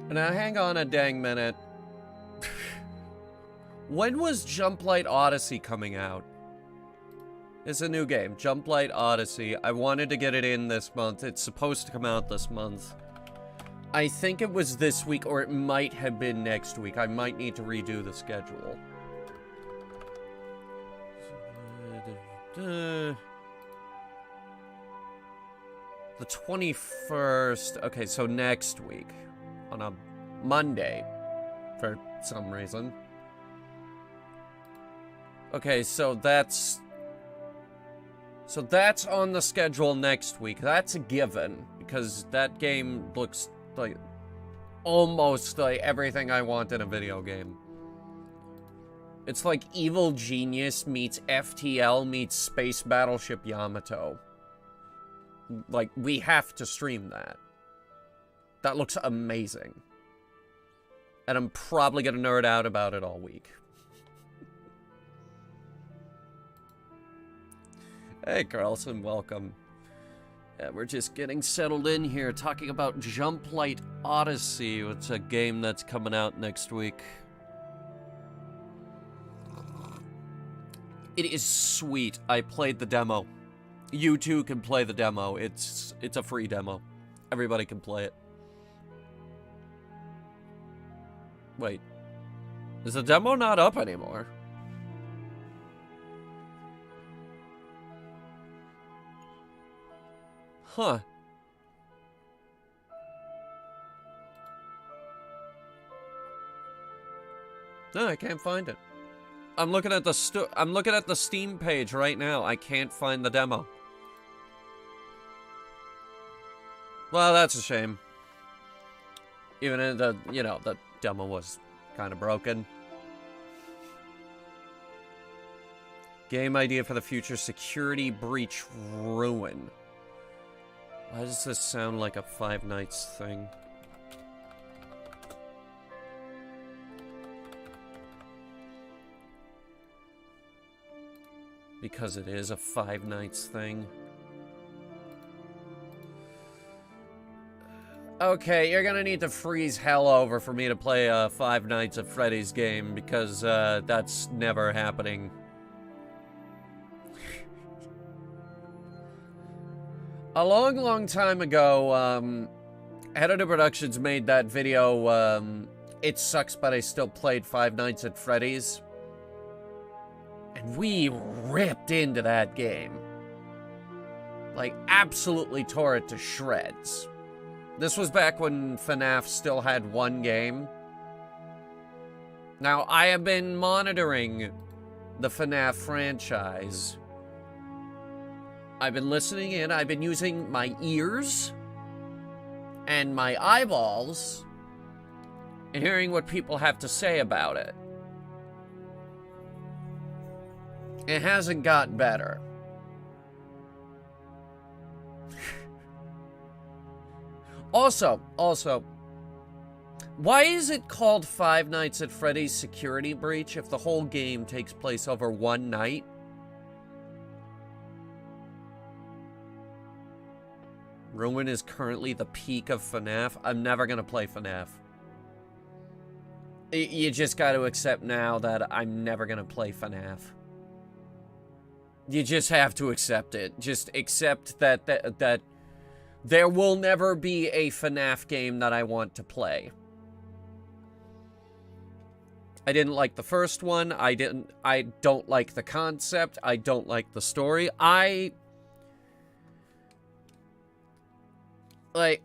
Now, hang on a dang minute. When was Jump Light Odyssey coming out? It's a new game, Jump Light Odyssey. I wanted to get it in this month. It's supposed to come out this month. I think it was this week, or it might have been next week. I might need to redo the schedule. The 21st. Okay, so next week. On a Monday. For some reason. Okay, so that's on the schedule next week. That's a given, because that game looks like almost like everything I want in a video game. It's like Evil Genius meets FTL meets Space Battleship Yamato. Like, we have to stream that. That looks amazing. And I'm probably gonna nerd out about it all week. Hey, Carlson, welcome. Yeah, we're just getting settled in here, talking about Jump Light Odyssey. It's a game that's coming out next week. It is sweet. I played the demo. You too can play the demo. It's a free demo. Everybody can play it. Wait. Is the demo not up anymore? Huh. No, I can't find it. I'm looking at the Steam page right now. I can't find the demo. Well, that's a shame. Even in the, the demo was kind of broken. Game idea for the future: security breach ruin. Why does this sound like a Five Nights thing? Because it is a Five Nights thing. Okay, you're gonna need to freeze hell over for me to play a Five Nights at Freddy's game, because that's never happening. A long, long time ago, Headhunter Productions made that video, It Sucks But I Still Played Five Nights at Freddy's. And we ripped into that game. Like, absolutely tore it to shreds. This was back when FNAF still had one game. Now, I have been monitoring the FNAF franchise. I've been listening in, I've been using my ears and my eyeballs and hearing what people have to say about it. It hasn't got better. Also, why is it called Five Nights at Freddy's Security Breach if the whole game takes place over one night? Ruin is currently the peak of FNAF. I'm never gonna play FNAF. You just gotta accept now that I'm never gonna play FNAF. You just have to accept it. Just accept that there will never be a FNAF game that I want to play. I didn't like the first one. I don't like the concept. I don't like the story. Like,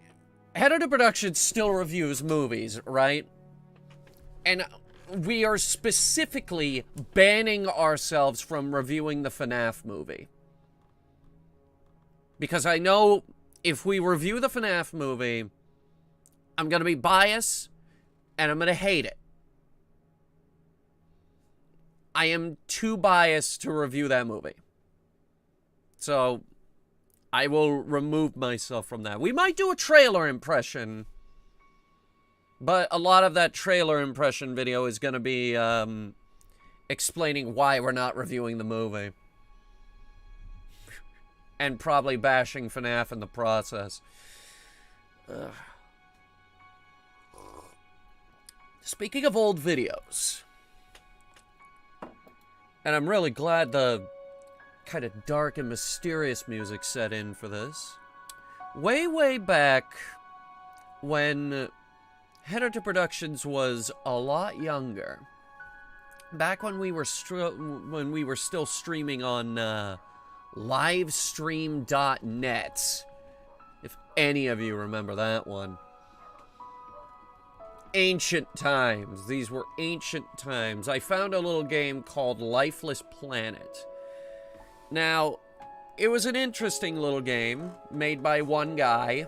Headhunter Productions still reviews movies, right? And we are specifically banning ourselves from reviewing the FNAF movie. Because I know if we review the FNAF movie, I'm going to be biased and I'm going to hate it. I am too biased to review that movie. So I will remove myself from that. We might do a trailer impression, but a lot of that trailer impression video is going to be explaining why we're not reviewing the movie. And probably bashing FNAF in the process. Ugh. Speaking of old videos, and I'm really glad the kind of dark and mysterious music set in for this. Way, way back when Headhunter Productions was a lot younger, back when we were still streaming on livestream.net, if any of you remember that one. Ancient times. These were ancient times. I found a little game called Lifeless Planet. Now, it was an interesting little game made by one guy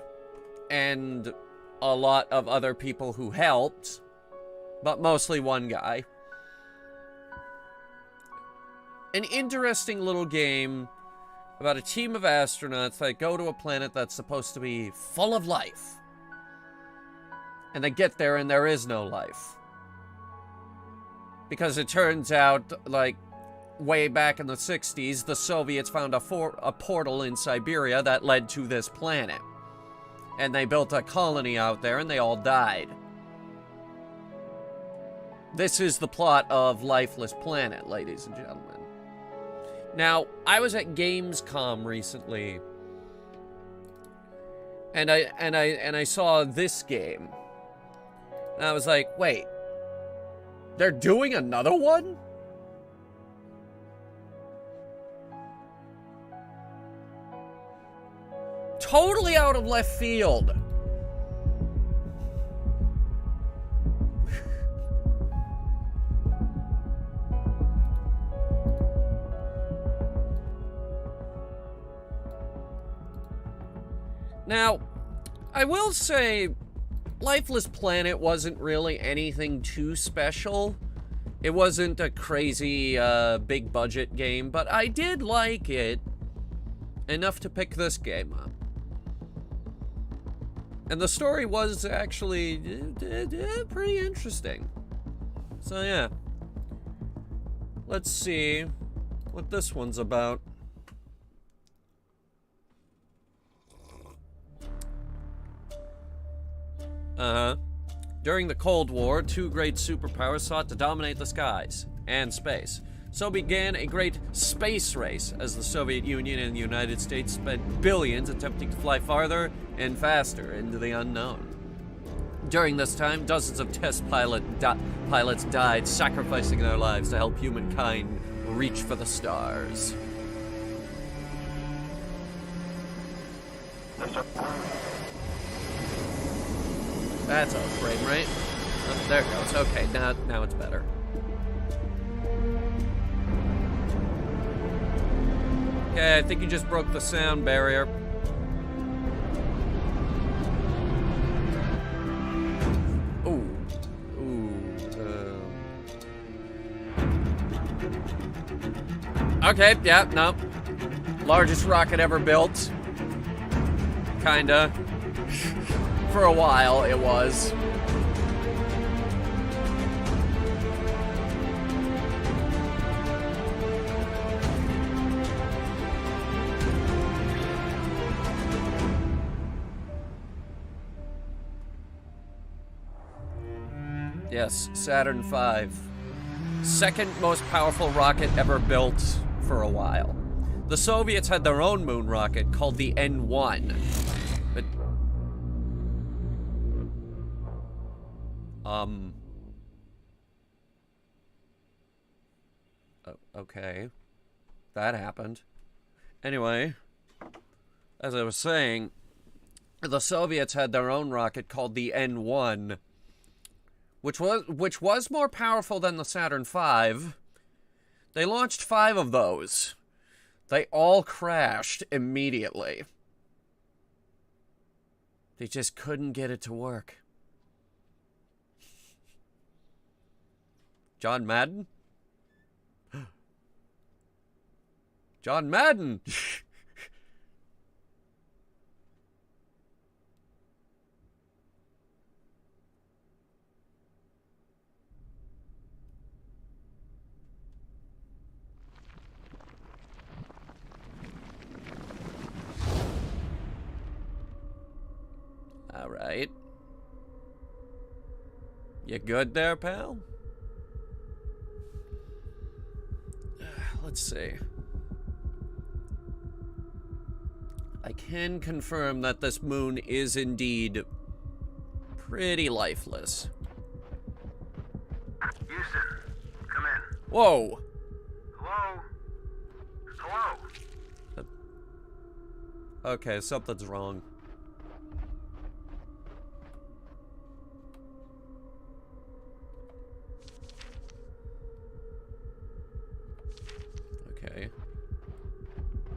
and a lot of other people who helped, but mostly one guy. An interesting little game about a team of astronauts that go to a planet that's supposed to be full of life. And they get there and there is no life. Because it turns out, like, way back in the 60s, the Soviets found a portal in Siberia that led to this planet. And they built a colony out there and they all died. This is the plot of Lifeless Planet, ladies and gentlemen. Now, I was at Gamescom recently. And I saw this game. And I was like, wait, they're doing another one? Totally out of left field. Now, I will say, Lifeless Planet wasn't really anything too special. It wasn't a crazy, big budget game, but I did like it enough to pick this game up. And the story was actually pretty interesting. So yeah. Let's see what this one's about. During the Cold War, two great superpowers sought to dominate the skies and space. So began a great space race as the Soviet Union and the United States spent billions attempting to fly farther and faster into the unknown. During this time, dozens of test pilots died, sacrificing their lives to help humankind reach for the stars. That's a frame rate. Oh, there it goes. Okay, now it's better. Okay, I think you just broke the sound barrier. Ooh. Okay, yeah, no. Largest rocket ever built. Kinda. For a while, it was. Yes, Saturn V. Second most powerful rocket ever built for a while. The Soviets had their own moon rocket called the N1. But okay. That happened. Anyway, as I was saying, the Soviets had their own rocket called the N1, which was more powerful than the Saturn V. They launched 5 of those. They all crashed immediately. They just couldn't get it to work. John Madden? John Madden! All right. You good there, pal? Let's see. I can confirm that this moon is indeed pretty lifeless. Houston, come in. Whoa! Hello? Hello? Okay, something's wrong. Okay.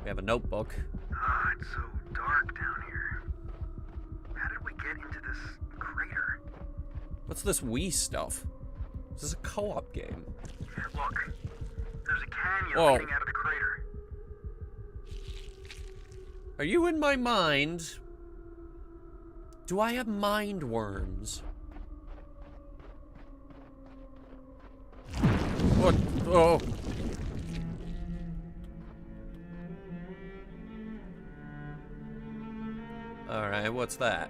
We have a notebook. Ah, it's so dark down here. How did we get into this crater? What's this Wii stuff? Is this a co-op game? Look, there's a canyon Whoa. leading out of the crater. Are you in my mind? Do I have mind worms? What? Oh. Alright, what's that?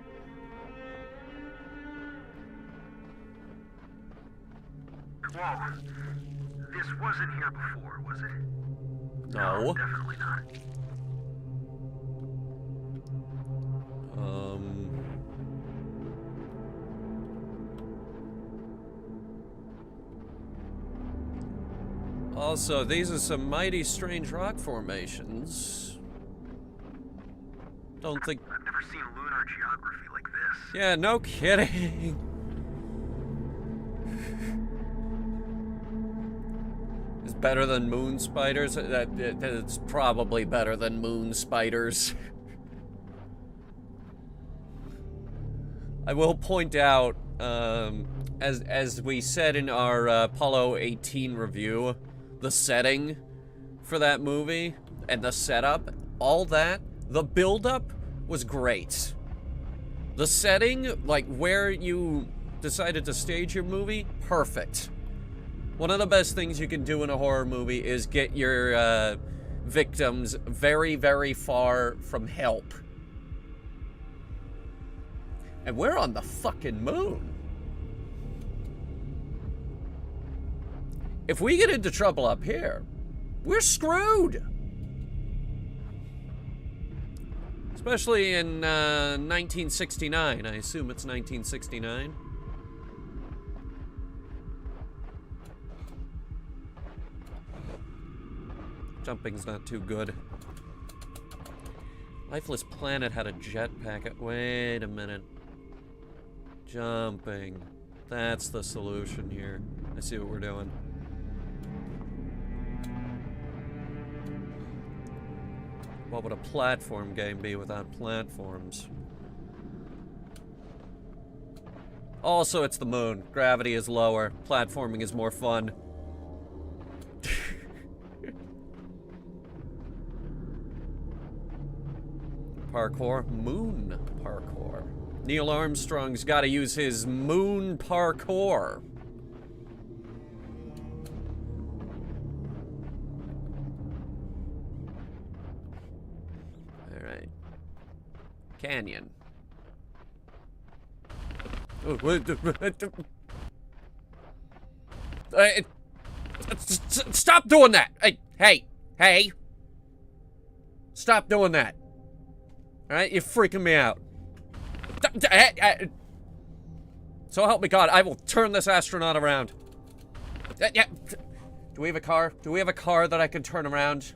Whoa. This wasn't here before, was it? No. Definitely not. Also, these are some mighty strange rock formations. Don't think... I've never seen lunar geography like this. Yeah, no kidding. It's better than moon spiders? It's probably better than moon spiders. I will point out, as we said in our Apollo 18 review, the setting for that movie and the setup, all that, the build-up was great. The setting, like where you decided to stage your movie, perfect. One of the best things you can do in a horror movie is get your victims very, very far from help. And we're on the fucking moon. If we get into trouble up here, we're screwed. Especially in 1969. I assume it's 1969. Jumping's not too good. Lifeless planet had a jetpack. Wait a minute. Jumping. That's the solution here. I see what we're doing. What would a platform game be without platforms? Also, it's the moon. Gravity is lower. Platforming is more fun. Parkour? Moon parkour. Neil Armstrong's gotta use his moon parkour. Alright. Canyon. Stop doing that! Hey! Stop doing that! Alright, you're freaking me out. So help me God, I will turn this astronaut around. Yeah. Do we have a car? Do we have a car that I can turn around?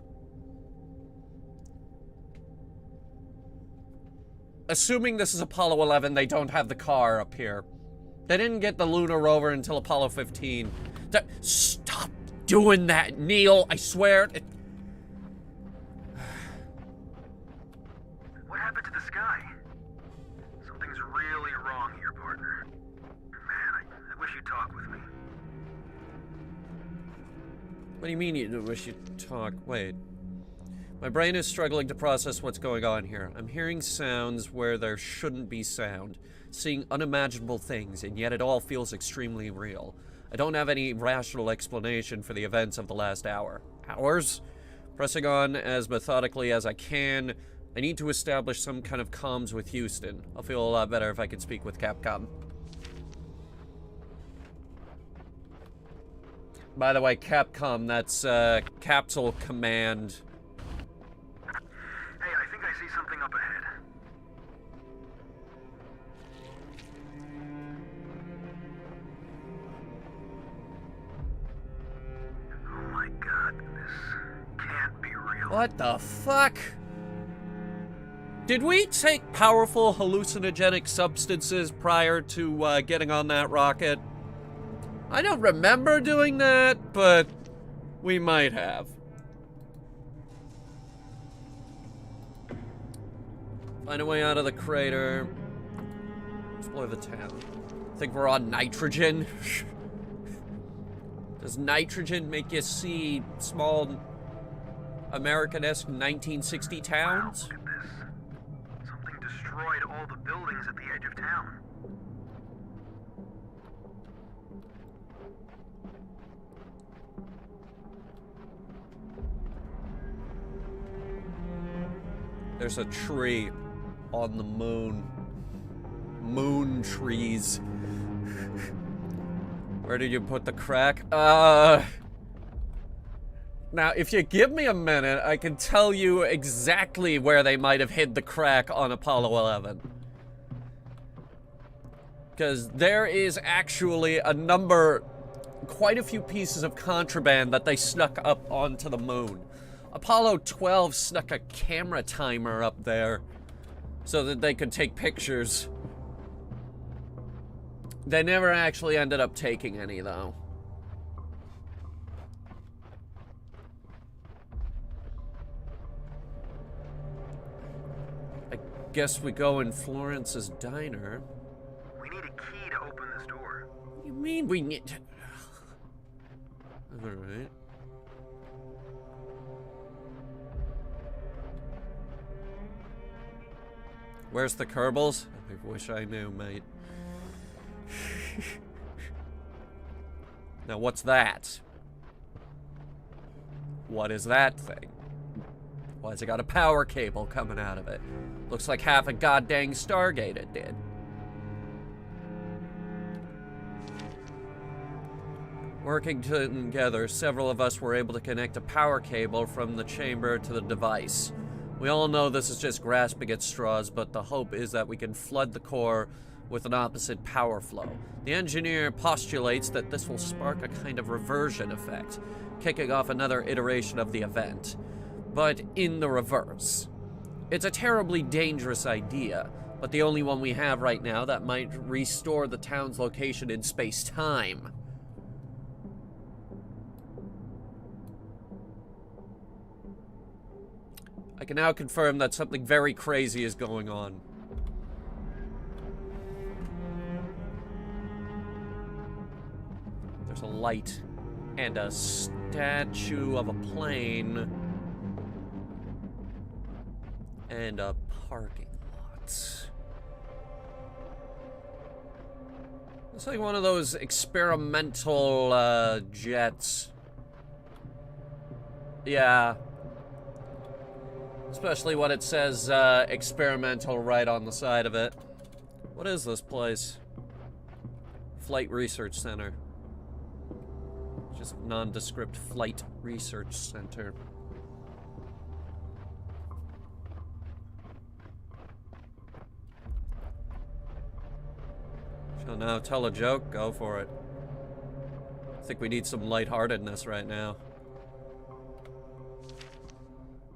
Assuming this is Apollo 11, they don't have the car up here. They didn't get the lunar rover until Apollo 15. Stop doing that, Neil, I swear. What happened to the sky? Something's really wrong here, partner. Man, I wish you'd talk with me. What do you mean you wish you'd talk? Wait. My brain is struggling to process what's going on here. I'm hearing sounds where there shouldn't be sound, seeing unimaginable things, and yet it all feels extremely real. I don't have any rational explanation for the events of the last hour. Hours? Pressing on as methodically as I can, I need to establish some kind of comms with Houston. I'll feel a lot better if I can speak with Capcom. By the way, Capcom, that's Capsule Command. Hey, I think I see something up ahead. Oh my god, this can't be real. What the fuck? Did we take powerful hallucinogenic substances prior to getting on that rocket? I don't remember doing that, but we might have. Find a way out of the crater. Explore the town. Think we're on nitrogen? Does nitrogen make you see small American-esque 1960 towns? Wow, look at this. Something destroyed all the buildings at the edge of town. There's a tree on the moon. Moon trees. Where did you put the crack? Now, if you give me a minute, I can tell you exactly where they might have hid the crack on Apollo 11. Because there is actually quite a few pieces of contraband that they snuck up onto the moon. Apollo 12 snuck a camera timer up there so that they could take pictures. They never actually ended up taking any, though. I guess we go in Florence's diner. We need a key to open this door. What do you mean we need... Alright. Where's the Kerbals? I wish I knew, mate. Now, what's that? What is that thing? Why has it got a power cable coming out of it? Looks like half a goddamn Stargate it did. Working together, several of us were able to connect a power cable from the chamber to the device. We all know this is just grasping at straws, but the hope is that we can flood the core with an opposite power flow. The engineer postulates that this will spark a kind of reversion effect, kicking off another iteration of the event, but in the reverse. It's a terribly dangerous idea, but the only one we have right now that might restore the town's location in space-time. I can now confirm that something very crazy is going on. There's a light and a statue of a plane and a parking lot. It's like one of those experimental jets. Yeah. Especially when it says experimental right on the side of it. What is this place? Flight Research Center. Just nondescript Flight Research Center. Shall now tell a joke? Go for it. I think we need some lightheartedness right now.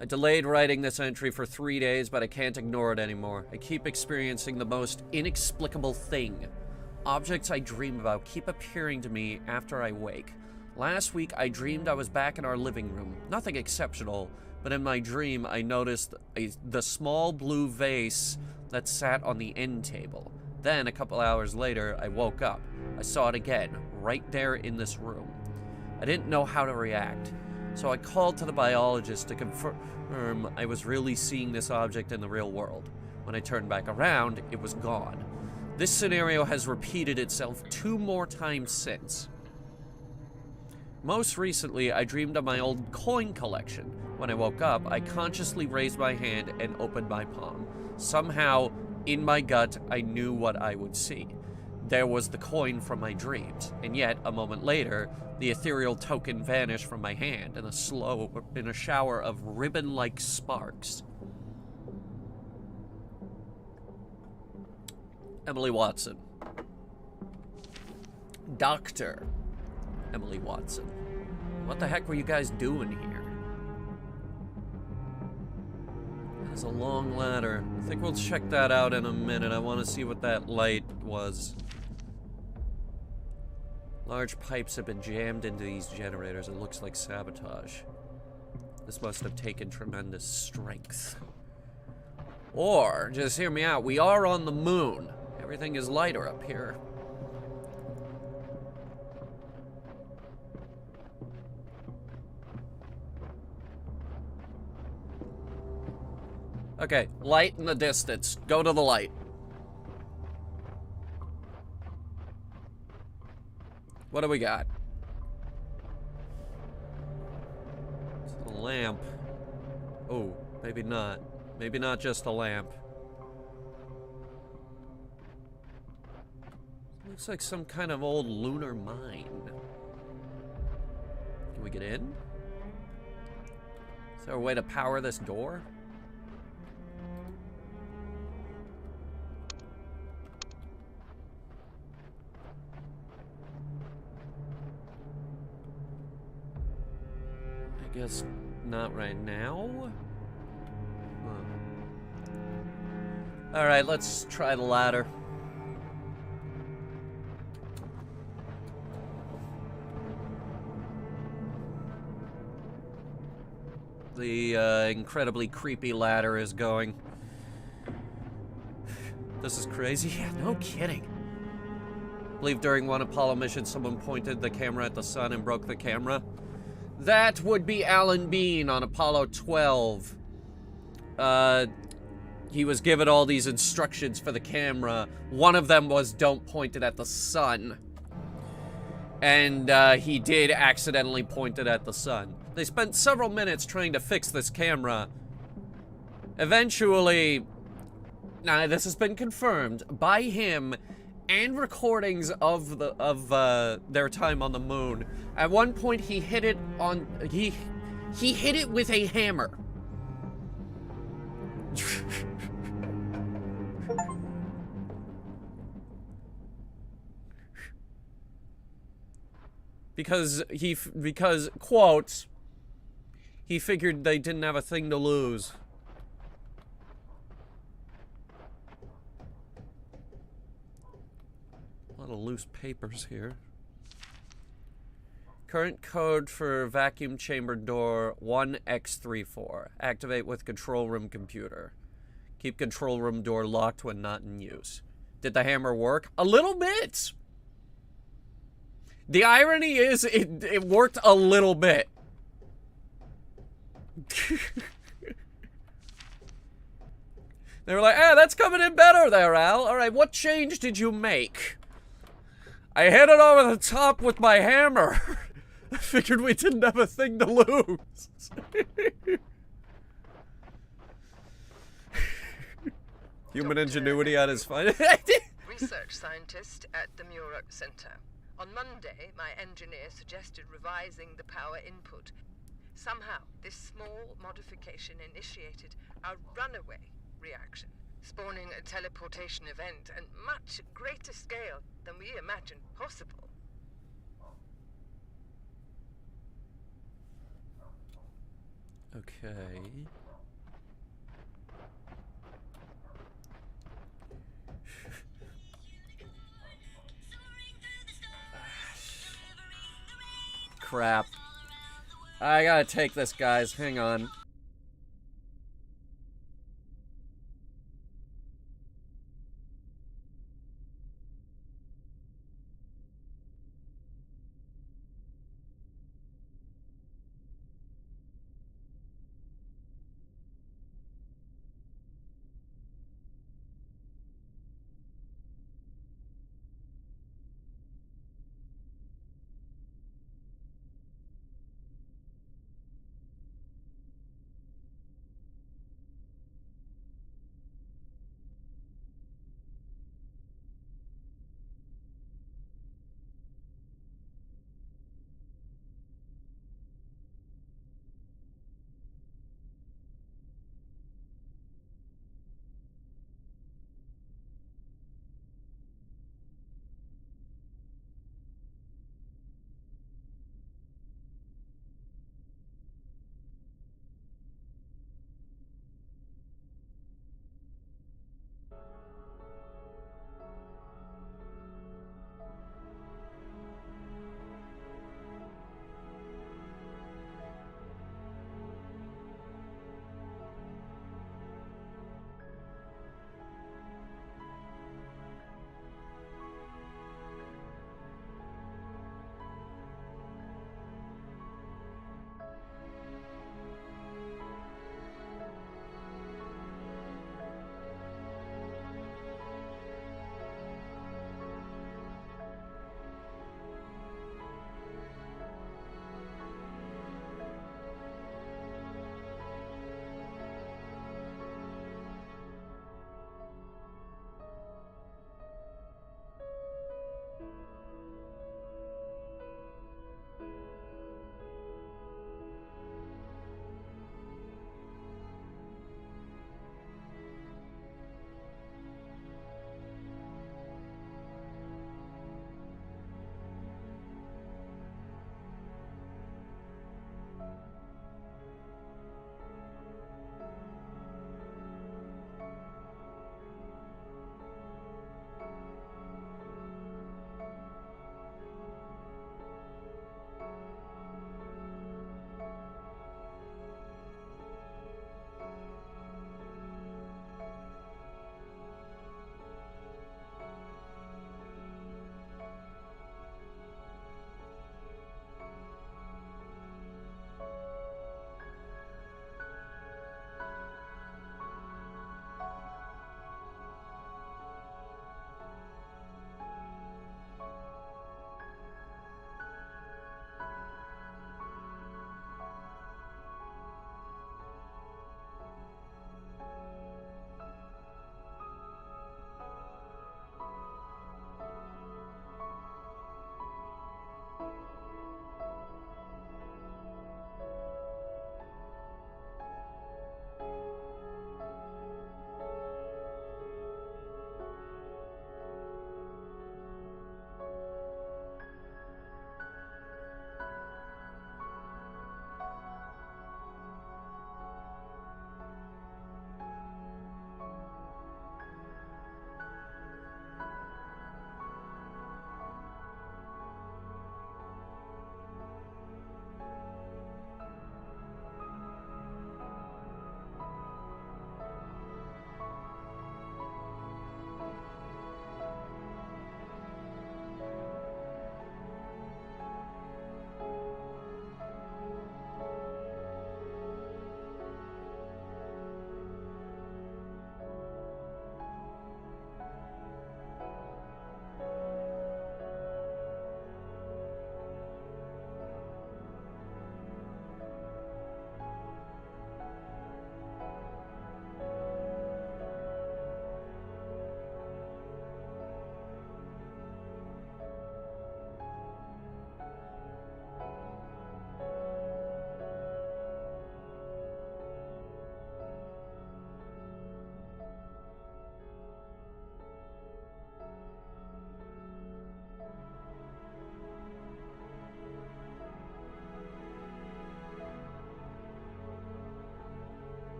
I delayed writing this entry for 3 days, but I can't ignore it anymore. I keep experiencing the most inexplicable thing. Objects I dream about keep appearing to me after I wake. Last week, I dreamed I was back in our living room. Nothing exceptional, but in my dream, I noticed the small blue vase that sat on the end table. Then, a couple hours later, I woke up. I saw it again, right there in this room. I didn't know how to react. So I called to the biologist to confirm I was really seeing this object in the real world. When I turned back around, it was gone. This scenario has repeated itself 2 more times since. Most recently, I dreamed of my old coin collection. When I woke up, I consciously raised my hand and opened my palm. Somehow, in my gut, I knew what I would see. there was the coin from my dreams, and yet, a moment later, the ethereal token vanished from my hand in a shower of ribbon-like sparks. Emily Watson. Dr. Emily Watson. What the heck were you guys doing here? There's a long ladder. I think we'll check that out in a minute. I want to see what that light was. Large pipes have been jammed into these generators. It looks like sabotage. This must have taken tremendous strength. Or, just hear me out, we are on the moon. Everything is lighter up here. Okay, light in the distance. Go to the light. What do we got? It's a lamp. Oh, maybe not. Maybe not just a lamp. Looks like some kind of old lunar mine. Can we get in? Is there a way to power this door? I guess not right now. All right, let's try the ladder. The incredibly creepy ladder is going. This is crazy. Yeah, no kidding. I believe during one Apollo mission, someone pointed the camera at the sun and broke the camera. That would be Alan Bean on Apollo 12. He was given all these instructions for the camera. One of them was don't point it at the sun. And he did accidentally point it at the sun. They spent several minutes trying to fix this camera. Eventually, now this has been confirmed by him and recordings of their time on the moon. At one point, he hit it on he hit it with a hammer. because quote, he figured they didn't have a thing to lose. A lot of loose papers here. Current code for vacuum chamber door 1X34. Activate with control room computer. Keep control room door locked when not in use. Did the hammer work? A little bit! The irony is, it worked a little bit. They were like, that's coming in better there, Al. Alright, what change did you make? I hit it over the top with my hammer. I figured we didn't have a thing to lose. Human ingenuity at his finest. Research scientist at the moonrock Center. On Monday, my engineer suggested revising the power input. Somehow, this small modification initiated a runaway reaction, spawning a teleportation event at much greater scale than we imagined possible. Okay. Crap. I gotta take this, guys. Hang on.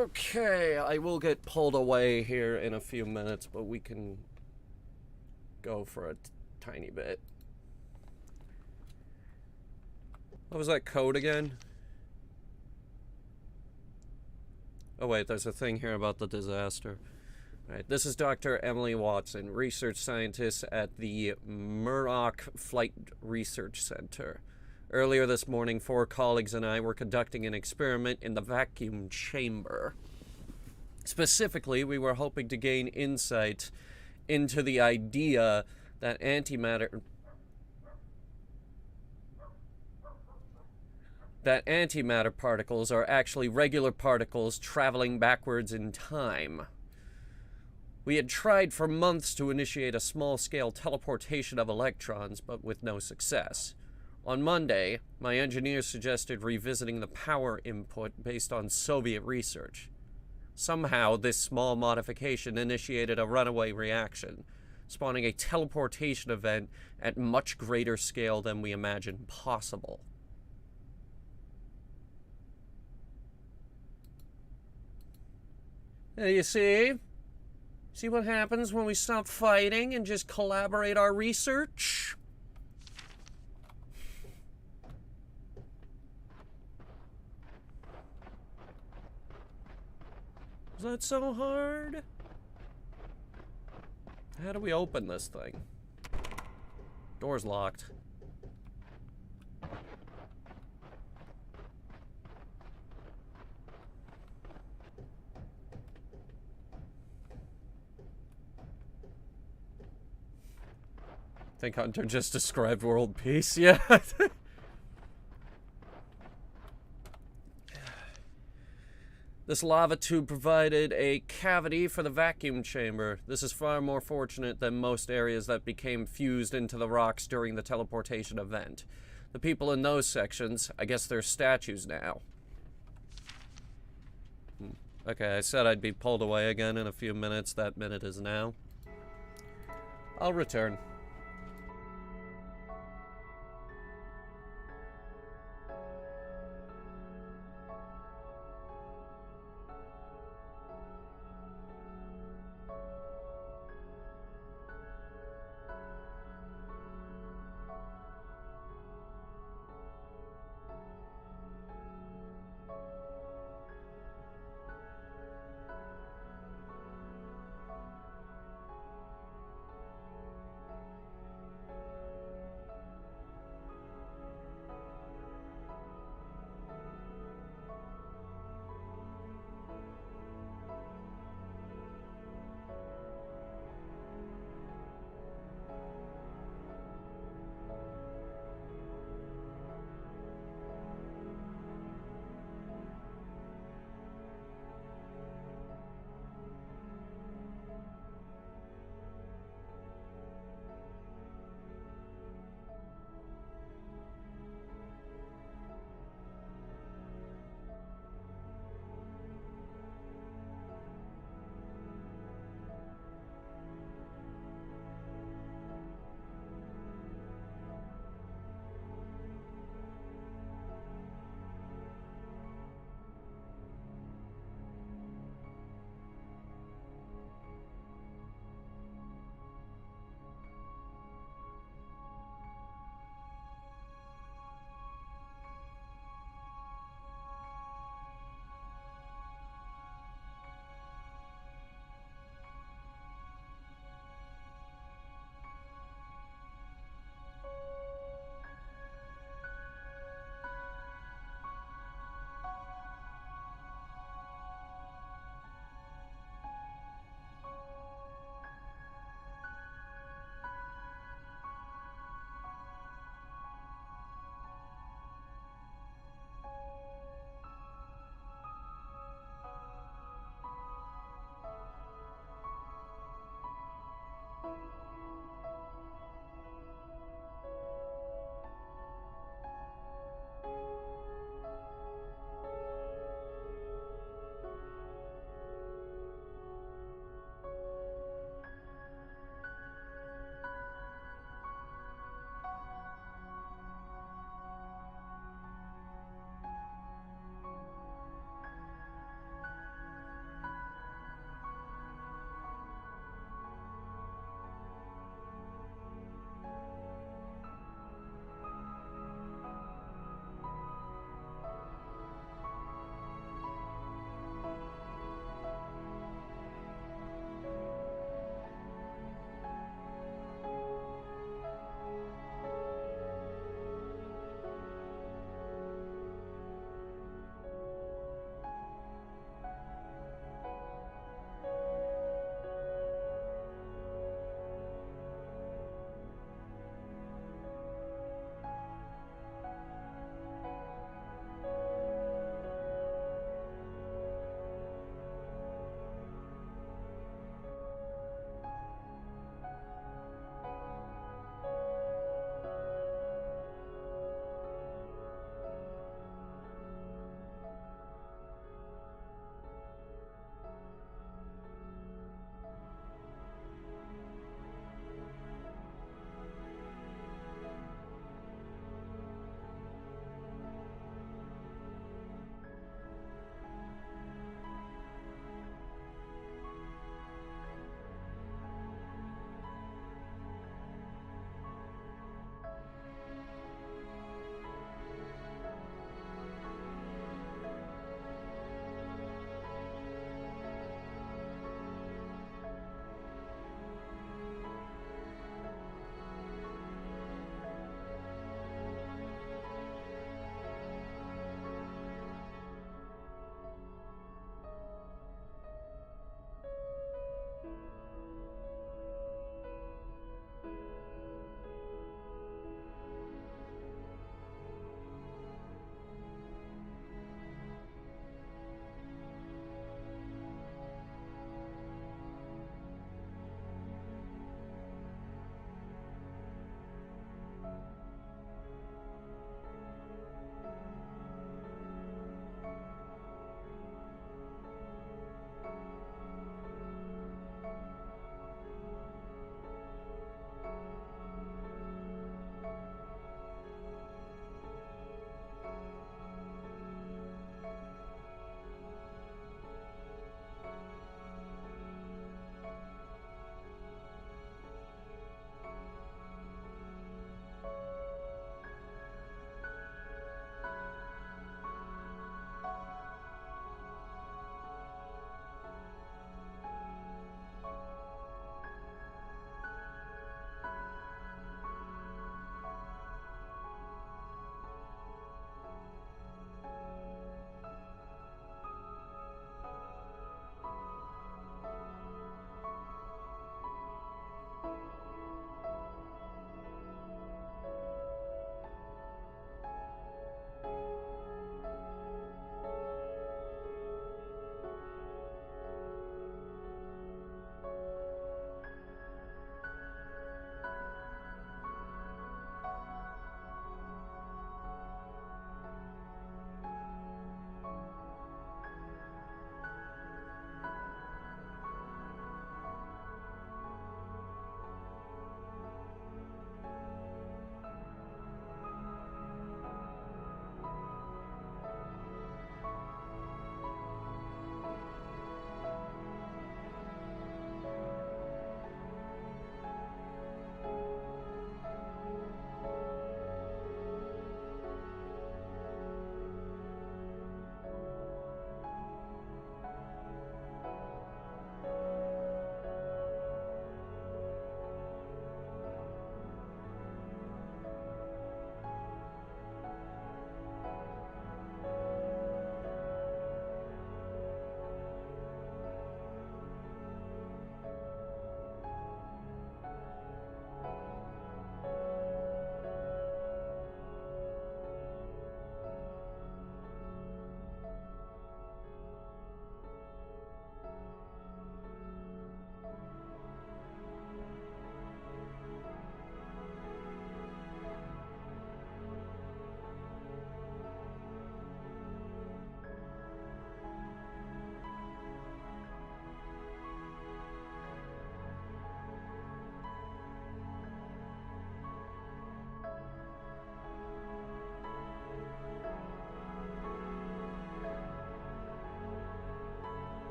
Okay, I will get pulled away here in a few minutes, but we can go for a tiny bit. What was that code again? Oh wait, there's a thing here about the disaster. Alright, this is Dr. Emily Watson, research scientist at the Moonrock Flight Research Center. Earlier this morning, 4 colleagues and I were conducting an experiment in the vacuum chamber. Specifically, we were hoping to gain insight into the idea that antimatter particles are actually regular particles traveling backwards in time. We had tried for months to initiate a small-scale teleportation of electrons, but with no success. On Monday, my engineers suggested revisiting the power input based on Soviet research. Somehow, this small modification initiated a runaway reaction, spawning a teleportation event at much greater scale than we imagined possible. You see? See what happens when we stop fighting and just collaborate our research? Is that so hard? How do we open this thing? Door's locked. I think Hunter just described world peace, yeah. This lava tube provided a cavity for the vacuum chamber. This is far more fortunate than most areas that became fused into the rocks during the teleportation event. The people in those sections, I guess they're statues now. Okay, I said I'd be pulled away again in a few minutes. That minute is now. I'll return.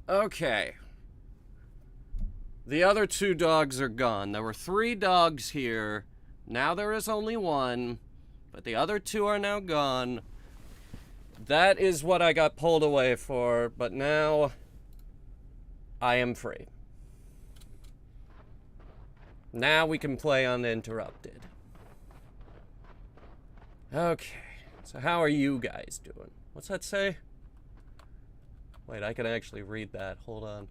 Okay. The other 2 dogs are gone. There were 3 dogs here. Now there is only 1. But the other 2 are now gone. That is what I got pulled away for. But now I am free. Now we can play uninterrupted. Okay. So how are you guys doing? What's that say? Wait, I can actually read that. Hold on.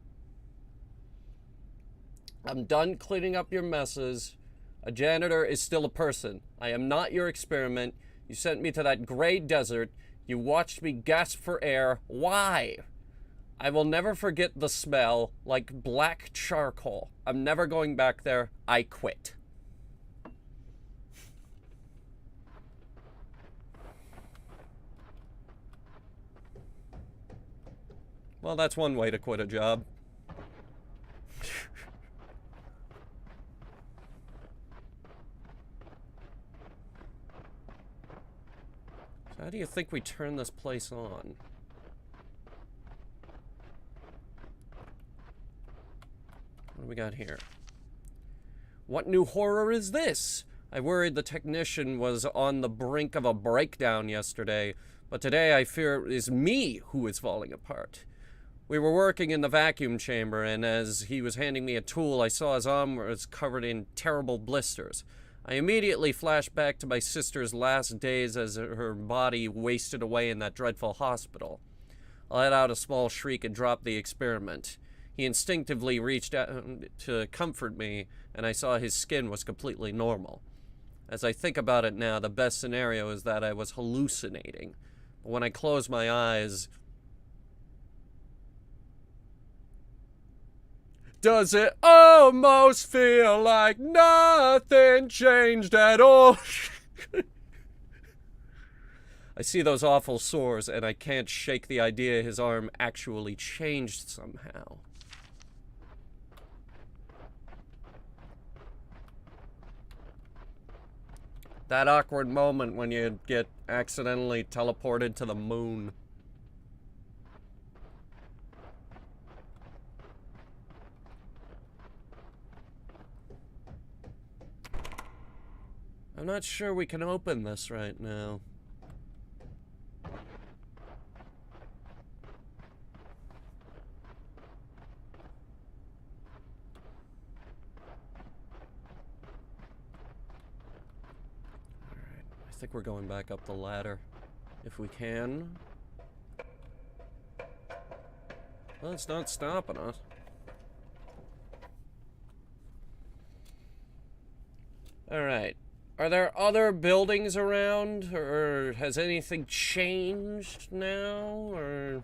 I'm done cleaning up your messes. A janitor is still a person. I am not your experiment. You sent me to that gray desert. You watched me gasp for air. Why? I will never forget the smell, like black charcoal. I'm never going back there. I quit. Well, that's one way to quit a job. So how do you think we turn this place on? What do we got here? What new horror is this? I worried the technician was on the brink of a breakdown yesterday, but today I fear it is me who is falling apart. We were working in the vacuum chamber, and as he was handing me a tool, I saw his arm was covered in terrible blisters. I immediately flashed back to my sister's last days as her body wasted away in that dreadful hospital. I let out a small shriek and dropped the experiment. He instinctively reached out to comfort me, and I saw his skin was completely normal. As I think about it now, the best scenario is that I was hallucinating. But when I closed my eyes... Does it almost feel like nothing changed at all? I see those awful sores, and I can't shake the idea his arm actually changed somehow. That awkward moment when you get accidentally teleported to the moon. I'm not sure we can open this right now. Alright, I think we're going back up the ladder. If we can. Well, it's not stopping us. Alright. Are there other buildings around, or has anything changed now, or...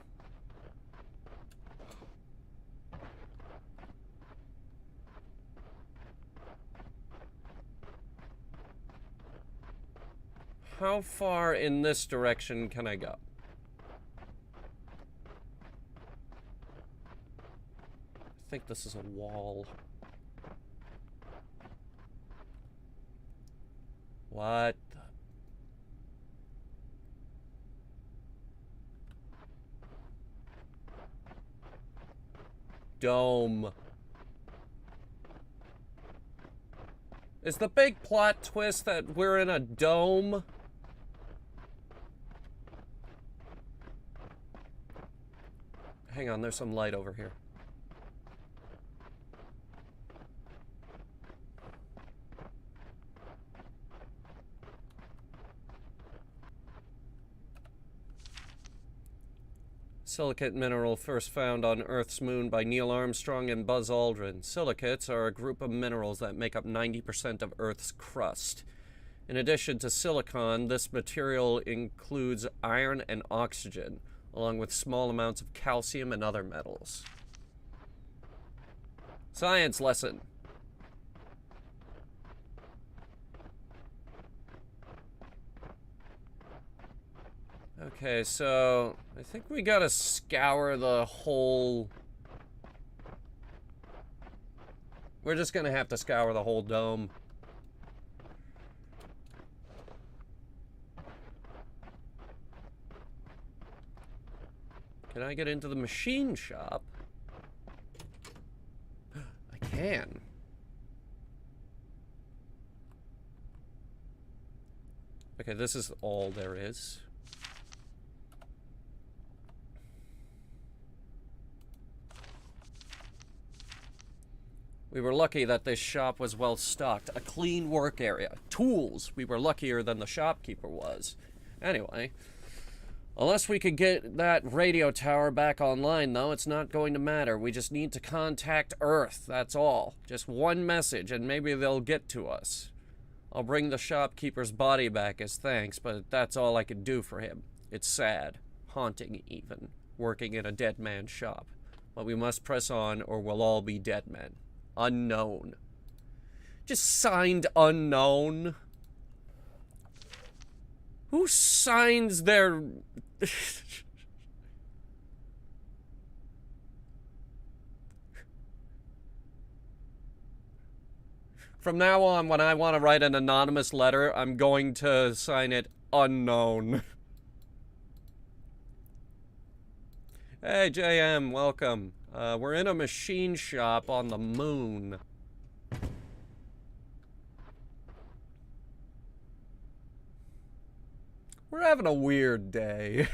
How far in this direction can I go? I think this is a wall. What the... Dome. Is the big plot twist that we're in a dome? Hang on, there's some light over here. Silicate mineral first found on Earth's moon by Neil Armstrong and Buzz Aldrin. Silicates are a group of minerals that make up 90% of Earth's crust. In addition to silicon, this material includes iron and oxygen, along with small amounts of calcium and other metals. Science lesson. Okay, so I think we gotta scour the whole... We're just gonna have to scour the whole dome. Can I get into the machine shop? can. Okay, this is all there is. We were lucky that this shop was well stocked. A clean work area. Tools. We were luckier than the shopkeeper was. Anyway, unless we could get that radio tower back online, though, it's not going to matter. We just need to contact Earth, that's all. Just one message, and maybe they'll get to us. I'll bring the shopkeeper's body back as thanks, but that's all I can do for him. It's sad. Haunting, even. Working in a dead man's shop. But we must press on, or we'll all be dead men. Unknown. Just signed unknown. Who signs their... From now on, when I want to write an anonymous letter, I'm going to sign it unknown. Hey, JM, welcome. We're in a machine shop on the moon. We're having a weird day.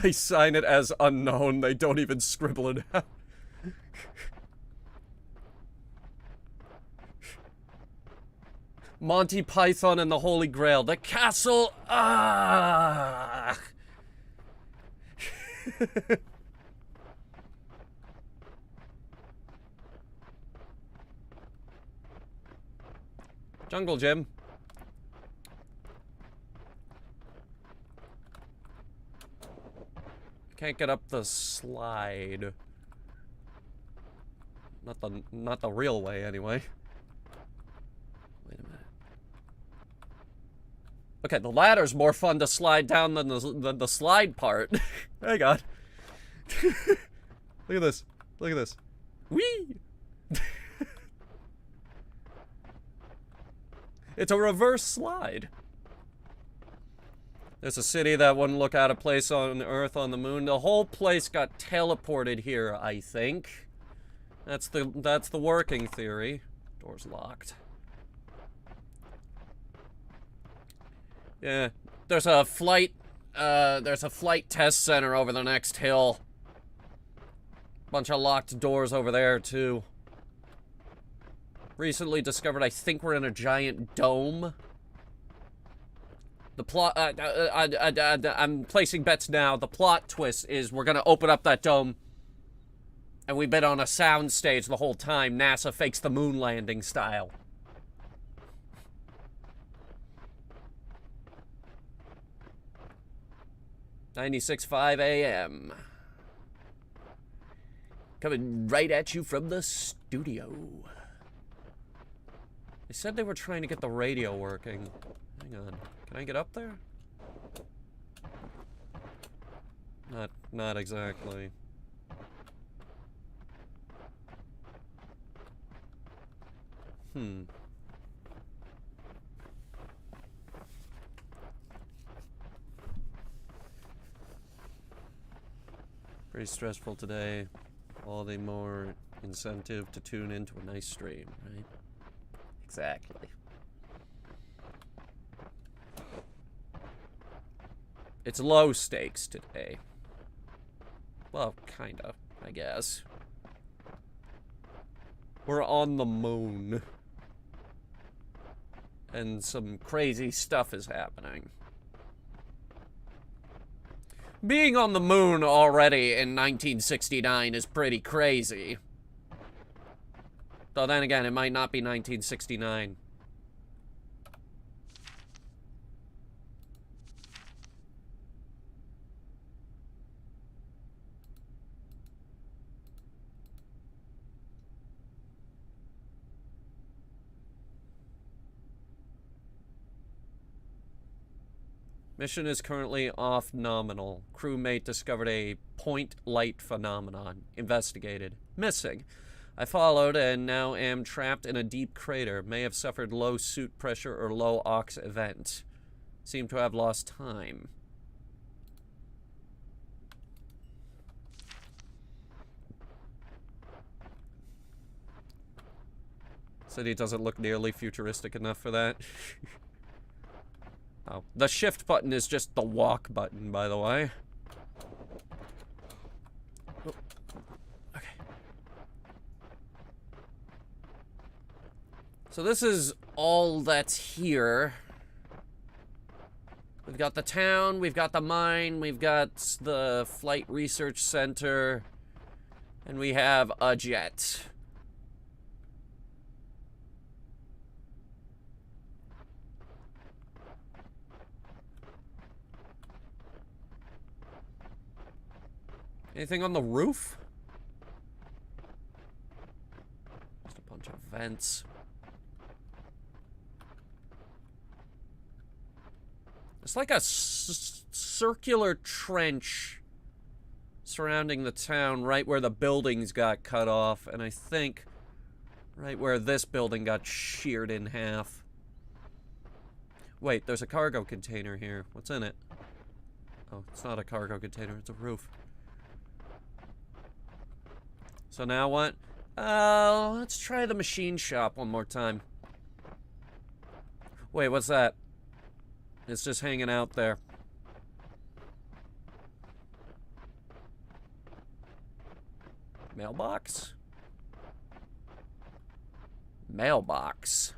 They sign it as unknown. They don't even scribble it out. Monty Python and the Holy Grail. The castle. Ah. Jungle Gym. Can't get up the slide. Not the real way, anyway. Wait a minute. Okay, the ladder's more fun to slide down than the slide part. Hey, God. Look at this. Look at this. Whee! It's a reverse slide. There's a city that wouldn't look out of place on Earth on the moon. The whole place got teleported here, I think. That's the working theory. Door's locked. Yeah, there's a flight test center over the next hill. Bunch of locked doors over there too. Recently discovered I think we're in a giant dome. The plot, I'm placing bets now. The plot twist is we're gonna open up that dome and we've been on a sound stage the whole time. NASA fakes the moon landing style. .96.5 AM. Coming right at you from the studio. They said they were trying to get the radio working. Hang on. Can I get up there? Not exactly. Pretty stressful today. All the more incentive to tune into a nice stream, right? Exactly. It's low stakes today. Well, kinda, I guess. We're on the moon. And some crazy stuff is happening. Being on the moon already in 1969 is pretty crazy. Though then again, it might not be 1969. Mission is currently off nominal. Crewmate discovered a point light phenomenon. Investigated. Missing. I followed and now am trapped in a deep crater. May have suffered low suit pressure or low ox event. Seem to have lost time. City doesn't look nearly futuristic enough for that. Oh, the shift button is just the walk button, by the way. Oh. Okay. So this is all that's here. We've got the town, we've got the mine, we've got the flight research center, and we have a jet. Anything on the roof? Just a bunch of vents. It's like a circular trench surrounding the town right where the buildings got cut off, and I think right where this building got sheared in half. Wait, there's a cargo container here. What's in it? Oh, it's not a cargo container, it's a roof. So now what? Let's try the machine shop one more time. Wait, what's that? It's just hanging out there. Mailbox? Mailbox.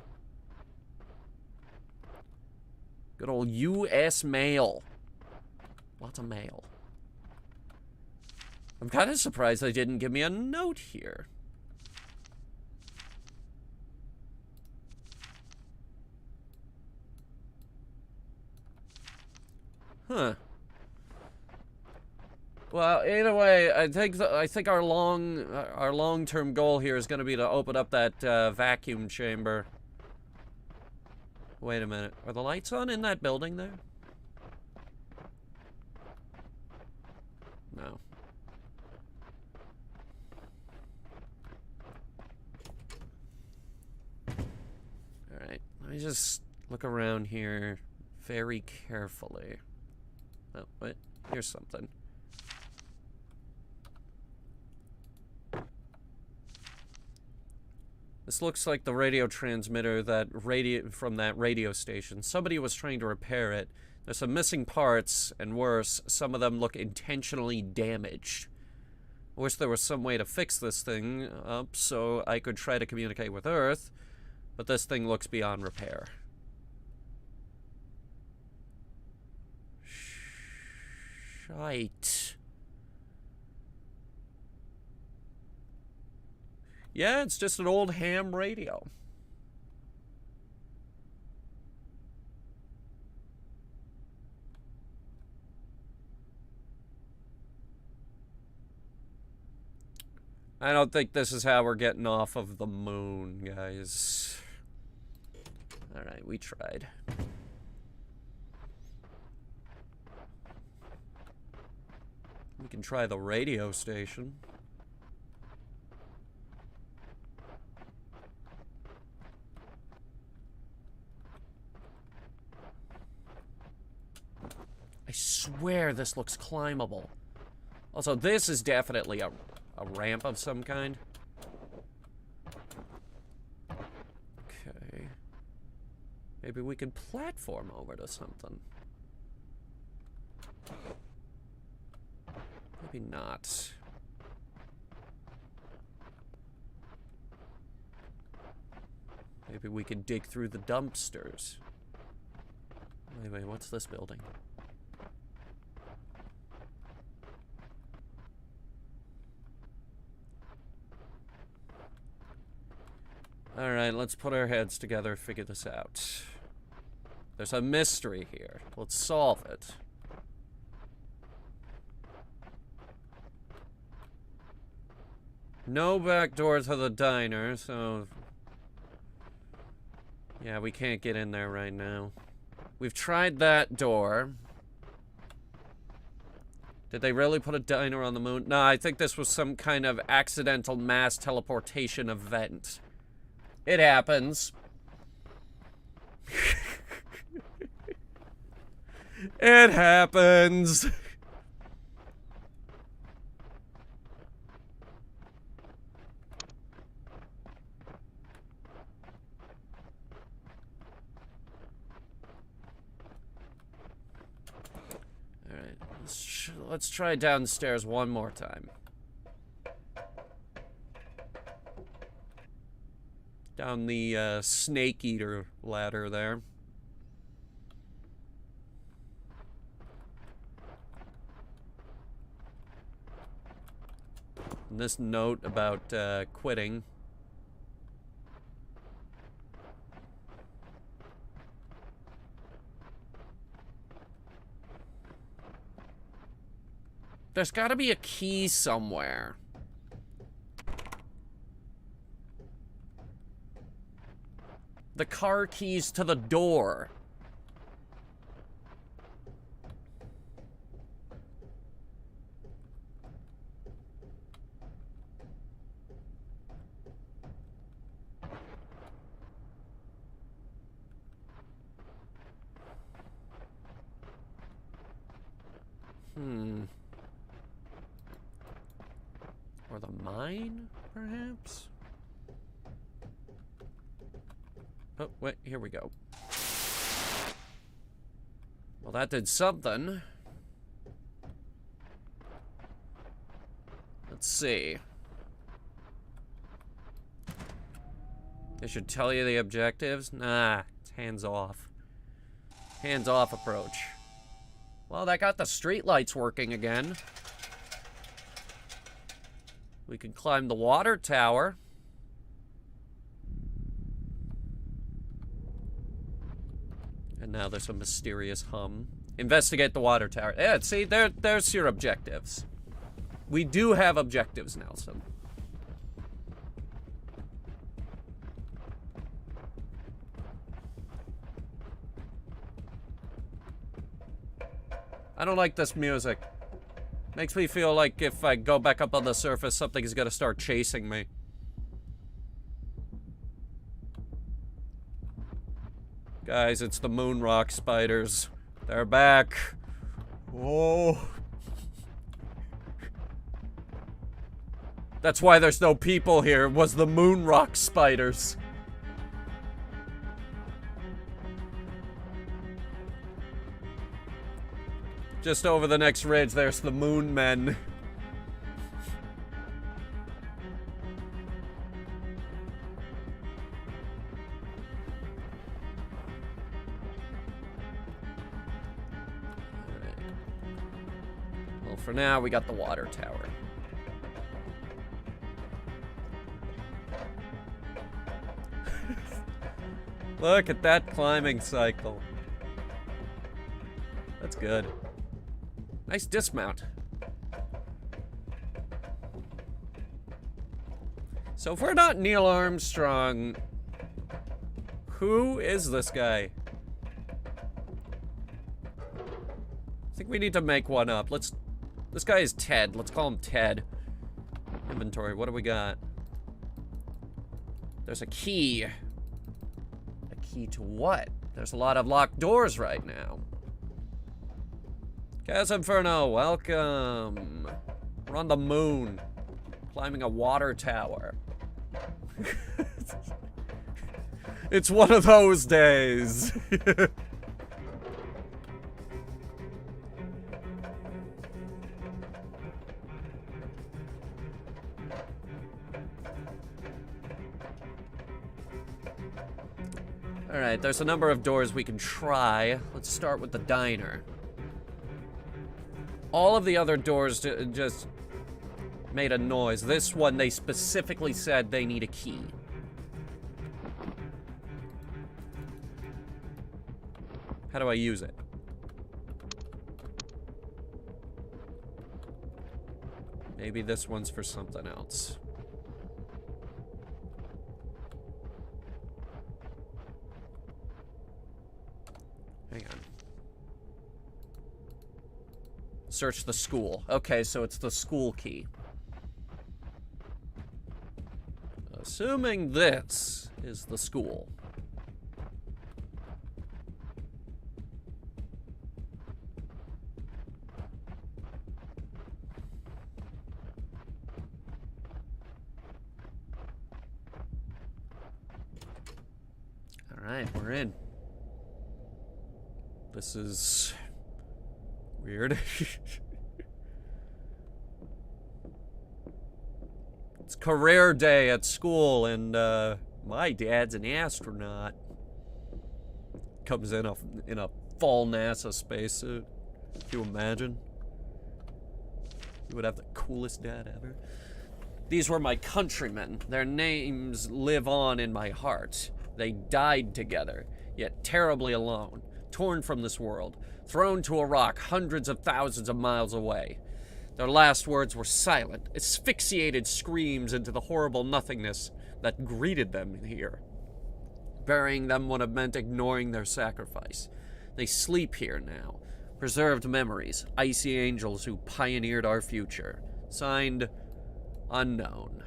Good old U.S. mail. Lots of mail. I'm kind of surprised they didn't give me a note here. Huh. Well, either way, I think our long-term goal here is going to be to open up that vacuum chamber. Wait a minute. Are the lights on in that building there? No. Alright, let me just look around here very carefully. Oh, wait, here's something. This looks like the radio transmitter from that radio station. Somebody was trying to repair it. There's some missing parts, and worse, some of them look intentionally damaged. I wish there was some way to fix this thing up so I could try to communicate with Earth, but this thing looks beyond repair. Shite. Yeah, it's just an old ham radio. I don't think this is how we're getting off of the moon, guys. Alright, we tried. We can try the radio station. I swear this looks climbable. Also, this is definitely a ramp of some kind. Okay. Maybe we can platform over to something. Maybe not. Maybe we can dig through the dumpsters. Wait, what's this building? Alright, let's put our heads together, figure this out. There's a mystery here. Let's solve it. No back door to the diner, so... yeah, we can't get in there right now. We've tried that door. Did they really put a diner on the moon? No, I think this was some kind of accidental mass teleportation event. It happens. It happens. let's try downstairs one more time. Down the snake eater ladder there. And this note about quitting. There's gotta be a key somewhere. The car keys to the door. Or the mine, perhaps? Oh, wait, here we go. Well, that did something. Let's see. They should tell you the objectives? Nah, it's hands off. Hands off approach. Well, that got the streetlights working again. We can climb the water tower. And now there's a mysterious hum. Investigate the water tower. Yeah, see, there's your objectives. We do have objectives, Nelson. I don't like this music. Makes me feel like if I go back up on the surface, something is gonna start chasing me. Guys, it's the moonrock spiders. They're back. Oh. That's why there's no people here, was the moonrock spiders. Just over the next ridge, there's the moon men. Alright. Well, for now, we got the water tower. Look at that climbing cycle. That's good. Nice dismount. So if we're not Neil Armstrong, who is this guy? I think we need to make one up. This guy is Ted. Let's call him Ted. Inventory, what do we got? There's a key. A key to what? There's a lot of locked doors right now. Gas Inferno, welcome. We're on the moon, climbing a water tower. It's one of those days. Alright, there's a number of doors we can try. Let's start with the diner. All of the other doors just made a noise. This one, they specifically said they need a key. How do I use it? Maybe this one's for something else. Hang on. Search the school. Okay, so it's the school key. Assuming this is the school. All right, we're in. This is weird. career day at school, and my dad's an astronaut. Comes in a full NASA spacesuit. Can you imagine? You would have the coolest dad ever. These were my countrymen. Their names live on in my heart. They died together, yet terribly alone, torn from this world, thrown to a rock hundreds of thousands of miles away. Their last words were silent, asphyxiated screams into the horrible nothingness that greeted them here. Burying them would have meant ignoring their sacrifice. They sleep here now. Preserved memories, icy angels who pioneered our future. Signed, Unknown.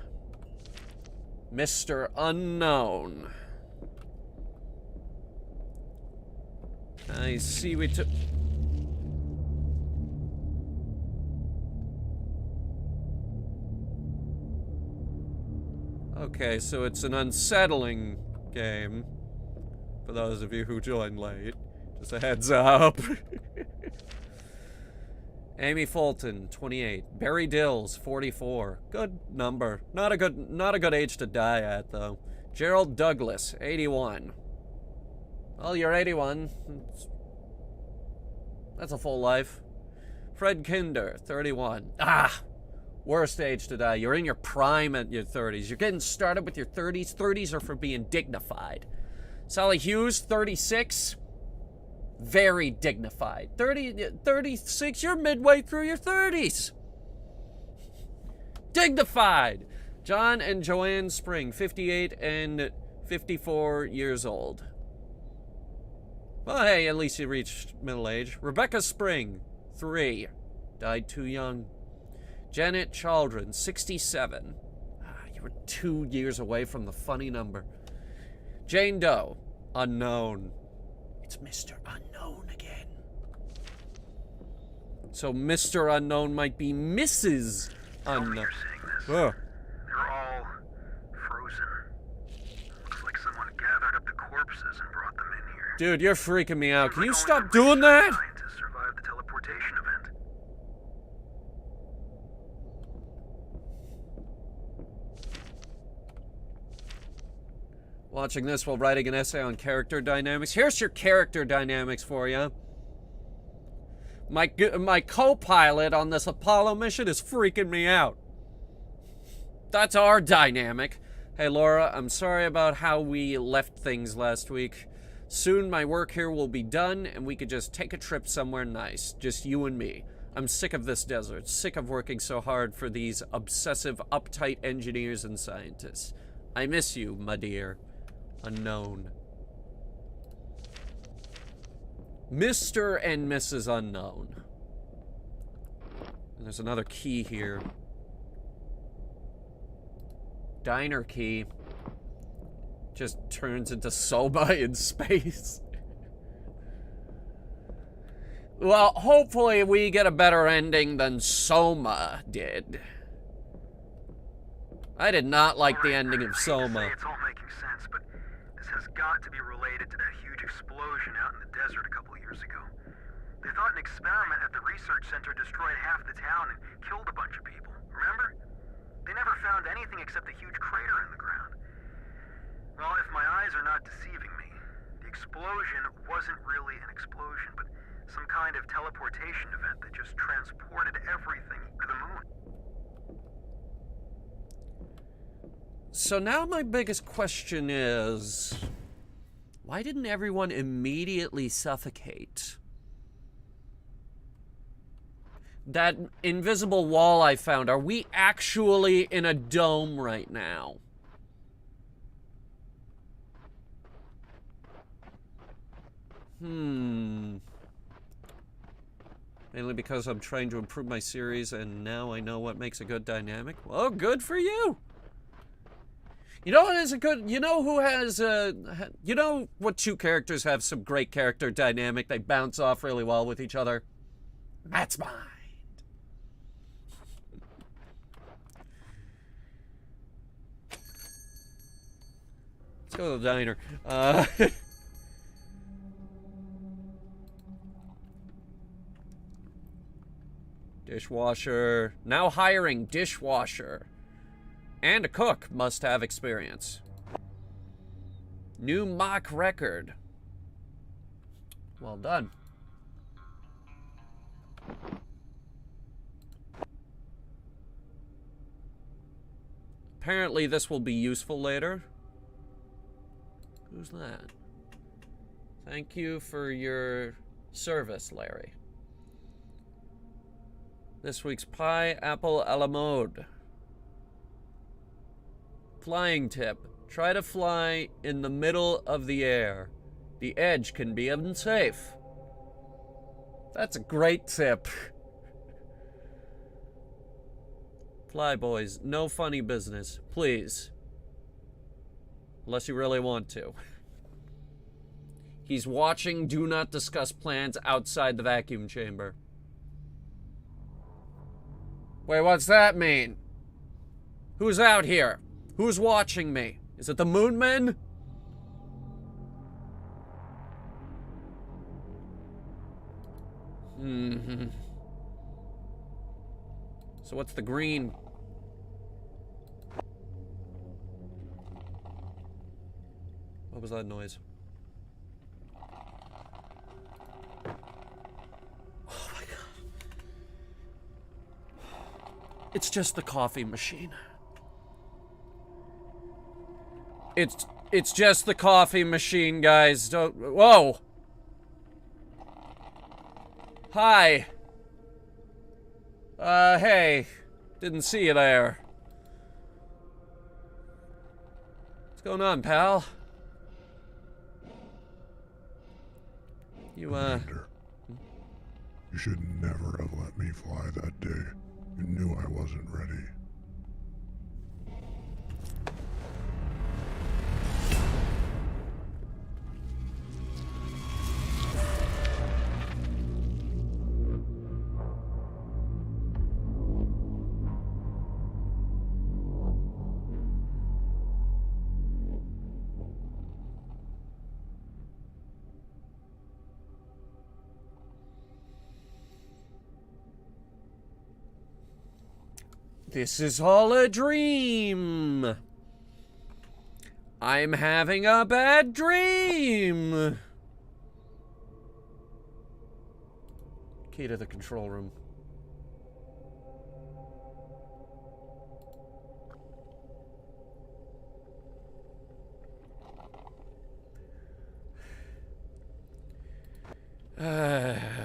Mr. Unknown. I see we took... Okay, so it's an unsettling game. For those of you who joined late. Just a heads up. Amy Fulton, 28. Barry Dills, 44. Good number. Not a good age to die at, though. Gerald Douglas, 81. Well, you're 81. That's a full life. Fred Kinder, 31. Ah! Worst age to die. You're in your prime at your 30s. You're getting started with your 30s. 30s are for being dignified. Sally Hughes, 36. Very dignified. 36, you're midway through your 30s. Dignified. John and Joanne Spring, 58 and 54 years old. Well, hey, at least you reached middle age. Rebecca Spring, 3. Died too young. Janet Chaldron, 67. You were 2 years away from the funny number. Jane Doe, unknown. It's Mr. Unknown again. So Mr. Unknown might be Mrs. Unknown. You're saying this. They're all frozen. Looks like someone gathered up the corpses and brought them in here. Dude, you're freaking me out. Can you stop doing that? Scientists survived the teleportation event. Watching this while writing an essay on character dynamics. Here's your character dynamics for you. My co-pilot on this Apollo mission is freaking me out. That's our dynamic. Hey, Laura, I'm sorry about how we left things last week. Soon my work here will be done, and we could just take a trip somewhere nice. Just you and me. I'm sick of this desert. Sick of working so hard for these obsessive, uptight engineers and scientists. I miss you, my dear. Unknown. Mr. and Mrs. Unknown. And there's another key here. Diner key. Just turns into soba in space. Well, hopefully we get a better ending than Soma did. I did not like the ending of Soma. It's all making sense, but this has got to be related to that huge explosion out in the desert a couple of years ago. They thought an experiment at the research center destroyed half the town and killed a bunch of people, remember? They never found anything except a huge crater in the ground. Well, if my eyes are not deceiving me, the explosion wasn't really an explosion, but some kind of teleportation event that just transported everything to the moon. So now my biggest question is, why didn't everyone immediately suffocate? That invisible wall I found, are we actually in a dome right now? Mainly because I'm trying to improve my series and now I know what makes a good dynamic? Well, good for you! You know what is a good... You know who has... you know what two characters have some great character dynamic? They bounce off really well with each other? That's mine. Let's go to the diner. Dishwasher. Now hiring dishwasher. And a cook must have experience. New mock record. Well done. Apparently this will be useful later. Who's that? Thank you for your service, Larry. This week's pie, apple a la mode. Flying tip. Try to fly in the middle of the air. The edge can be unsafe. That's a great tip. Fly, boys. No funny business. Please. Unless you really want to. He's watching. Do not discuss plans outside the vacuum chamber. Wait, what's that mean? Who's out here? Who's watching me? Is it the Moon Men? So what's the green? What was that noise? Oh my god. It's just the coffee machine. It's just the coffee machine, guys. Don't. Whoa. Hi. Hey. Didn't see you there. What's going on, pal? Commander, you should never have let me fly that day. You knew I wasn't ready. This is all a dream. I'm having a bad dream. Key to the control room.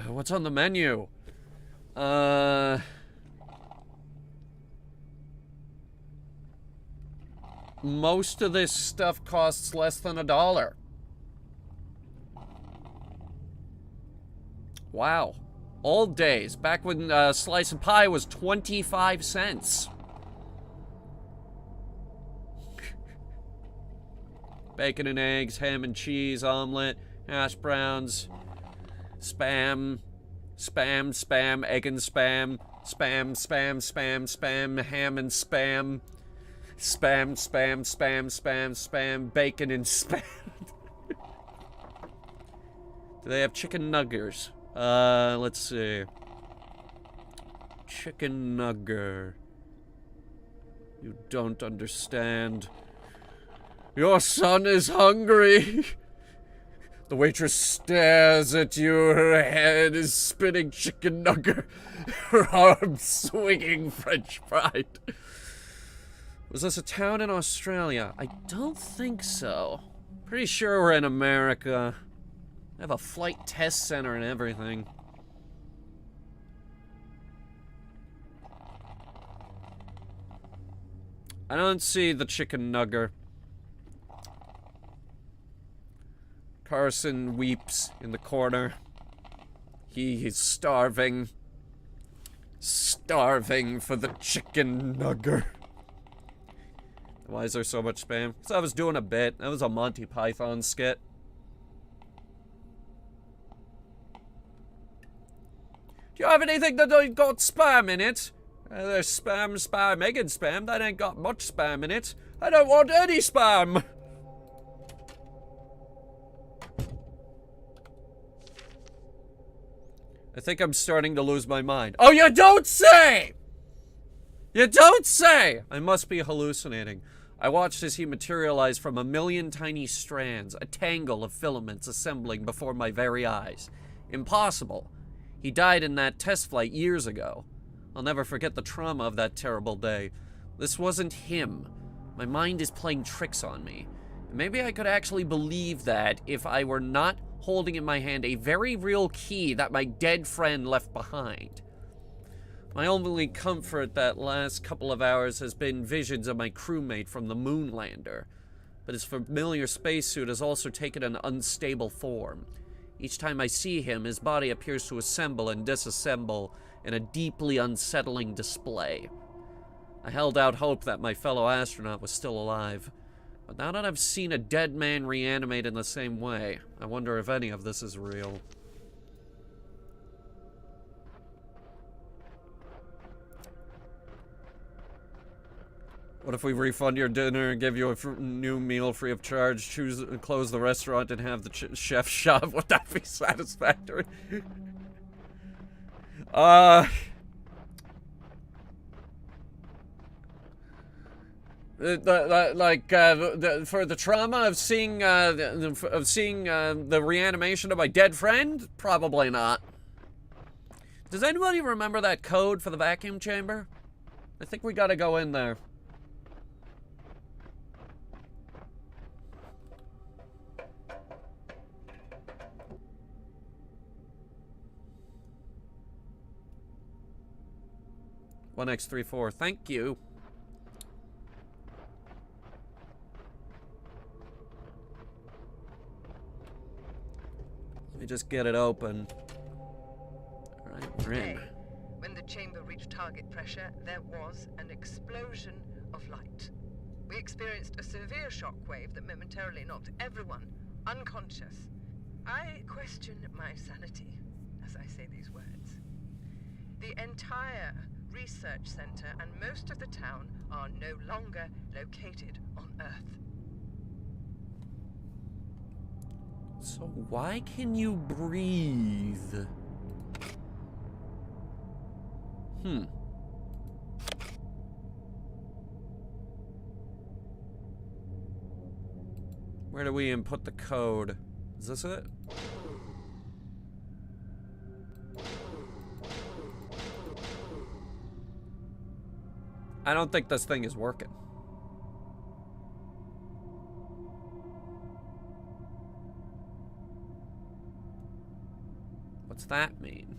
What's on the menu? Most of this stuff costs less than $1. Wow. Old days, back when a slice of pie was 25 cents. Bacon and eggs, ham and cheese, omelet, hash browns, spam, egg and spam, ham and spam. Spam, bacon and spam. Do they have chicken nuggers? Let's see. Chicken nugger. You don't understand. Your son is hungry. The waitress stares at you. Her head is spinning chicken nugger. Her arms swinging French fried. Was this a town in Australia? I don't think so. Pretty sure we're in America. They have a flight test center and everything. I don't see the chicken nugger. Carson weeps in the corner. He is starving. Starving for the chicken nugger. Why is there so much spam? Because I was doing a bit. That was a Monty Python skit. Do you have anything that ain't got spam in it? There's spam, egg and spam. That ain't got much spam in it. I don't want any spam! I think I'm starting to lose my mind. Oh, you don't say! You don't say! I must be hallucinating. I watched as he materialized from a million tiny strands, a tangle of filaments assembling before my very eyes. Impossible. He died in that test flight years ago. I'll never forget the trauma of that terrible day. This wasn't him. My mind is playing tricks on me. Maybe I could actually believe that if I were not holding in my hand a very real key that my dead friend left behind. My only comfort that last couple of hours has been visions of my crewmate from the Moonlander, but his familiar spacesuit has also taken an unstable form. Each time I see him, his body appears to assemble and disassemble in a deeply unsettling display. I held out hope that my fellow astronaut was still alive, but now that I've seen a dead man reanimate in the same way, I wonder if any of this is real. What if we refund your dinner and give you a new meal free of charge, close the restaurant and have the chef shove? Would that be satisfactory? For the trauma of seeing the reanimation of my dead friend? Probably not. Does anybody remember that code for the vacuum chamber? I think we gotta go in there. One X34, thank you. Let me just get it open. Alright, we're in. Today, when the chamber reached target pressure, there was an explosion of light. We experienced a severe shockwave that momentarily knocked everyone unconscious. I question my sanity as I say these words. The entire research center and most of the town are no longer located on Earth. So why can you breathe? Where do we input the code? Is this it? I don't think this thing is working. What's that mean?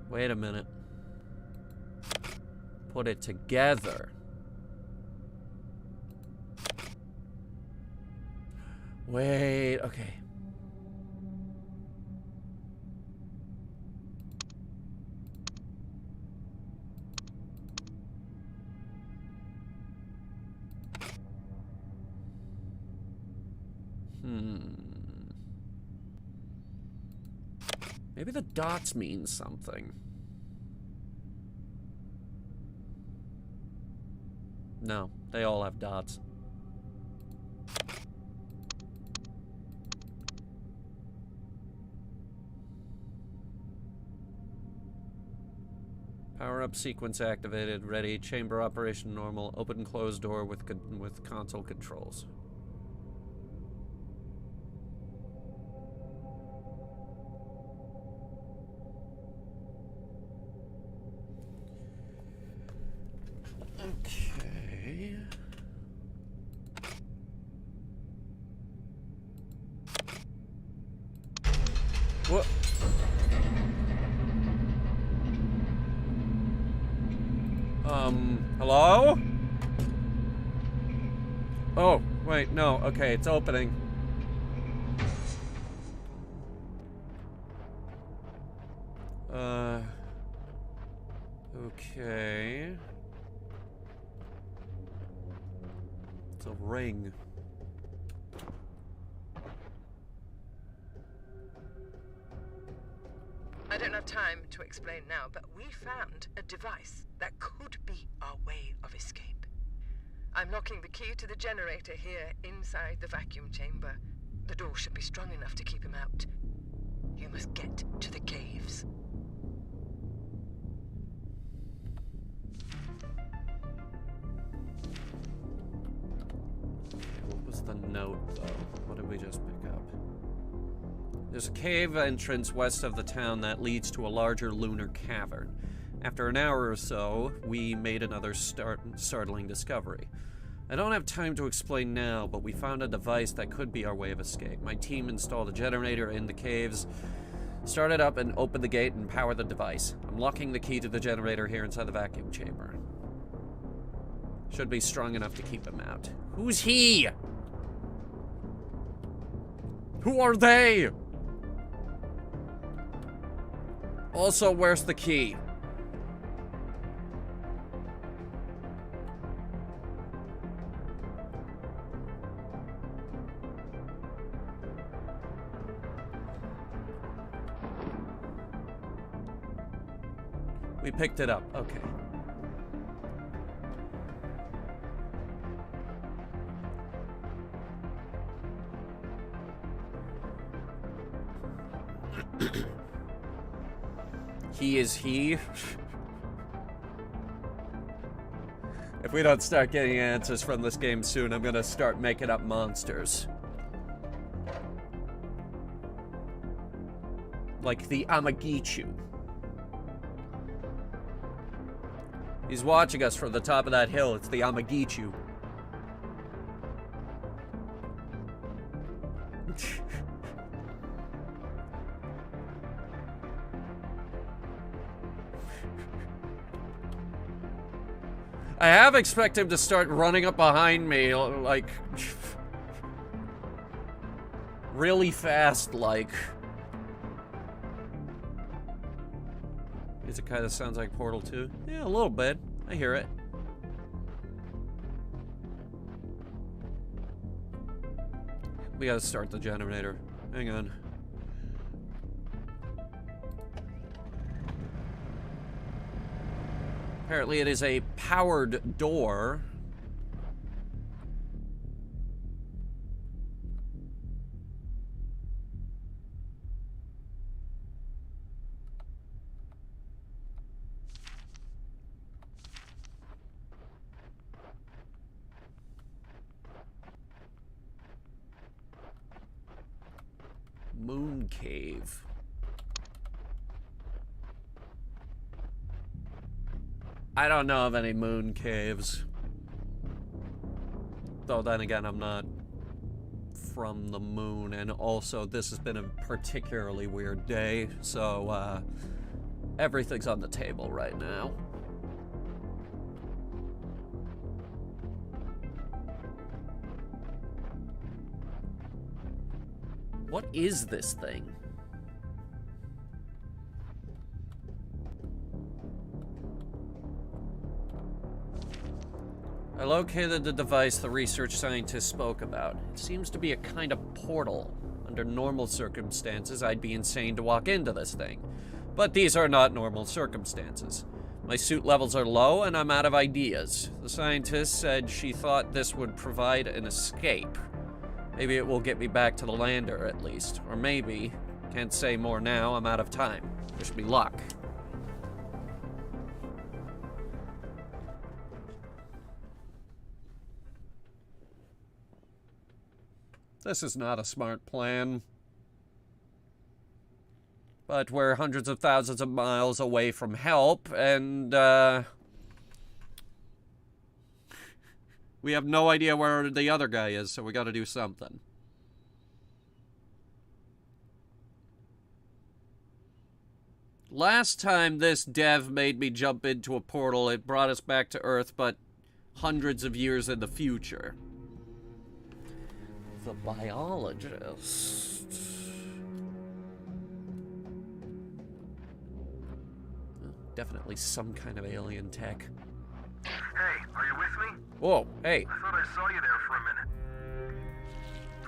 Wait a minute. Put it together. Wait, okay. Maybe the dots mean something. No, they all have dots. Power up sequence activated. Ready. Chamber operation normal. Open and close door with console controls. Okay. What? Hello? Oh, wait, no, okay, it's opening. Okay. It's a ring. I don't have time to explain now, but we found a device that could be our way of escape. I'm locking the key to the generator here inside the vacuum chamber. The door should be strong enough to keep him out. You must get to the caves. What was the note, though? What did we just pick up? There's a cave entrance west of the town that leads to a larger lunar cavern. After an hour or so, we made another startling discovery. I don't have time to explain now, but we found a device that could be our way of escape. My team installed a generator in the caves, started up and opened the gate and powered the device. I'm locking the key to the generator here inside the vacuum chamber. Should be strong enough to keep him out. Who's he? Who are they? Also, where's the key? We picked it up. Okay. He is he. If we don't start getting answers from this game soon, I'm gonna start making up monsters. Like the Amagichu. He's watching us from the top of that hill. It's the Amagichu. I have expected him to start running up behind me, like, really fast, like. It kind of sounds like Portal 2. Yeah, a little bit. I hear it. We gotta start the generator. Hang on. Apparently it is a powered door. Moon cave. I don't know of any moon caves. Though then again, I'm not from the moon, and also this has been a particularly weird day, so everything's on the table right now. What is this thing? I located the device the research scientists spoke about. It seems to be a kind of portal. Under normal circumstances, I'd be insane to walk into this thing. But these are not normal circumstances. My suit levels are low, and I'm out of ideas. The scientist said she thought this would provide an escape. Maybe it will get me back to the lander, at least. Or maybe, can't say more now, I'm out of time. Wish me luck. This is not a smart plan. But we're hundreds of thousands of miles away from help, and, we have no idea where the other guy is, so we gotta do something. Last time this dev made me jump into a portal, it brought us back to Earth, but hundreds of years in the future. The biologist. Definitely some kind of alien tech. Hey, are you with me? Whoa, hey. I thought I saw you there for a minute.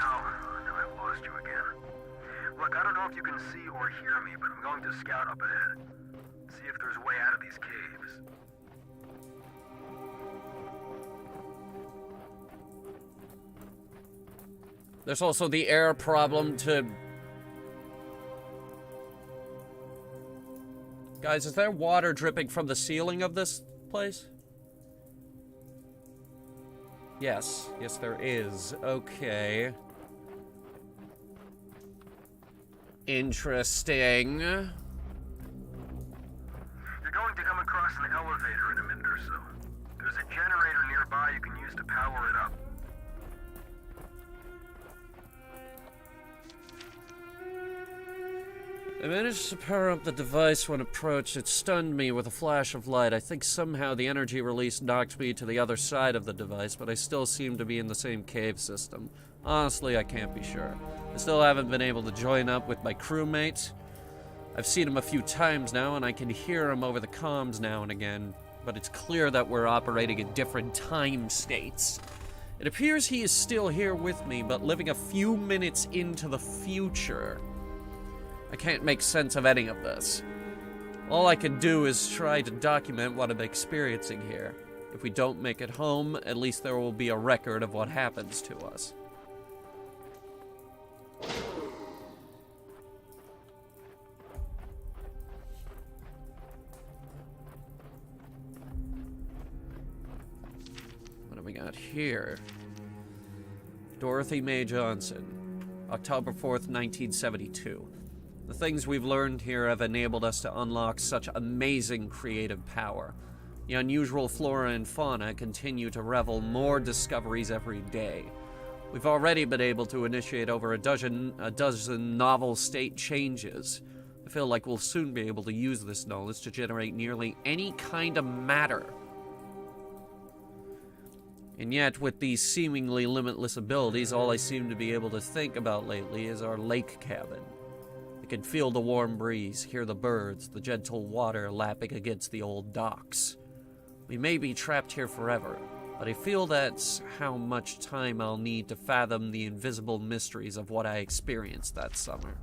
Oh, now I've lost you again. Look, I don't know if you can see or hear me, but I'm going to scout up ahead. See if there's a way out of these caves. There's also the air problem to... Guys, is there water dripping from the ceiling of this place? Yes. Yes, there is. Okay. Interesting. You're going to come across an elevator in a minute or so. There's a generator nearby you can use to power it up. I managed to power up the device when approached. It stunned me with a flash of light. I think somehow the energy release knocked me to the other side of the device, but I still seem to be in the same cave system. Honestly, I can't be sure. I still haven't been able to join up with my crewmates. I've seen him a few times now, and I can hear him over the comms now and again, but it's clear that we're operating at different time states. It appears he is still here with me, but living a few minutes into the future. I can't make sense of any of this. All I can do is try to document what I'm experiencing here. If we don't make it home, at least there will be a record of what happens to us. What do we got here? Dorothy Mae Johnson, October 4th, 1972. The things we've learned here have enabled us to unlock such amazing creative power. The unusual flora and fauna continue to revel more discoveries every day. We've already been able to initiate over a dozen novel state changes. I feel like we'll soon be able to use this knowledge to generate nearly any kind of matter. And yet, with these seemingly limitless abilities, all I seem to be able to think about lately is our lake cabin. I can feel the warm breeze, hear the birds, the gentle water lapping against the old docks. We may be trapped here forever, but I feel that's how much time I'll need to fathom the invisible mysteries of what I experienced that summer.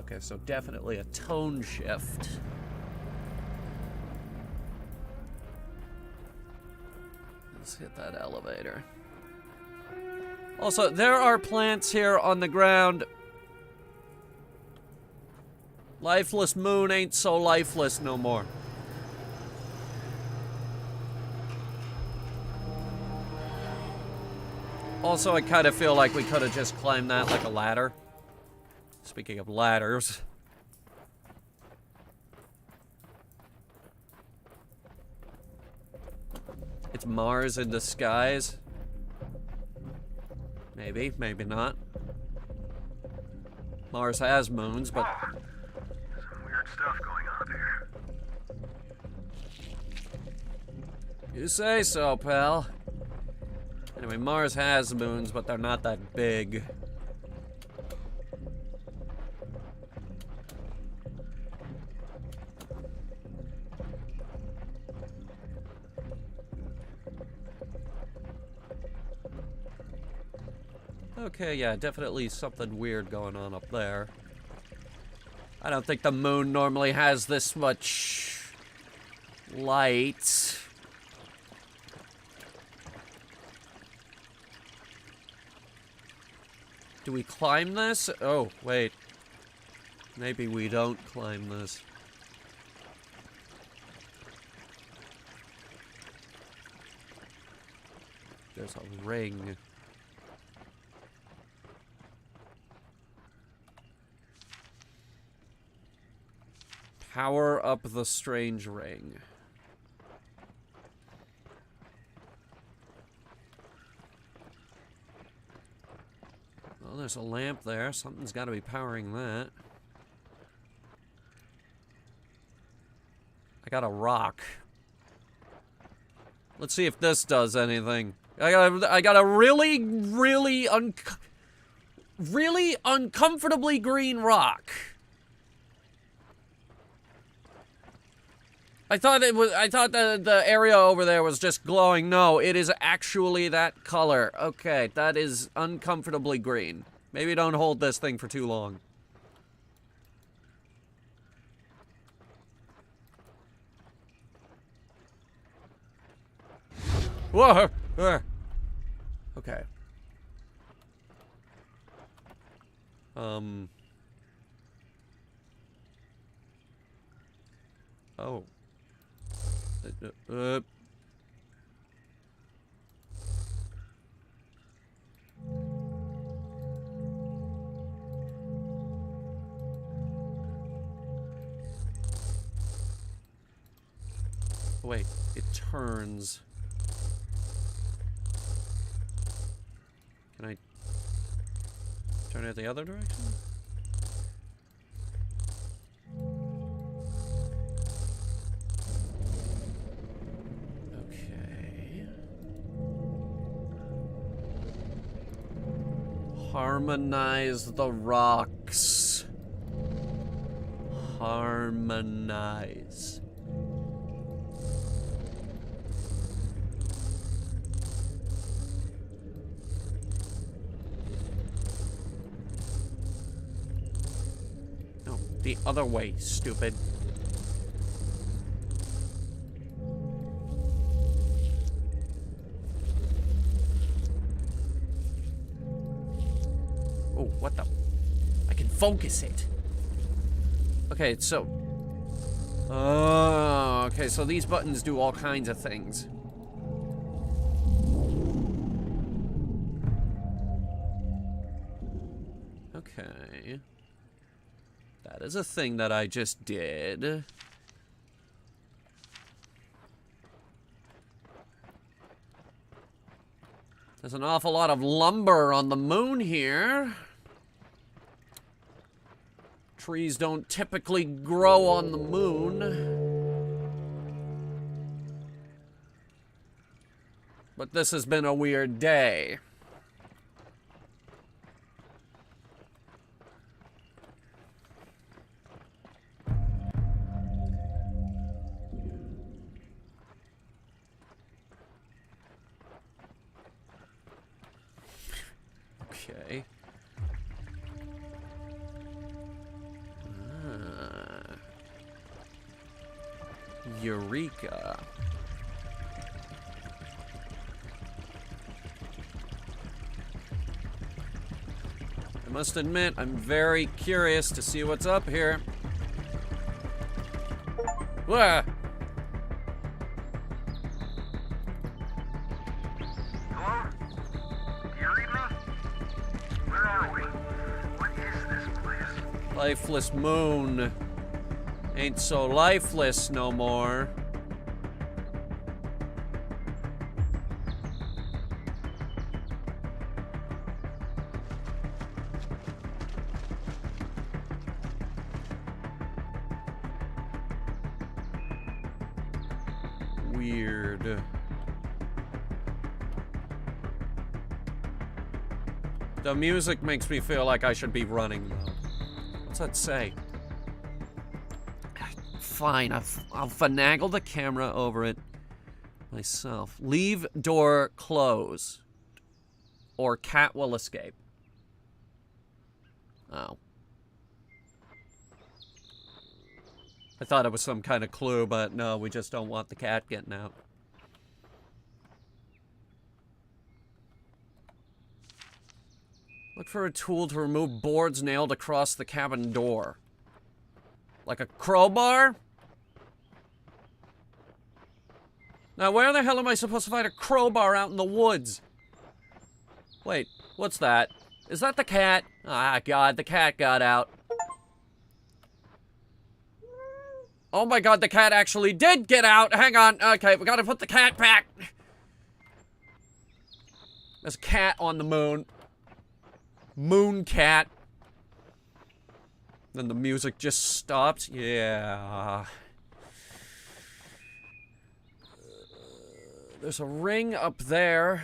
Okay, so definitely a tone shift. Let's hit that elevator. Also, there are plants here on the ground. Lifeless moon ain't so lifeless no more. Also, I kind of feel like we could have just climbed that like a ladder. Speaking of ladders. It's Mars in disguise. Maybe, maybe not. Mars has moons, but... Some weird stuff going on there. You say so, pal. Anyway, Mars has moons, but they're not that big. Okay, yeah, definitely something weird going on up there. I don't think the moon normally has this much light. Do we climb this? Oh, wait. Maybe we don't climb this. There's a ring. Power up the strange ring. Well, there's a lamp there. Something's got to be powering that. I got a rock. Let's see if this does anything. I got a really uncomfortably green rock. I thought that the area over there was just glowing. No, it is actually that color. Okay, that is uncomfortably green. Maybe don't hold this thing for too long. Whoa! Okay. Oh. Wait, it turns. Can I turn it the other direction? Okay. Harmonize the rocks. Harmonize. The other way, stupid. Oh, what the? I can focus it. Okay, so... Oh, okay, so these buttons do all kinds of things. Okay. That is a thing that I just did. There's an awful lot of lumber on the moon here. Trees don't typically grow on the moon. But this has been a weird day. Okay. Eureka. I must admit, I'm very curious to see what's up here. Wah! Hello? Do you read me? Where are we? What is this place? Lifeless moon. Ain't so lifeless no more. Weird. The music makes me feel like I should be running though. What's that say? Fine, I'll finagle the camera over it myself. Leave door closed, or cat will escape. Oh. I thought it was some kind of clue, but no, we just don't want the cat getting out. Look for a tool to remove boards nailed across the cabin door. Like a crowbar? Now, where the hell am I supposed to find a crowbar out in the woods? Wait, what's that? Is that the cat? Ah, God, the cat got out. Oh my God, the cat actually did get out. Hang on. Okay, we gotta put the cat back. There's a cat on the moon. Moon cat. Then the music just stopped. Yeah. There's a ring up there.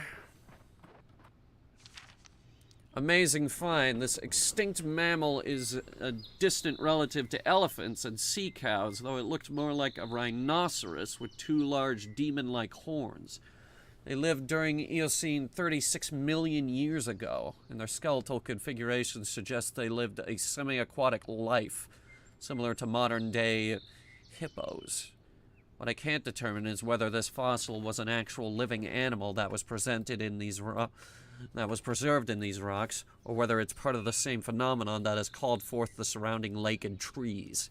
Amazing find. This extinct mammal is a distant relative to elephants and sea cows, though it looked more like a rhinoceros with two large demon-like horns. They lived during Eocene 36 million years ago, and their skeletal configuration suggests they lived a semi-aquatic life, similar to modern-day hippos. What I can't determine is whether this fossil was an actual living animal that was preserved in these rocks, or whether it's part of the same phenomenon that has called forth the surrounding lake and trees.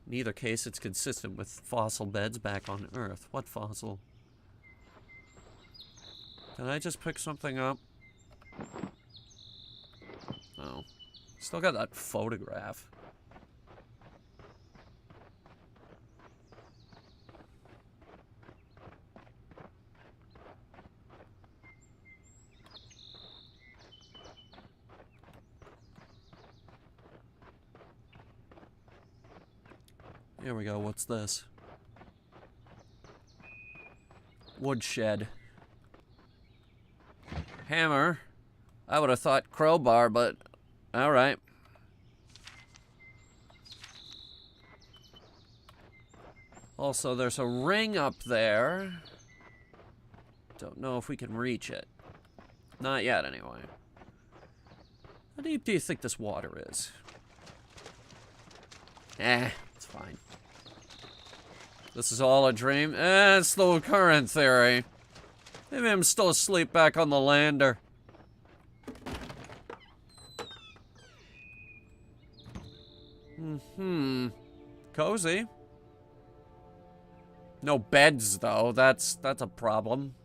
In either case, it's consistent with fossil beds back on Earth. What fossil? Did I just pick something up? Oh. Still got that photograph. Here we go, what's this? Woodshed. Hammer. I would have thought crowbar, but alright. Also, there's a ring up there. Don't know if we can reach it. Not yet, anyway. How deep do you think this water is? It's fine. This is all a dream? It's the current theory. Maybe I'm still asleep back on the lander. Cozy. No beds, though. That's a problem.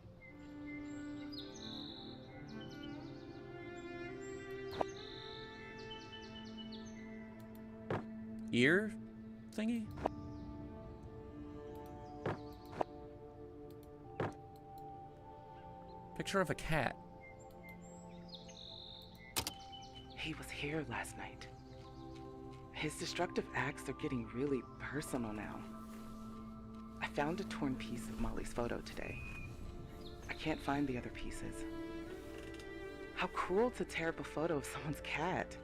Ear thingy? Picture of a cat. He was here last night. His destructive acts are getting really personal now. I found a torn piece of Molly's photo today. I can't find the other pieces. How cruel to tear up a photo of someone's cat.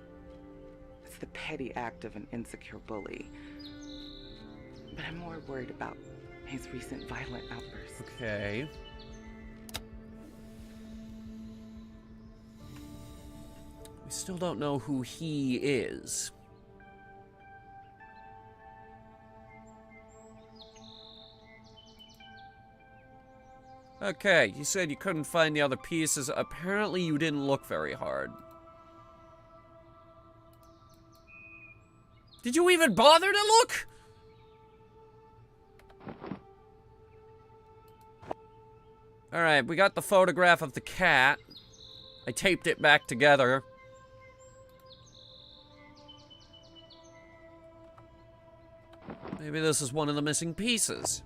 It's the petty act of an insecure bully. But I'm more worried about his recent violent outbursts. Okay. We still don't know who he is. Okay, you said you couldn't find the other pieces. Apparently you didn't look very hard. Did you even bother to look? Alright, we got the photograph of the cat. I taped it back together. Maybe this is one of the missing pieces.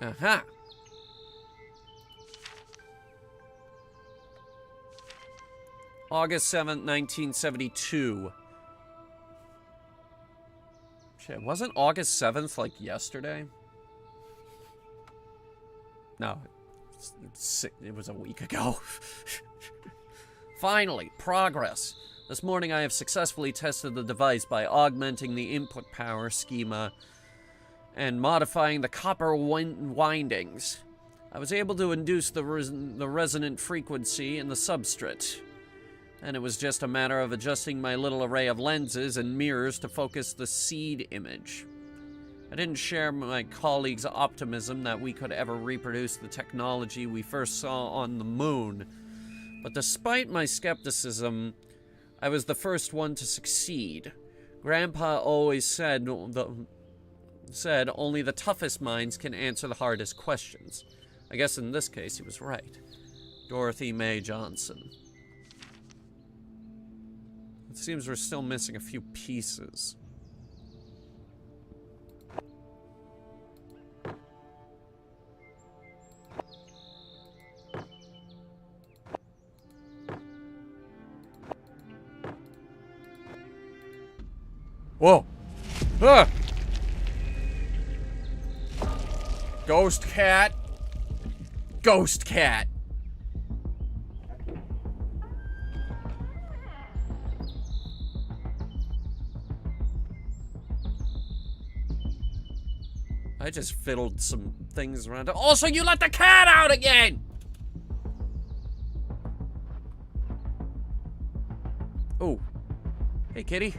Aha. August 7th, 1972. Shit, wasn't August 7th like yesterday? No. It was a week ago. Finally, progress. This morning I have successfully tested the device by augmenting the input power schema and modifying the copper windings. I was able to induce the resonant frequency in the substrate, and it was just a matter of adjusting my little array of lenses and mirrors to focus the seed image. I didn't share my colleagues' optimism that we could ever reproduce the technology we first saw on the moon, but despite my skepticism, I was the first one to succeed. Grandpa always said only the toughest minds can answer the hardest questions. I guess in this case he was right. Dorothy Mae Johnson. It seems we're still missing a few pieces. Whoa! Ah! Ghost cat. Ghost cat. I just fiddled some things around. Also, you let the cat out again! Oh. Hey, kitty.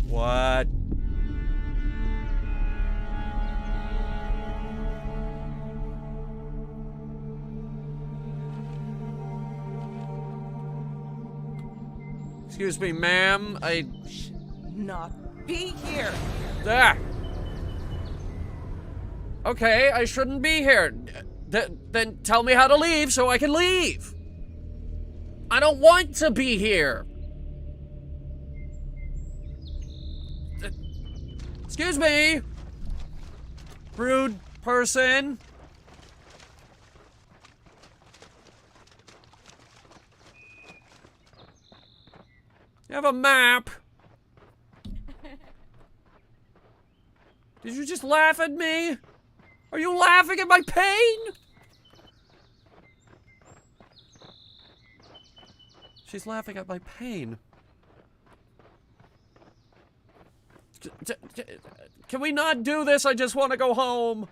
What? Excuse me, ma'am. Not be here. Ah! Okay, I shouldn't be here. Then tell me how to leave so I can leave. I don't want to be here. Excuse me. Rude person. You have a map. Did you just laugh at me? Are you laughing at my pain? She's laughing at my pain. Can we not do this? I just want to go home.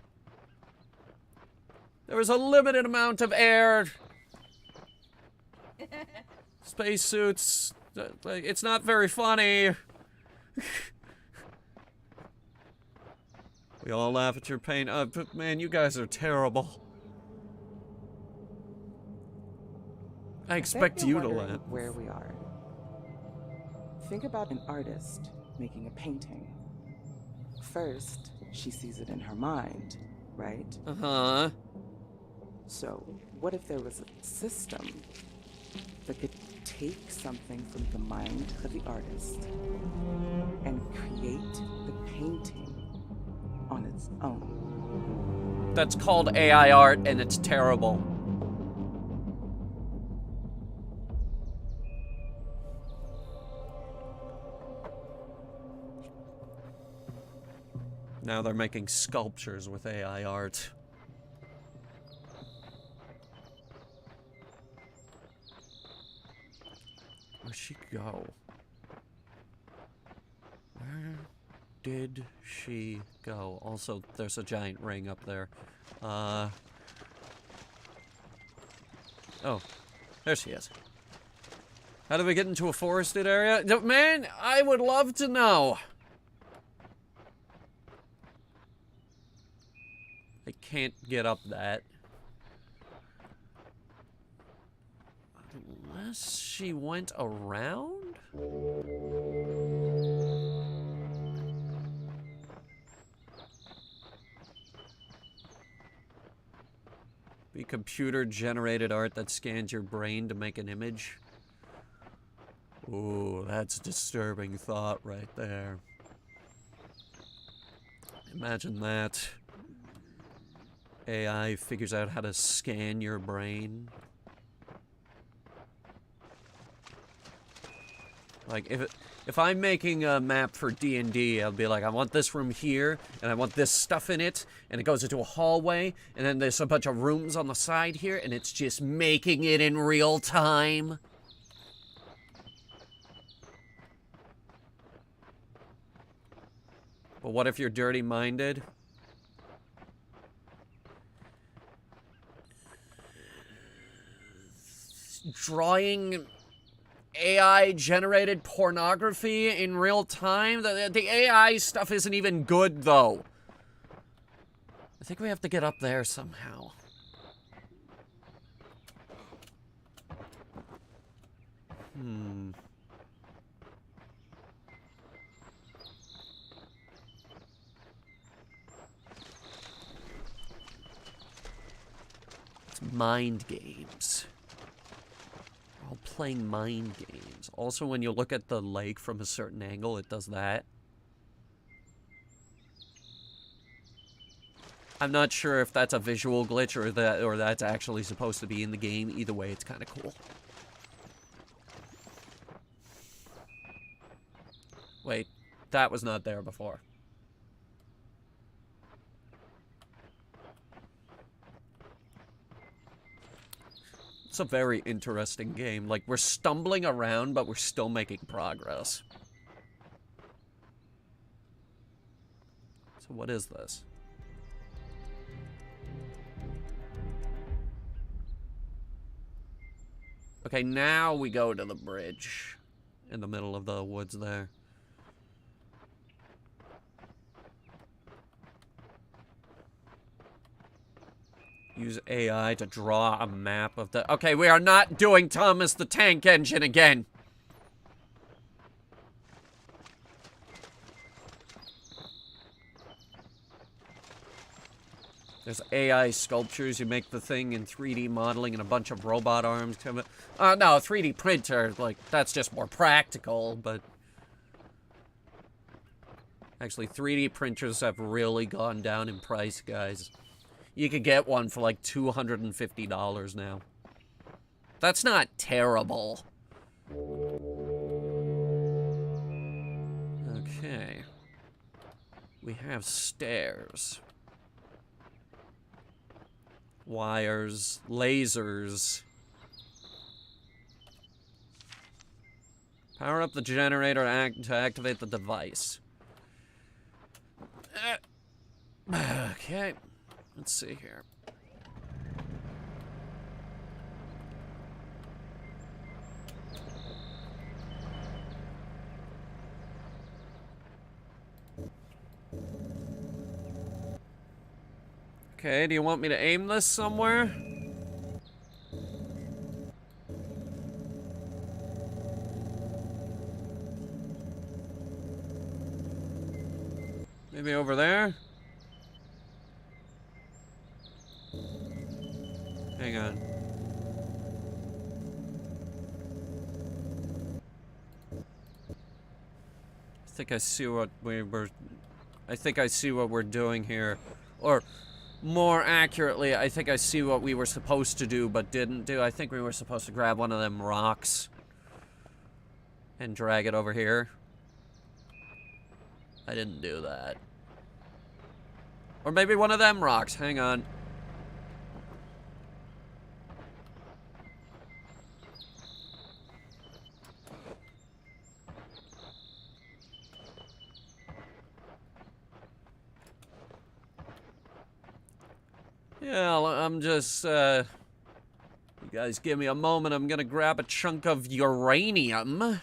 There was a limited amount of air. Spacesuits. It's not very funny. We all laugh at your pain. But man, you guys are terrible. I expect you to laugh. Where we are. Think about an artist making a painting. First, she sees it in her mind, right? Uh-huh. So, what if there was a system that could take something from the mind of the artist and create the painting on its own? That's called AI art, and it's terrible. Now they're making sculptures with AI art. Where'd she go? Where did she go? Also, there's a giant ring up there. Oh, there she is. How do we get into a forested area? Man, I would love to know. I can't get up that. Unless she went around? Be computer-generated art that scans your brain to make an image. Ooh, that's a disturbing thought right there. Imagine that. AI figures out how to scan your brain. Like, if I'm making a map for D&D, I'll be like, I want this room here, and I want this stuff in it, and it goes into a hallway, and then there's a bunch of rooms on the side here, and it's just making it in real time. But what if you're dirty-minded? Drawing AI-generated pornography in real time? The AI stuff isn't even good, though. I think we have to get up there somehow. It's mind games. All playing mind games. Also, when you look at the lake from a certain angle, it does that. I'm not sure if that's a visual glitch or that's actually supposed to be in the game. Either way, it's kind of cool. Wait, that was not there before. It's a very interesting game. Like, we're stumbling around, but we're still making progress. So what is this? Okay, now we go to the bridge. In the middle of the woods there. Use AI to draw a map of the... Okay, we are not doing Thomas the Tank Engine again. There's AI sculptures. You make the thing in 3D modeling and a bunch of robot arms come up. No, 3D printer, like, that's just more practical, but... Actually, 3D printers have really gone down in price, guys. You could get one for like $250 now. That's not terrible. Okay. We have stairs. Wires. Lasers. Power up the generator to activate the device. Okay. Let's see here. Okay, do you want me to aim this somewhere? Maybe over there? Hang on. I think I see what we're doing here. Or, more accurately, I think I see what we were supposed to do but didn't do. I think we were supposed to grab one of them rocks and drag it over here. I didn't do that. Or maybe one of them rocks. Hang on. Yeah, I'm just, you guys give me a moment. I'm gonna grab a chunk of uranium.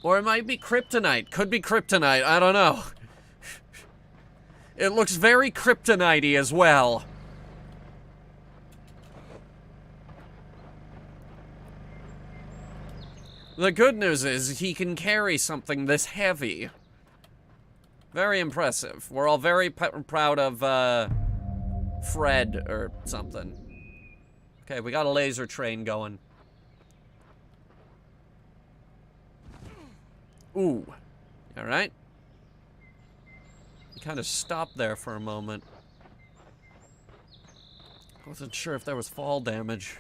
Or it might be kryptonite. Could be kryptonite. I don't know. It looks very kryptonite-y as well. The good news is he can carry something this heavy. Very impressive. We're all very proud of, Fred or something. Okay, we got a laser train going. Ooh. Alright. You kind of stopped there for a moment. I wasn't sure if there was fall damage.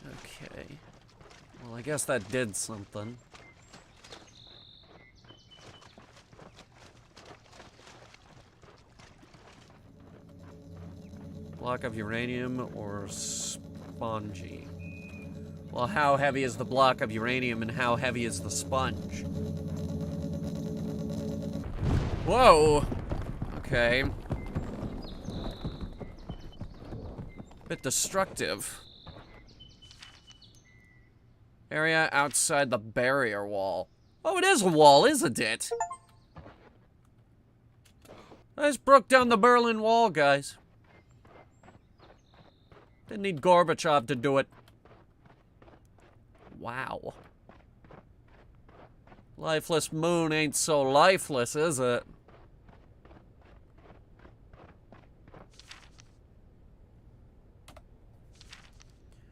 Okay. Well, I guess that did something. Block of uranium or spongy? Well, how heavy is the block of uranium and how heavy is the sponge? Whoa! Okay. Bit destructive. Area outside the barrier wall. Oh, it is a wall, isn't it? I just broke down the Berlin Wall, guys. Didn't need Gorbachev to do it. Wow. Lifeless moon ain't so lifeless, is it?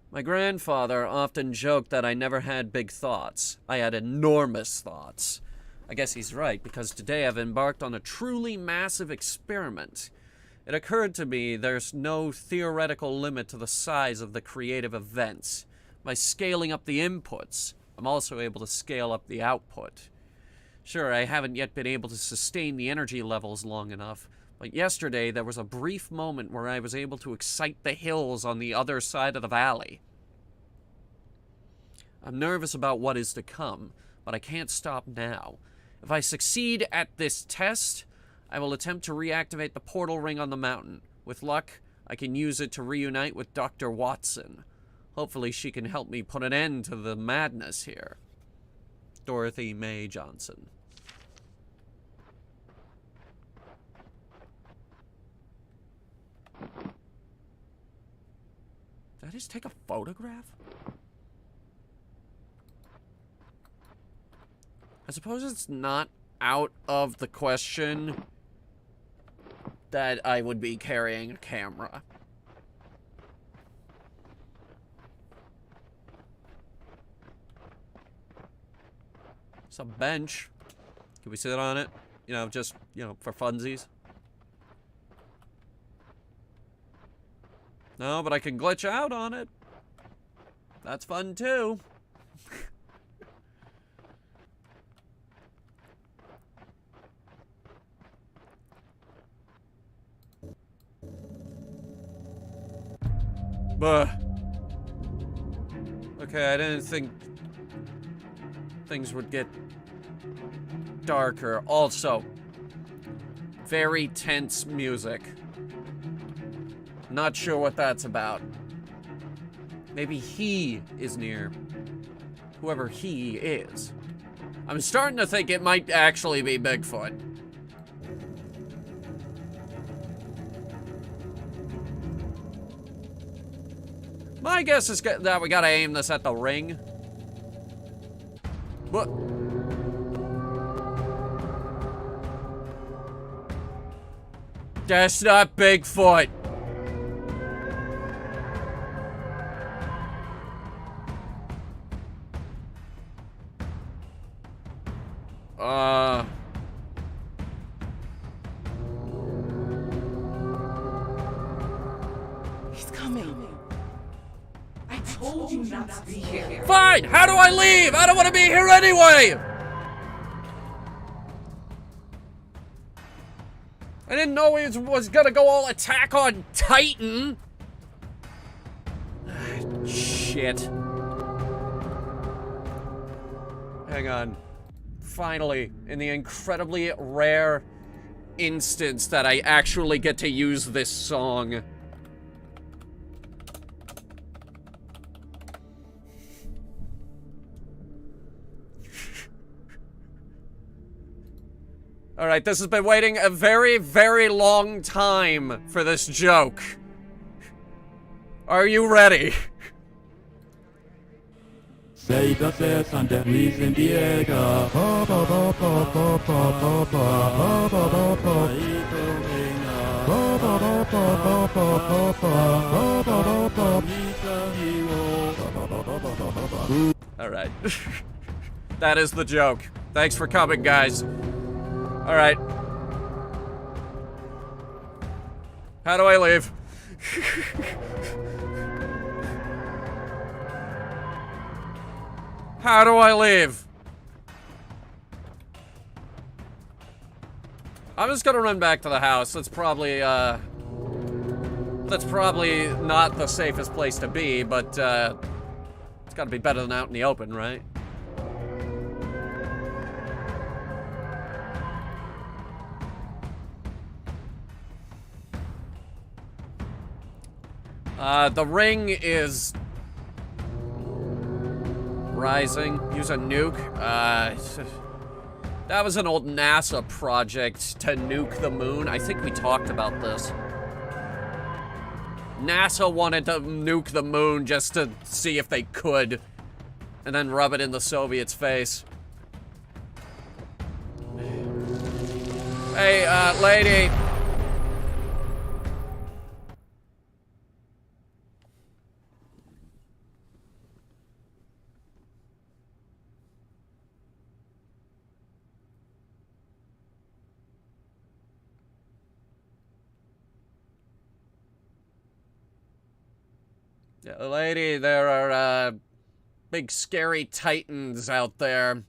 My grandfather often joked that I never had big thoughts. I had enormous thoughts. I guess he's right, because today I've embarked on a truly massive experiment. It occurred to me there's no theoretical limit to the size of the creative events. By scaling up the inputs, I'm also able to scale up the output. Sure, I haven't yet been able to sustain the energy levels long enough, but yesterday there was a brief moment where I was able to excite the hills on the other side of the valley. I'm nervous about what is to come, but I can't stop now. If I succeed at this test, I will attempt to reactivate the portal ring on the mountain. With luck, I can use it to reunite with Dr. Watson. Hopefully she can help me put an end to the madness here. Dorothy Mae Johnson. Did I just take a photograph? I suppose it's not out of the question that I would be carrying a camera. Some bench. Can we sit on it? You know, just, you know, for funsies. No, but I can glitch out on it. That's fun too. Buh. Okay, I didn't think things would get darker. Also, very tense music. Not sure what that's about. Maybe he is near. Whoever he is. I'm starting to think it might actually be Bigfoot. My guess is that we gotta aim this at the ring. What? That's not Bigfoot. He's coming. I told you not to be here. Fine! How do I leave? I don't want to be here anyway! I didn't know he was gonna go all attack on Titan. Shit. Hang on. Finally, in the incredibly rare instance that I actually get to use this song. Alright, this has been waiting a very, very long time for this joke. Are you ready? Say the says on the reason Diego. Alright. That is the joke. Thanks for coming, guys. Alright. How do I leave? How do I leave? I'm just gonna run back to the house. That's probably not the safest place to be, but, it's gotta be better than out in the open, right? The ring is rising. Use a nuke. That was an old NASA project to nuke the moon. I think we talked about this. NASA wanted to nuke the moon just to see if they could, and then rub it in the Soviets' face. Hey, lady. Lady, there are, big scary titans out there.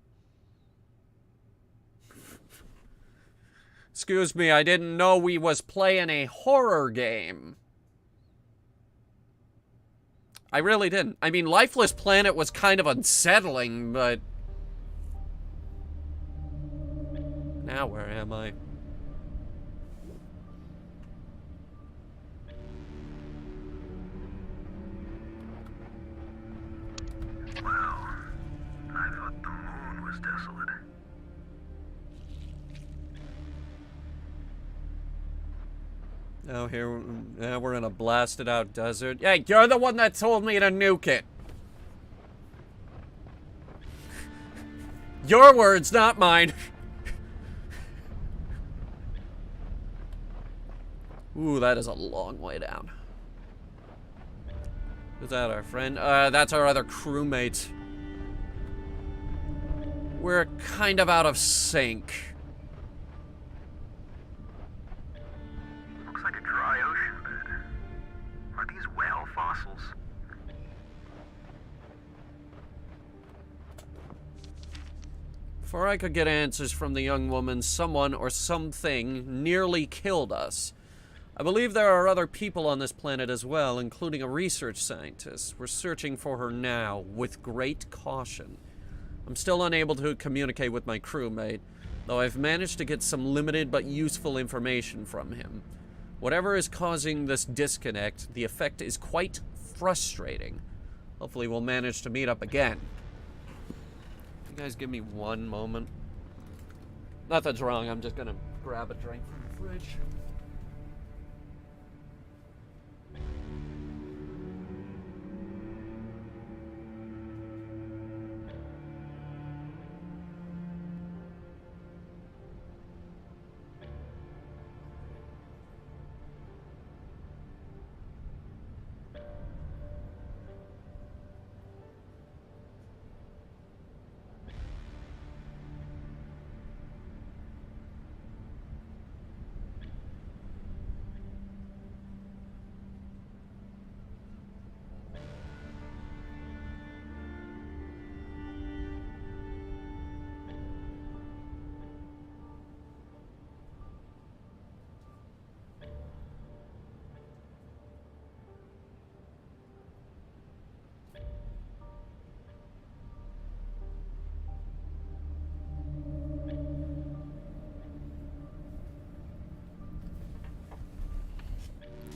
Excuse me, I didn't know we was playing a horror game. I really didn't. I mean, Lifeless Planet was kind of unsettling, but... Now where am I? Wow. I thought the moon was desolate. Now we're in a blasted out desert. Hey, you're the one that told me to nuke it. Your words, not mine. Ooh, that is a long way down. Is that our friend? That's our other crewmate. We're kind of out of sync. Looks like a dry ocean bed. Are these whale fossils? Before I could get answers from the young woman, someone or something nearly killed us. I believe there are other people on this planet as well, including a research scientist. We're searching for her now, with great caution. I'm still unable to communicate with my crewmate, though I've managed to get some limited but useful information from him. Whatever is causing this disconnect, the effect is quite frustrating. Hopefully we'll manage to meet up again. You guys give me one moment. Nothing's wrong, I'm just gonna grab a drink from the fridge.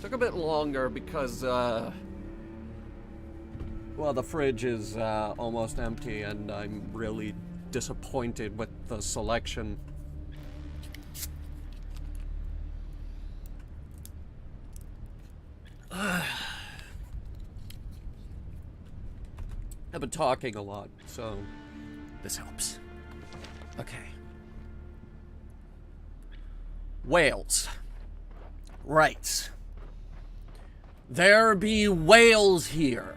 Took a bit longer because, well, the fridge is almost empty and I'm really disappointed with the selection. I've been talking a lot, so this helps. Okay. Whales. Right. There be whales here.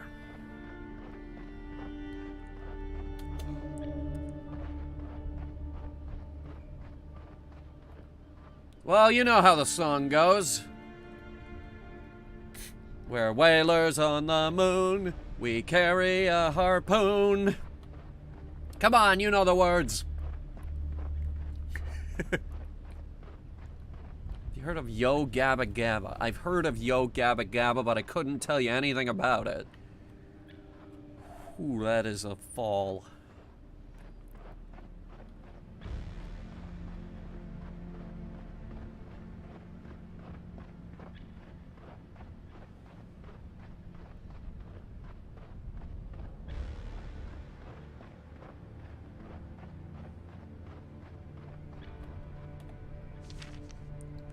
Well, you know how the song goes. We're whalers on the moon. We carry a harpoon. Come on, you know the words. Heard of Yo Gabba Gabba? I've heard of Yo Gabba Gabba, but I couldn't tell you anything about it. Ooh, that is a fall.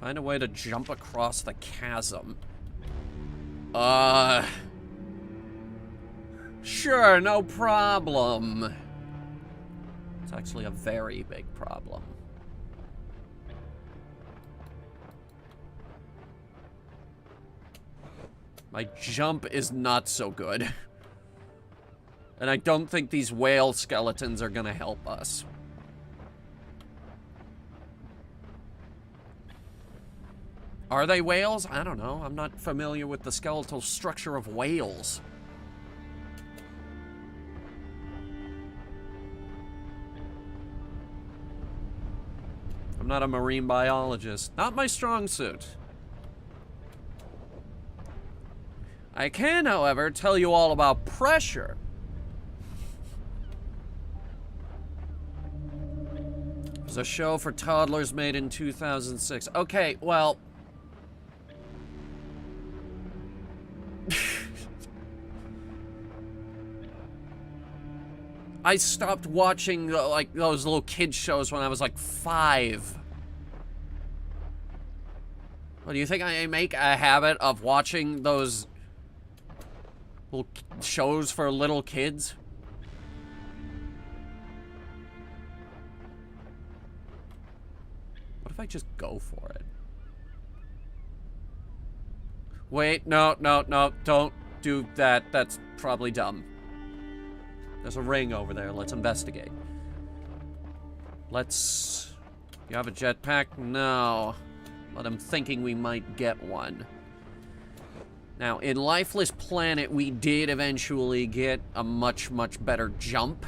Find a way to jump across the chasm. Sure, no problem. It's actually a very big problem. My jump is not so good. And I don't think these whale skeletons are gonna help us. Are they whales? I don't know. I'm not familiar with the skeletal structure of whales. not a marine biologist. Not my strong suit. I can, however, tell you all about pressure. It was a show for toddlers made in 2006. Okay, well... I stopped watching, like, those little kid shows when I was, like, 5. Well, do you think I make a habit of watching those little shows for little kids? What if I just go for it? Wait, no, don't do that. That's probably dumb. There's a ring over there. Let's investigate. Let's... You have a jetpack? No. But I'm thinking we might get one. Now, in Lifeless Planet, we did eventually get a much, much better jump.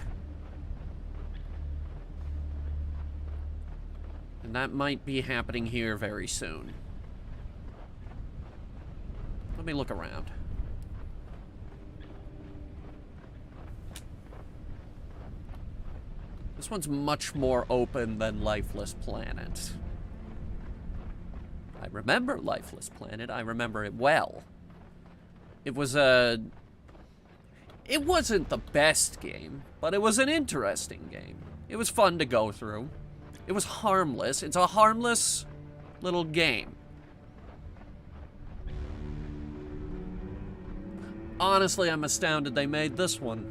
And that might be happening here very soon. Let me look around. This one's much more open than Lifeless Planet. I remember Lifeless Planet. I remember it well. It was a... It wasn't the best game, but it was an interesting game. It was fun to go through. It was harmless. It's a harmless little game. Honestly, I'm astounded they made this one.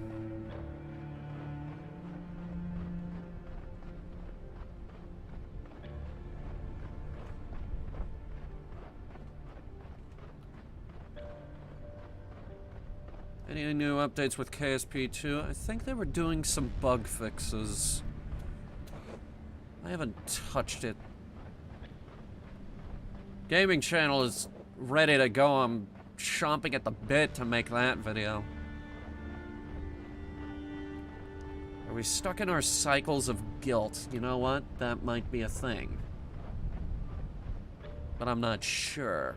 Any new updates with KSP2? I think they were doing some bug fixes. I haven't touched it. Gaming channel is ready to go. I'm chomping at the bit to make that video. Are we stuck in our cycles of guilt? You know what? That might be a thing. But I'm not sure.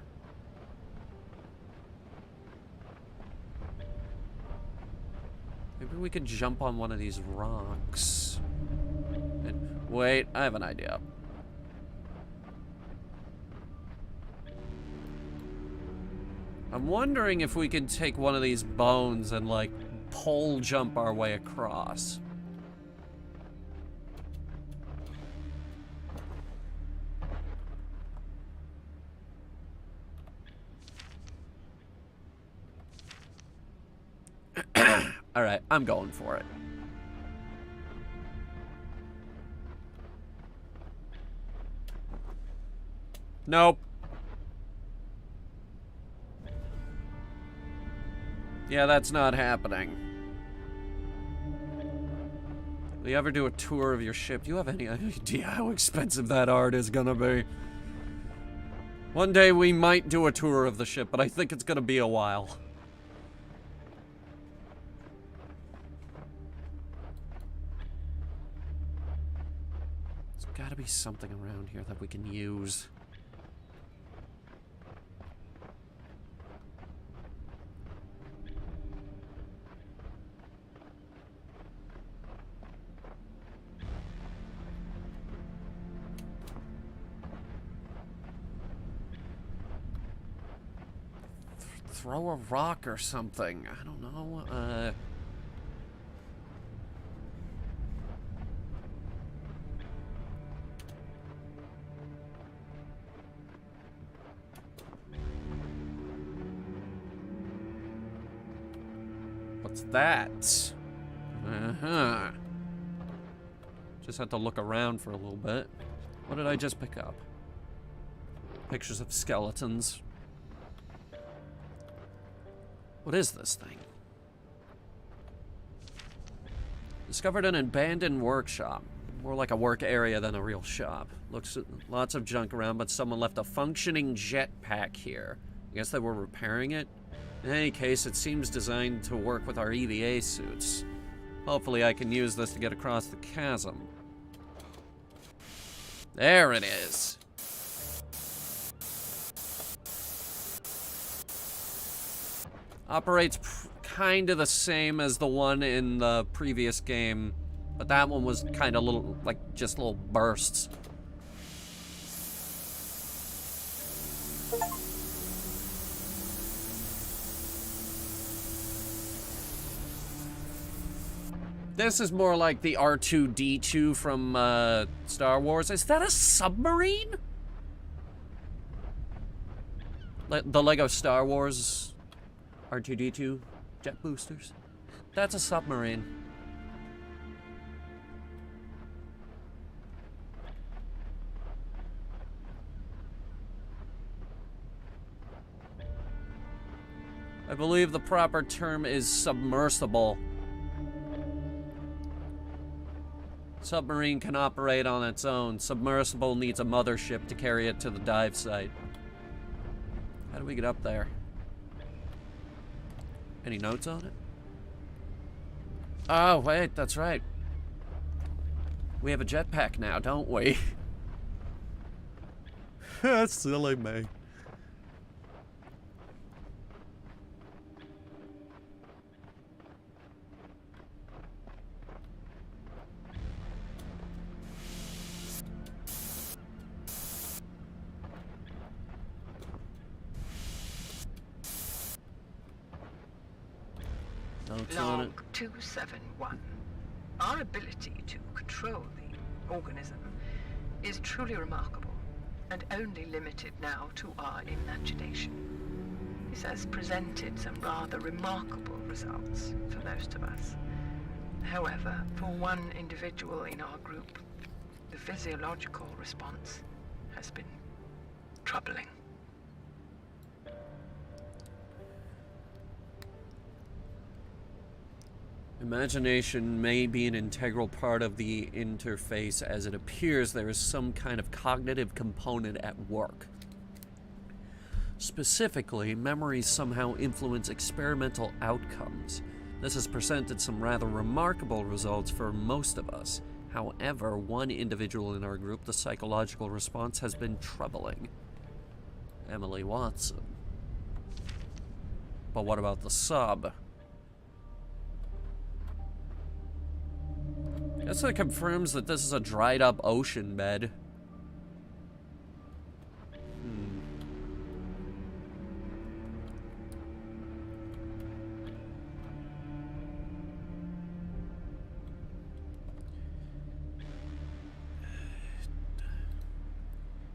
Maybe we could jump on one of these rocks. And wait, I have an idea. I'm wondering if we could take one of these bones and, like, pole jump our way across. Alright, I'm going for it. Nope. Yeah, that's not happening. Will you ever do a tour of your ship? Do you have any idea how expensive that art is gonna be? One day we might do a tour of the ship, but I think it's gonna be a while. There's gotta be something around here that we can use. Throw a rock or something. I don't know. What's that? Uh-huh. Just had to look around for a little bit. What did I just pick up? Pictures of skeletons. What is this thing? Discovered an abandoned workshop. More like a work area than a real shop. Looks lots of junk around, but someone left a functioning jetpack here. I guess they were repairing it. In any case, it seems designed to work with our EVA suits. Hopefully I can use this to get across the chasm. There it is. Operates kind of the same as the one in the previous game, but that one was kind of little, like, just little bursts. This is more like the R2-D2 from Star Wars. Is that a submarine? The Lego Star Wars R2-D2 jet boosters? That's a submarine. I believe the proper term is submersible. Submarine can operate on its own. Submersible needs a mothership to carry it to the dive site. How do we get up there? Any notes on it? Oh, wait, that's right. We have a jetpack now, don't we? That's silly me. Log 271. Our ability to control the organism is truly remarkable, and only limited now to our imagination. This has presented some rather remarkable results for most of us. However, for one individual in our group, the physiological response has been troubling. Imagination may be an integral part of the interface, as it appears there is some kind of cognitive component at work. Specifically, memories somehow influence experimental outcomes. This has presented some rather remarkable results for most of us. However, one individual in our group, the psychological response has been troubling. Emily Watson. But what about the sub? Guess that confirms that this is a dried up ocean bed.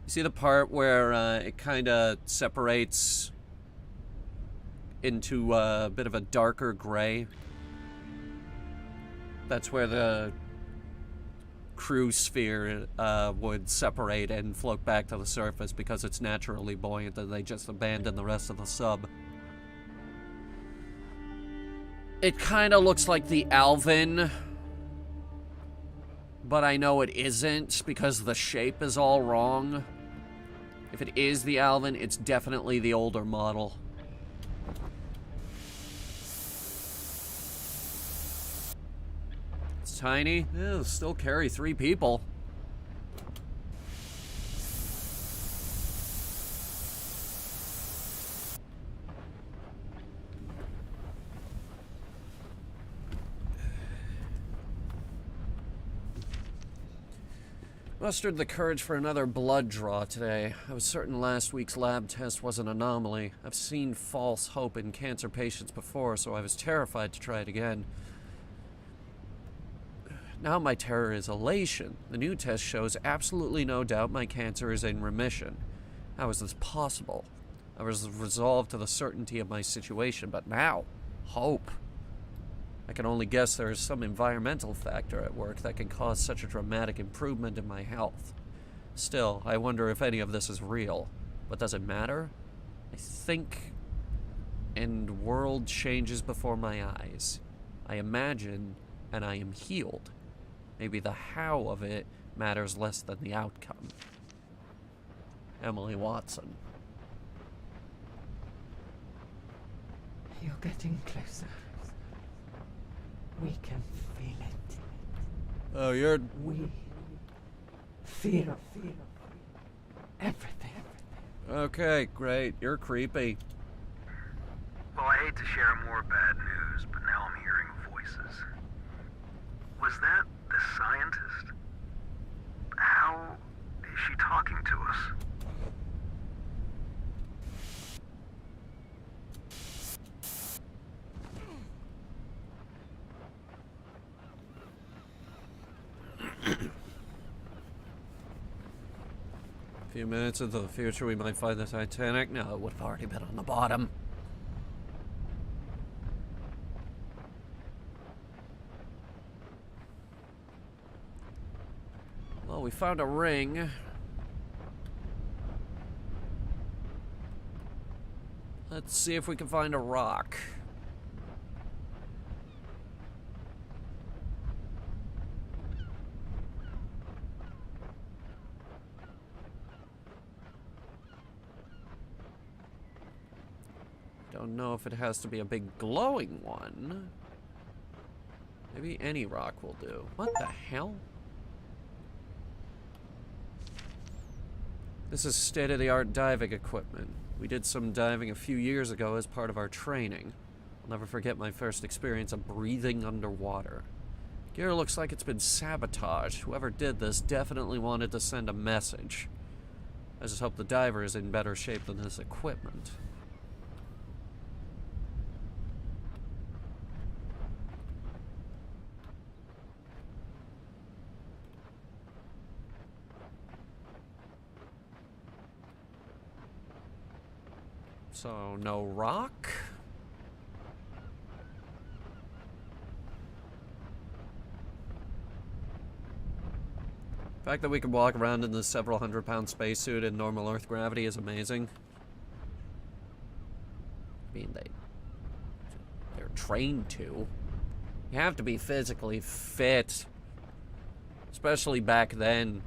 You see the part where it kind of separates into a bit of a darker gray? That's where the crew sphere would separate and float back to the surface because it's naturally buoyant and they just abandon the rest of the sub. It kind of looks like the Alvin, but I know it isn't because the shape is all wrong. If it is the Alvin, it's definitely the older model. Tiny. It'll still carry 3 people. Mustered the courage for another blood draw today. I was certain last week's lab test was an anomaly. I've seen false hope in cancer patients before, so I was terrified to try it again. Now my terror is elation. The new test shows absolutely no doubt my cancer is in remission. How is this possible? I was resolved to the certainty of my situation, but now, hope. I can only guess there is some environmental factor at work that can cause such a dramatic improvement in my health. Still, I wonder if any of this is real. But does it matter? I think, and world changes before my eyes. I imagine, and I am healed. Maybe the how of it matters less than the outcome. Emily Watson. You're getting closer. We can feel it. Oh, you're... We Fear. Everything. Okay, great. You're creepy. Well, I hate to share more bad news, but now I'm hearing voices. Was that the scientist? How is she talking to us? A few minutes into the future, we might find the Titanic. No, it would have already been on the bottom. Well, we found a ring. Let's see if we can find a rock. Don't know if it has to be a big glowing one. Maybe any rock will do. What the hell? This is state-of-the-art diving equipment. We did some diving a few years ago as part of our training. I'll never forget my first experience of breathing underwater. Gear looks like it's been sabotaged. Whoever did this definitely wanted to send a message. I just hope the diver is in better shape than this equipment. So, no rock? The fact that we can walk around in this several hundred-pound spacesuit in normal Earth gravity is amazing. I mean, they're trained to. You have to be physically fit. Especially back then.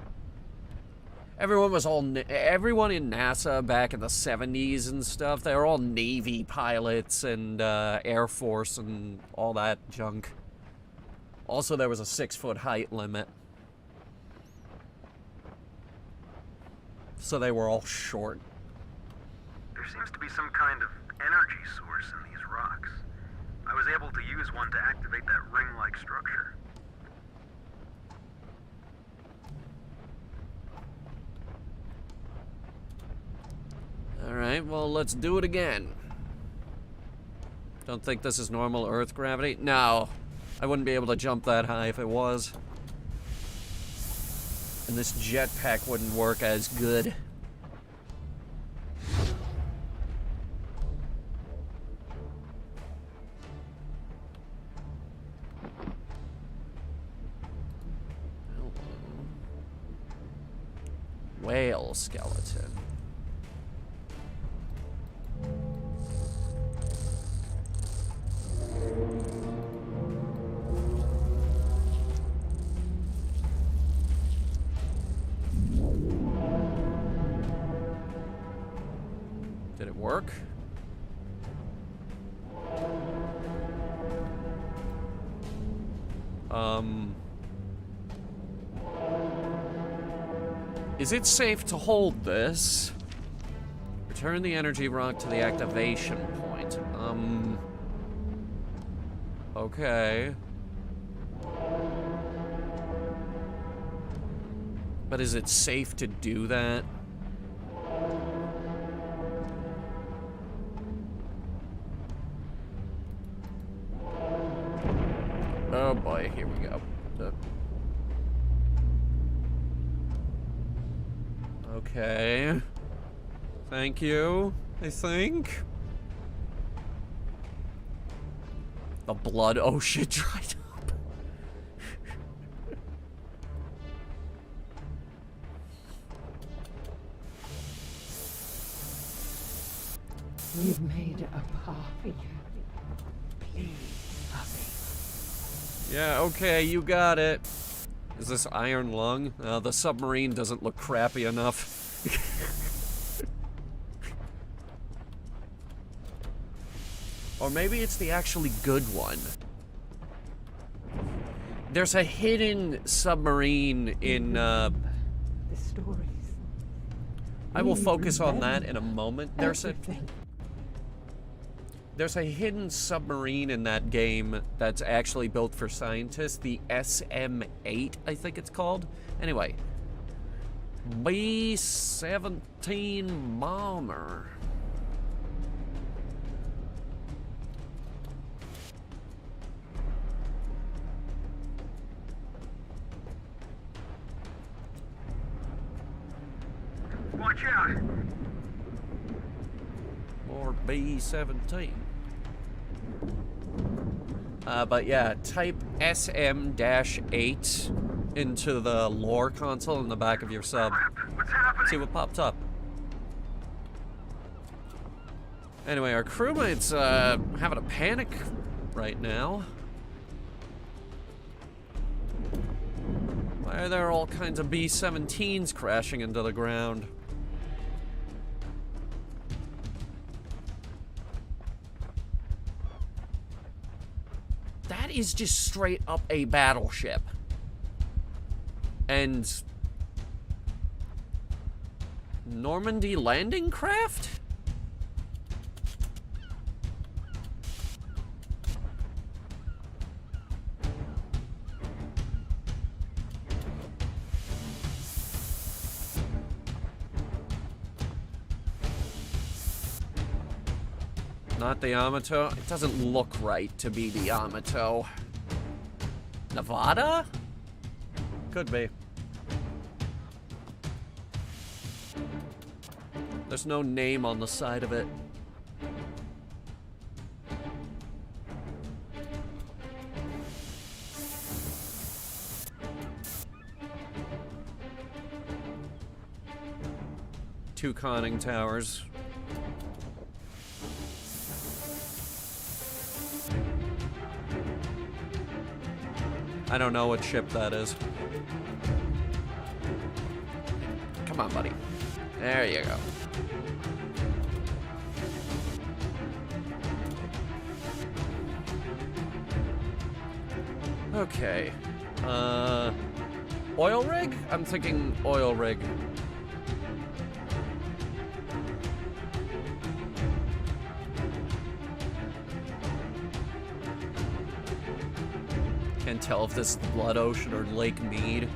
Everyone in NASA back in the 70s and stuff, they were all Navy pilots and Air Force and all that junk. Also, there was a 6-foot height limit. So they were all short. There seems to be some kind of energy source in these rocks. I was able to use one to activate that ring-like structure. Alright, well, let's do it again. Don't think this is normal Earth gravity? No. I wouldn't be able to jump that high if it was. And this jetpack wouldn't work as good. Whale skeleton. Did it work? Is it safe to hold this? Return the energy rock to the activation point. Okay. But is it safe to do that? Oh boy, here we go. Okay. Thank you, I think. The blood, oh shit, dried up. You've made a path for you. Please, hurry. Yeah, okay, you got it. Is this iron lung? The submarine doesn't look crappy enough. Or maybe it's the actually good one. There's a hidden submarine in the stories. I will We focus on that remember in a moment. everything. There's a hidden submarine in that game that's actually built for scientists, the SM-8, I think it's called. Anyway, B-17 bomber. Watch out! Or B-17. But yeah, type SM-8 into the lore console in the back of your sub. What's happening? See what pops up. Anyway, our crewmate's having a panic right now. Why are there all kinds of B-17s crashing into the ground? That is just straight up a battleship. And Normandy landing craft? Not the Yamato? It doesn't look right to be the Yamato. Nevada? Could be. There's no name on the side of it. Two conning towers. I don't know what ship that is. Come on, buddy. There you go. Okay. Oil rig? I'm thinking oil rig. Can't tell if this is the Blood Ocean or Lake Mead.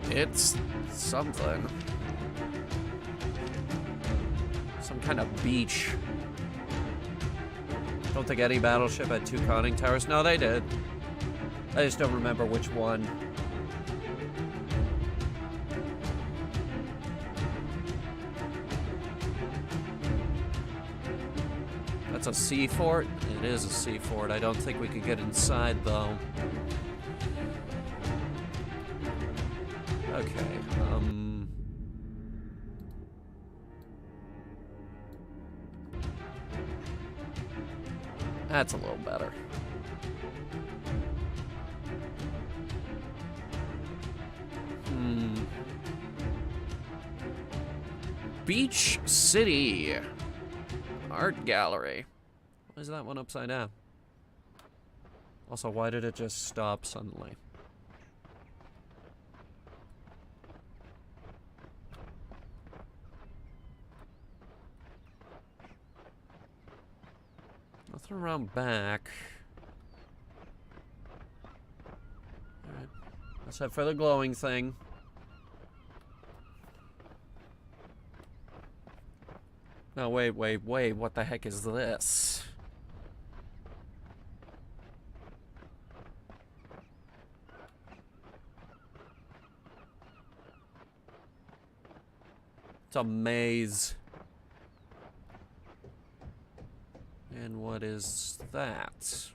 It's something. Some kind of beach. Don't think any battleship had two conning towers. No, they did. I just don't remember which one. That's a sea fort? It is a sea fort. I don't think we could get inside, though. Okay, that's a little better. Beach City Art Gallery. Why is that one upside down? Also, why did it just stop suddenly? Nothing around back. Alright. Let's head for the glowing thing. No, wait, what the heck is this? It's a maze. And what is that?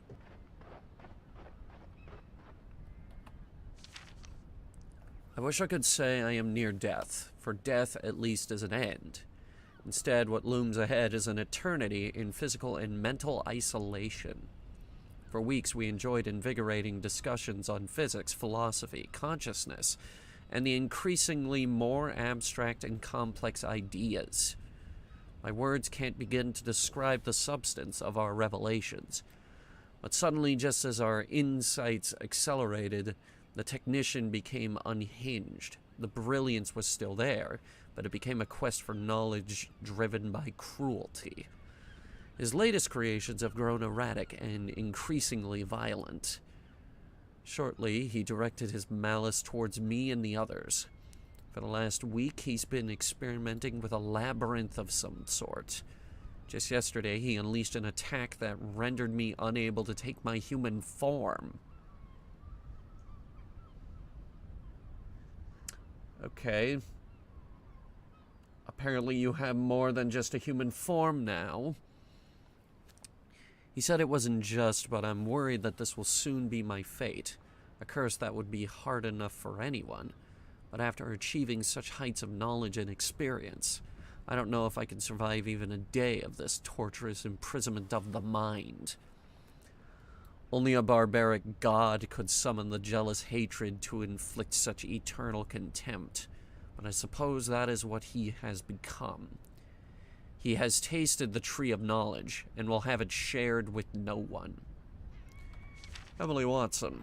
I wish I could say I am near death, for death at least is an end. Instead, what looms ahead is an eternity in physical and mental isolation. For weeks, we enjoyed invigorating discussions on physics, philosophy, consciousness, and the increasingly more abstract and complex ideas. My words can't begin to describe the substance of our revelations. But suddenly, just as our insights accelerated, The technician became unhinged. The brilliance was still there, but it became a quest for knowledge driven by cruelty. His latest creations have grown erratic and increasingly violent. Shortly, he directed his malice towards me and the others. For the last week, he's been experimenting with a labyrinth of some sort. Just yesterday, he unleashed an attack that rendered me unable to take my human form. Okay. Apparently you have more than just a human form now. He said it wasn't just, but I'm worried that this will soon be my fate. A curse that would be hard enough for anyone. But after achieving such heights of knowledge and experience, I don't know if I can survive even a day of this torturous imprisonment of the mind. Only a barbaric god could summon the jealous hatred to inflict such eternal contempt, but I suppose that is what he has become. He has tasted the tree of knowledge, and will have it shared with no one. Emily Watson.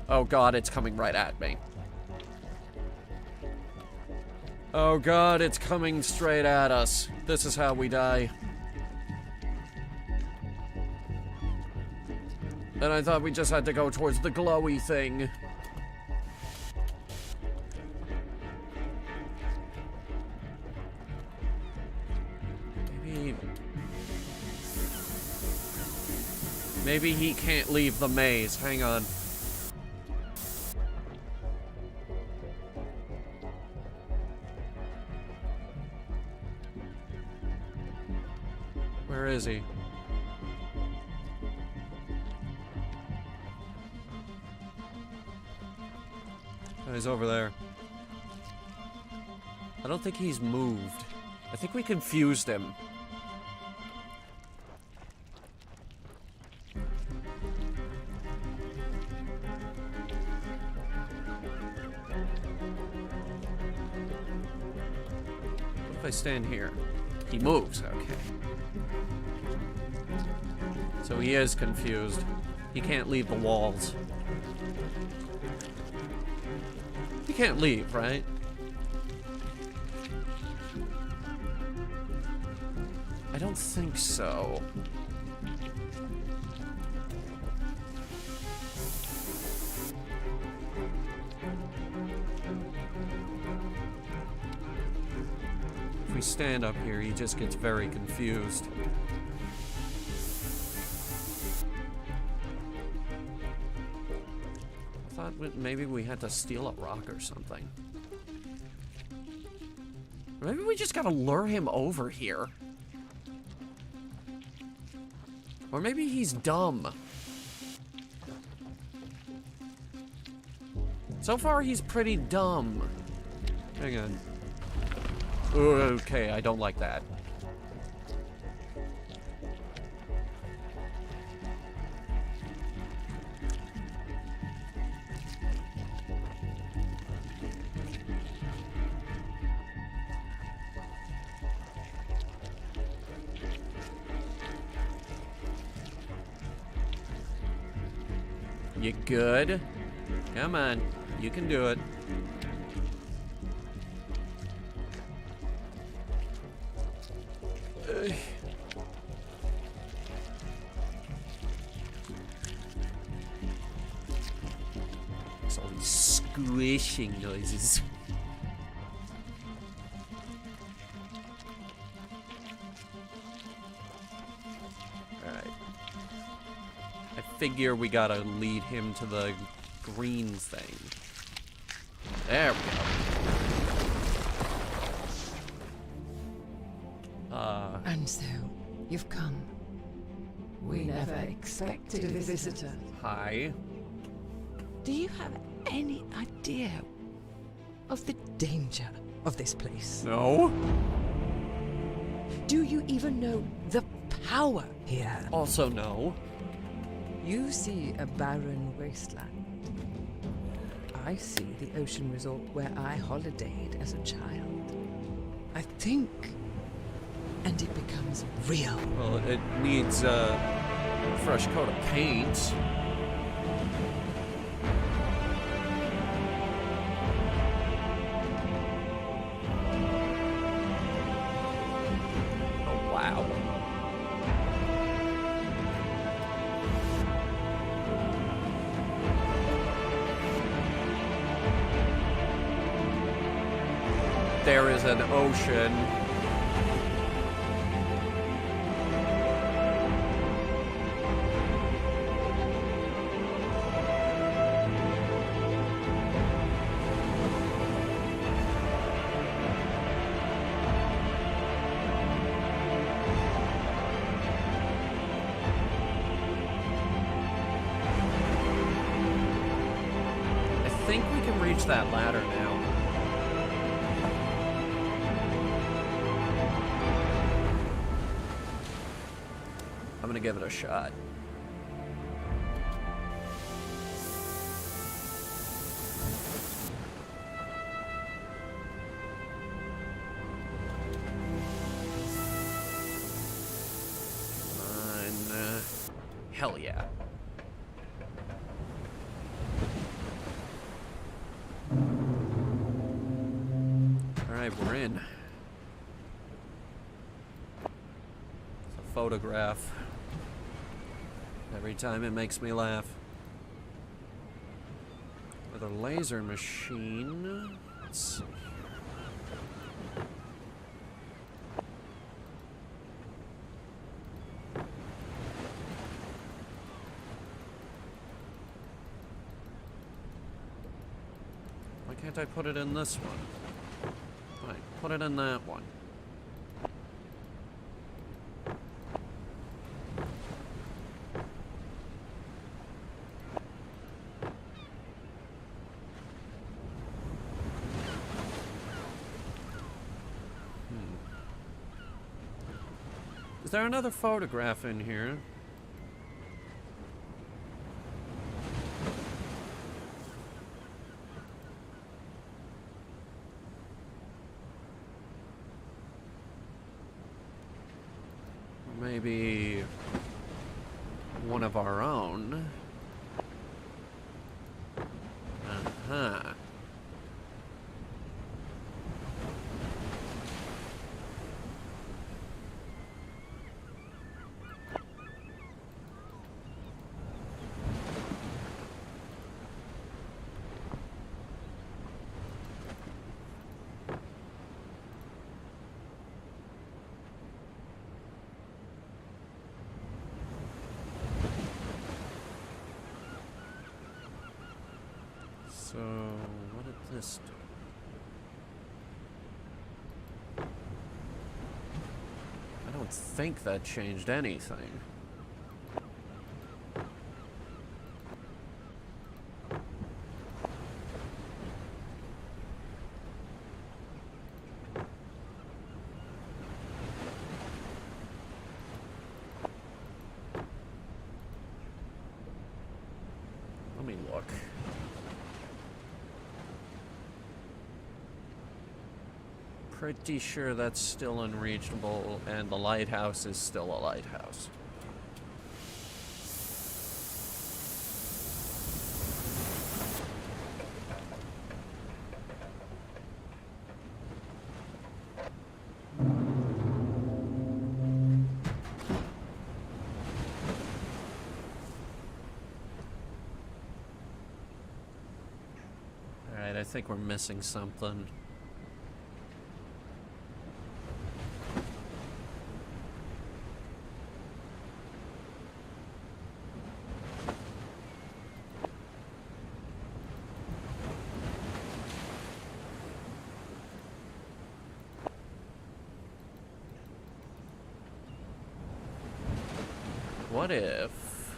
Oh god, it's coming right at me. Oh god, it's coming straight at us. This is how we die. And I thought we just had to go towards the glowy thing. Maybe he can't leave the maze. Hang on. Where is he? Oh, he's over there. I don't think he's moved. I think we confused him. What if I stand here? He moves, okay. So he is confused. He can't leave the walls. He can't leave, right? I don't think so. If we stand up here, he just gets very confused. I thought maybe we had to steal a rock or something. Maybe we just gotta lure him over here. Or maybe he's dumb. So far, he's pretty dumb. Hang on. Okay, I don't like that. You good? Come on, you can do it. It's all these squishing noises. Figure we gotta lead him to the green thing. There we go. And so, you've come. We never expected a visitor. Hi. Do you have any idea of the danger of this place? No. Do you even know the power here? Also no. You see a barren wasteland. I see the ocean resort where I holidayed as a child. I think, and it becomes real. Well, it needs a fresh coat of paint. Oh, wow. There is an ocean. I think we can reach that ladder now. I'm gonna give it a shot. Hell yeah. Alright, we're in. It's a photograph. Every time it makes me laugh. With a laser machine. Let's see. Why can't I put it in this one? Right, put it in that one. Is there another photograph in here? Or maybe one of our own. Uh-huh. So, what did this do? I don't think that changed anything. Let me look. Pretty sure that's still unreachable, and the lighthouse is still a lighthouse. Alright, I think we're missing something. What if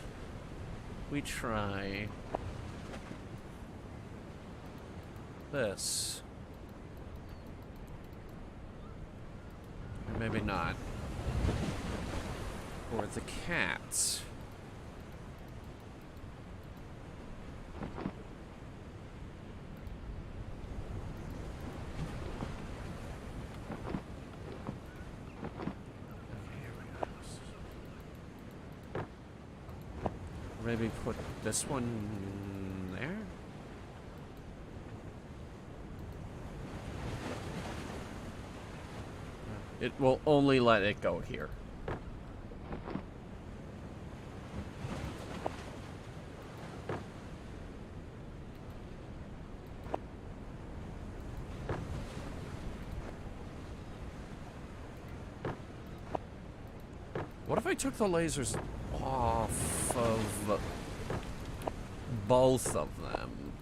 we try this? Or maybe not. Or the cats. maybe put this one there? It will only let it go here. What if I took the lasers off of both of them?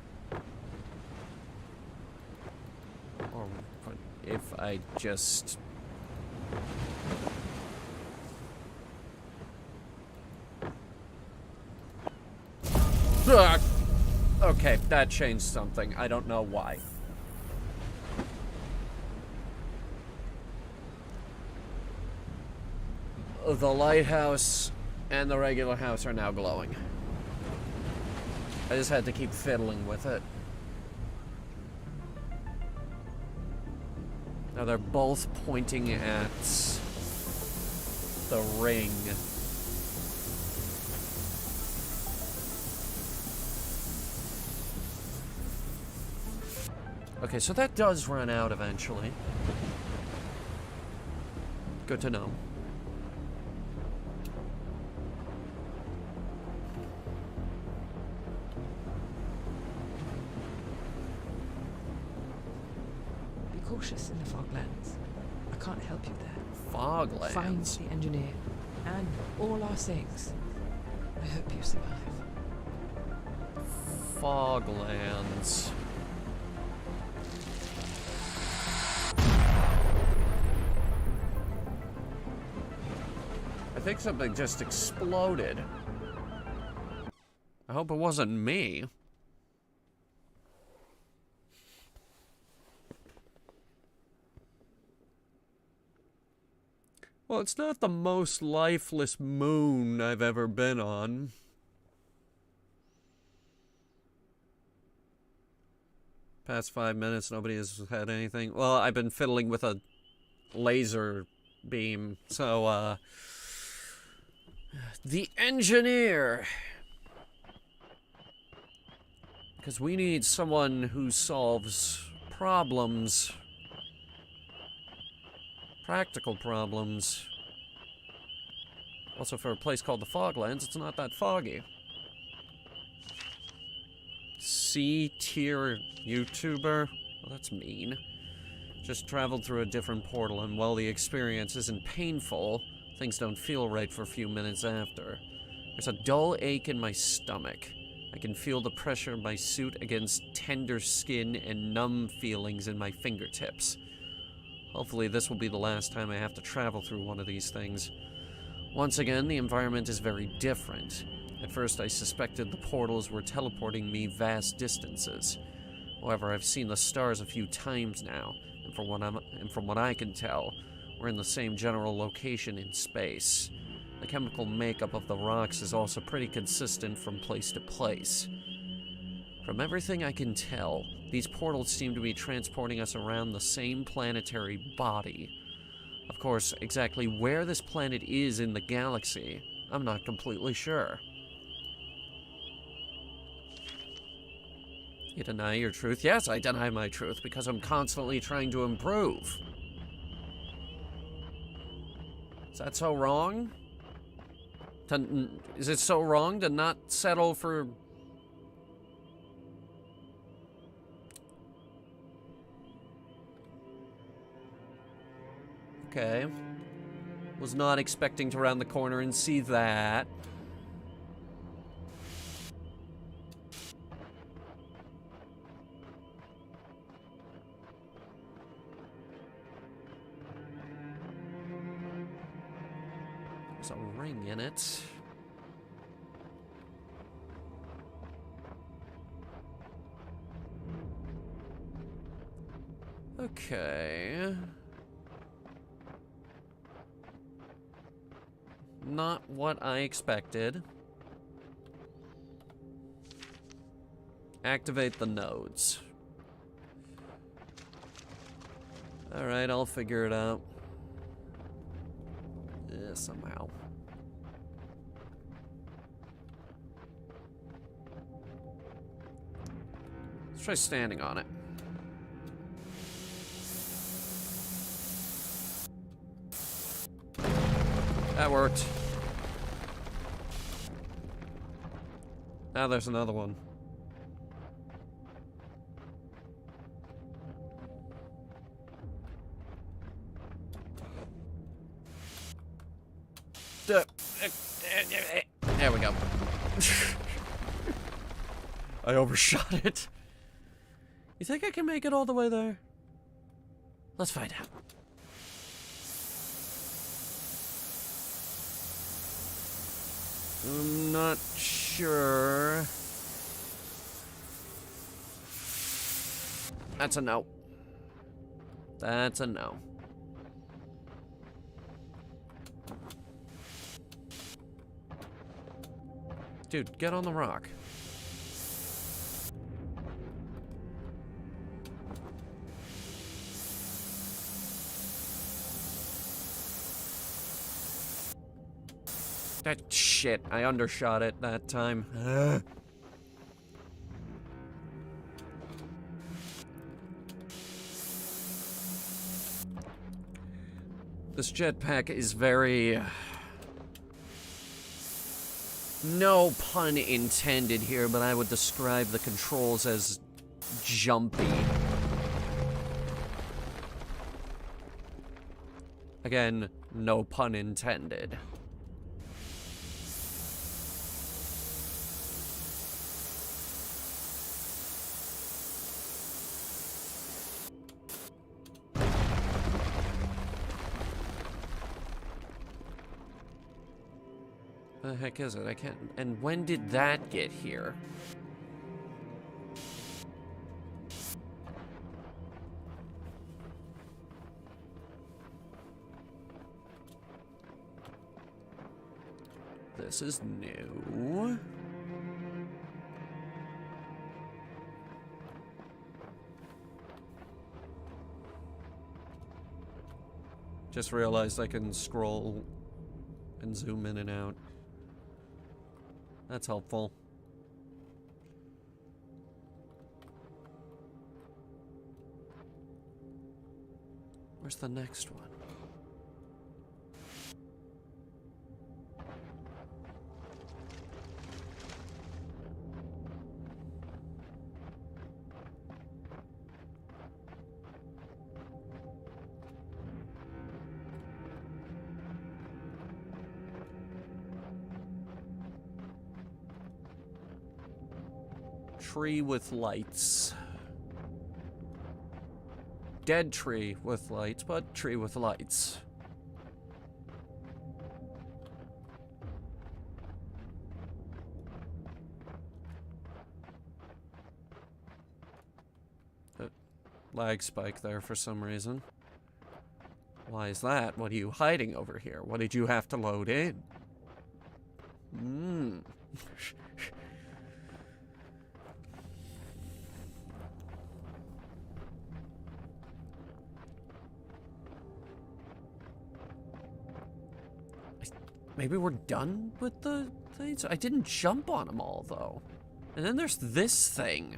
Or if I just... Ugh. Okay, that changed something. I don't know why. The lighthouse and the regular house are now glowing. I just had to keep fiddling with it. Now they're both pointing at the ring. Okay, so that does run out eventually. Good to know. Cautious in the foglands. I can't help you there. Foglands? Find the engineer and all our sakes. I hope you survive. Foglands. I think something just exploded. I hope it wasn't me. Well, it's not the most lifeless moon I've ever been on. Past 5 minutes, nobody has had anything. Well, I've been fiddling with a laser beam, so, the engineer! Because we need someone who solves problems. Practical problems. Also, for a place called the Foglands, it's not that foggy. C-tier YouTuber? Well, that's mean. Just traveled through a different portal, and while the experience isn't painful, things don't feel right for a few minutes after. There's a dull ache in my stomach. I can feel the pressure of my suit against tender skin and numb feelings in my fingertips. Hopefully this will be the last time I have to travel through one of these things. Once again, the environment is very different. At first I suspected the portals were teleporting me vast distances. However, I've seen the stars a few times now, and from what I can tell, we're in the same general location in space. The chemical makeup of the rocks is also pretty consistent from place to place. From everything I can tell, these portals seem to be transporting us around the same planetary body. Of course, exactly where this planet is in the galaxy, I'm not completely sure. You deny your truth? Yes, I deny my truth, because I'm constantly trying to improve. Is that so wrong? Is it so wrong to not settle for... Okay. Was not expecting to round the corner and see that. There's a ring in it. Okay. Not what I expected. Activate the nodes. Alright, I'll figure it out. Somehow. Let's try standing on it. That worked. Now there's another one. There we go. I overshot it. You think I can make it all the way there? Let's find out. I'm not sure. That's a no. That's a no. Dude, get on the rock. That shit, I undershot it that time. This jetpack is very... no pun intended here, but I would describe the controls as jumpy. Again, no pun intended. The heck is it? I can't... And when did that get here? This is new. Just realized I can scroll and zoom in and out. That's helpful. Where's the next one? Tree with lights. Dead tree with lights, but tree with lights. Lag spike there for some reason. Why is that? What are you hiding over here? What did you have to load in? Maybe we're done with the things? I didn't jump on them all, though. And then there's this thing.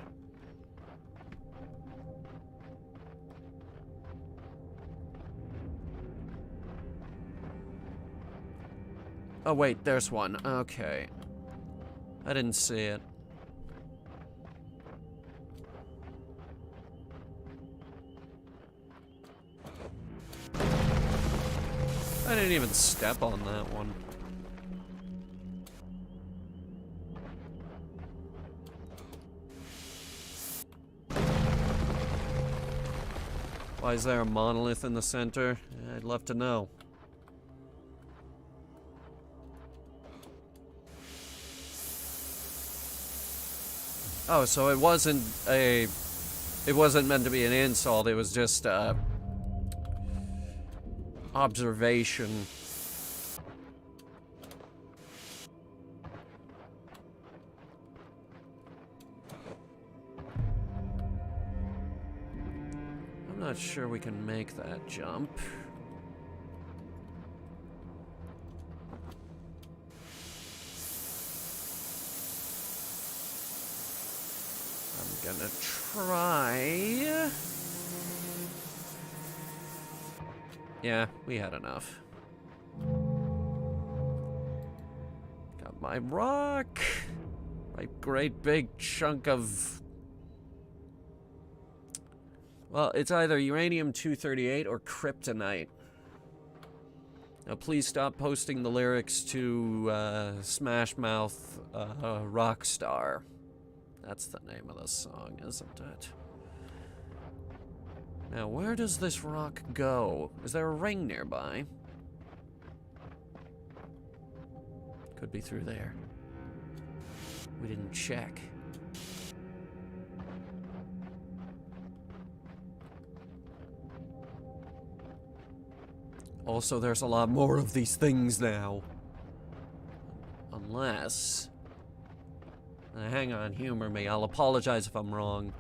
Oh, wait, there's one. Okay. I didn't see it. I didn't even step on that one. Why is there a monolith in the center? I'd love to know. Oh, so it wasn't meant to be an insult, it was just observation. I'm not sure we can make that jump. I'm Gonna try... Yeah, we had enough. Got my rock. My great big chunk of... Well, it's either uranium-238 or kryptonite. Now, please stop posting the lyrics to Smash Mouth Rockstar. That's the name of the song, isn't it? Now, where does this rock go? Is there a ring nearby? Could be through there. We didn't check. Also, there's a lot more of these things now. Unless... hang on, humor me. I'll apologize if I'm wrong.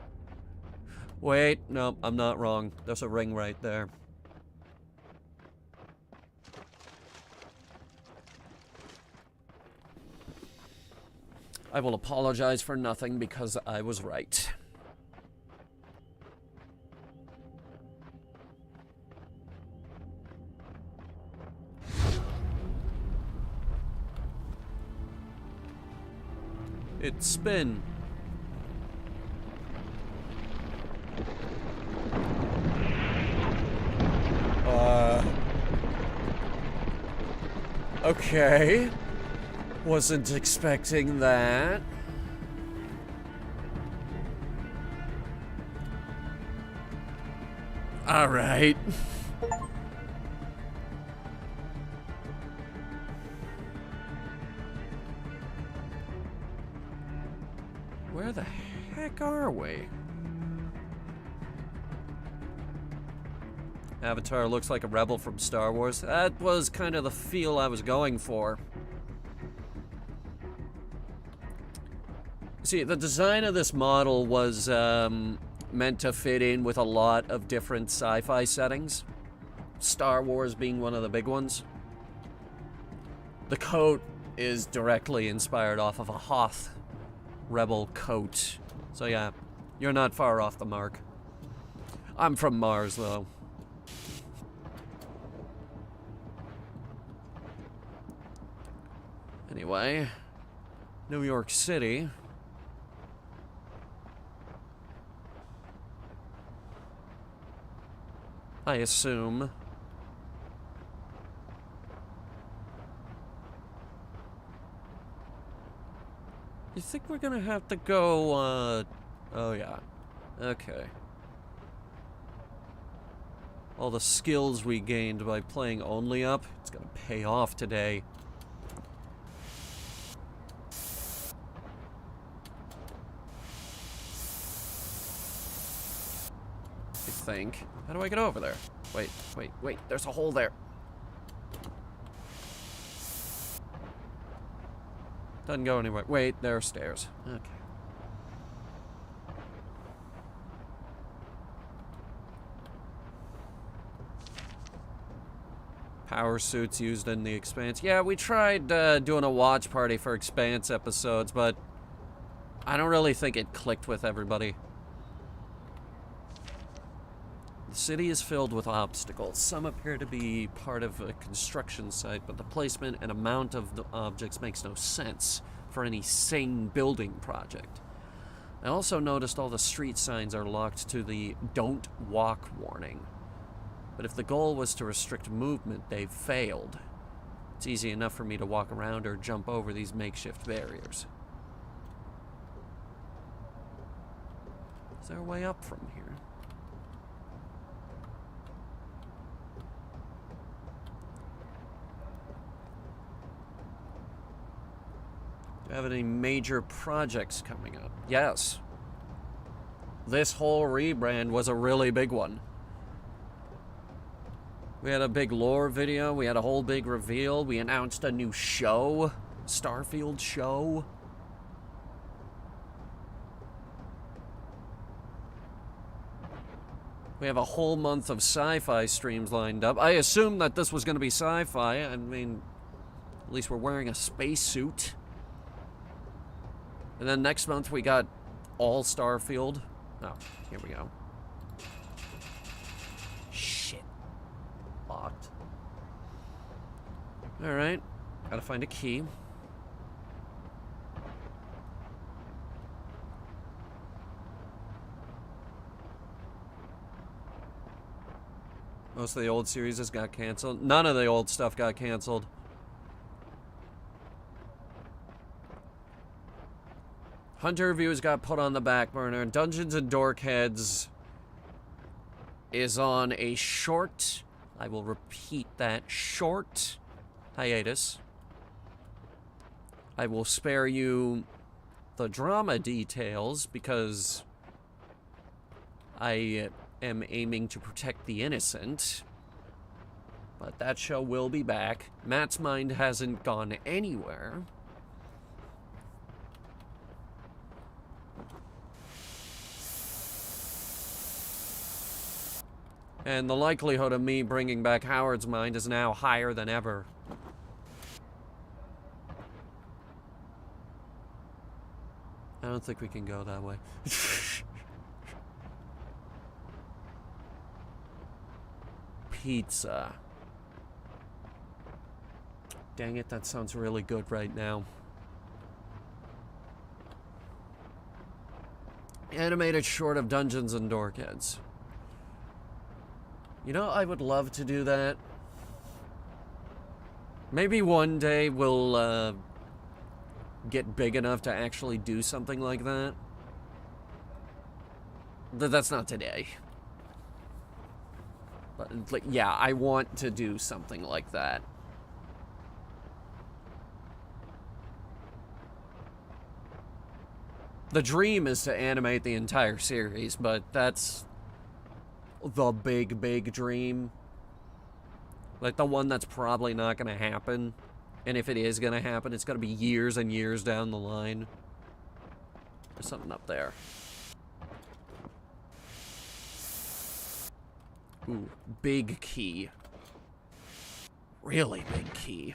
Wait, no, I'm not wrong. There's a ring right there. I will apologize for nothing because I was right. It's spin. Okay. Wasn't expecting that. All right. Where the heck are we? Avatar looks like a rebel from Star Wars. That was kind of the feel I was going for. See, the design of this model was meant to fit in with a lot of different sci-fi settings. Star Wars being one of the big ones. The coat is directly inspired off of a Hoth rebel coat. So yeah, you're not far off the mark. I'm from Mars, though. Anyway, New York City. I assume. You think we're gonna have to go, oh yeah. Okay. All the skills we gained by playing Only Up, it's gonna pay off today. I think. How do I get over there? Wait, there's a hole there. Doesn't go anywhere. Wait, there are stairs. Okay. Power suits used in the Expanse. Yeah, we tried doing a watch party for Expanse episodes, but I don't really think it clicked with everybody. The city is filled with obstacles. Some appear to be part of a construction site, but the placement and amount of the objects makes no sense for any sane building project. I also noticed all the street signs are locked to the "Don't Walk" warning. But if the goal was to restrict movement, they've failed. It's easy enough for me to walk around or jump over these makeshift barriers. Is there a way up from here? Do you have any major projects coming up? Yes. This whole rebrand was a really big one. We had a big lore video, we had a whole big reveal, we announced a new show, Starfield show. We have a whole month of sci-fi streams lined up. I assumed that this was going to be sci-fi. I mean, at least we're wearing a spacesuit. And then next month we got all Starfield. Oh, here we go. Shit. Locked. Alright. Gotta find a key. Most of the old series has got canceled. None of the old stuff got canceled. Hunter reviews got put on the back burner. Dungeons and Dorkheads is on a short, I will repeat that, short hiatus. I will spare you the drama details because I am aiming to protect the innocent. But that show will be back. Matt's mind hasn't gone anywhere. And the likelihood of me bringing back Howard's mind is now higher than ever. I don't think we can go that way. Pizza. Dang it, that sounds really good right now. Animated short of Dungeons and Dorkheads. You know, I would love to do that. Maybe one day we'll get big enough to actually do something like that. That's not today. But, like, yeah, I want to do something like that. The dream is to animate the entire series, but that's the big, big dream. Like, the one that's probably not going to happen. And if it is going to happen, it's going to be years and years down the line. There's something up there. Ooh, big key. Really big key.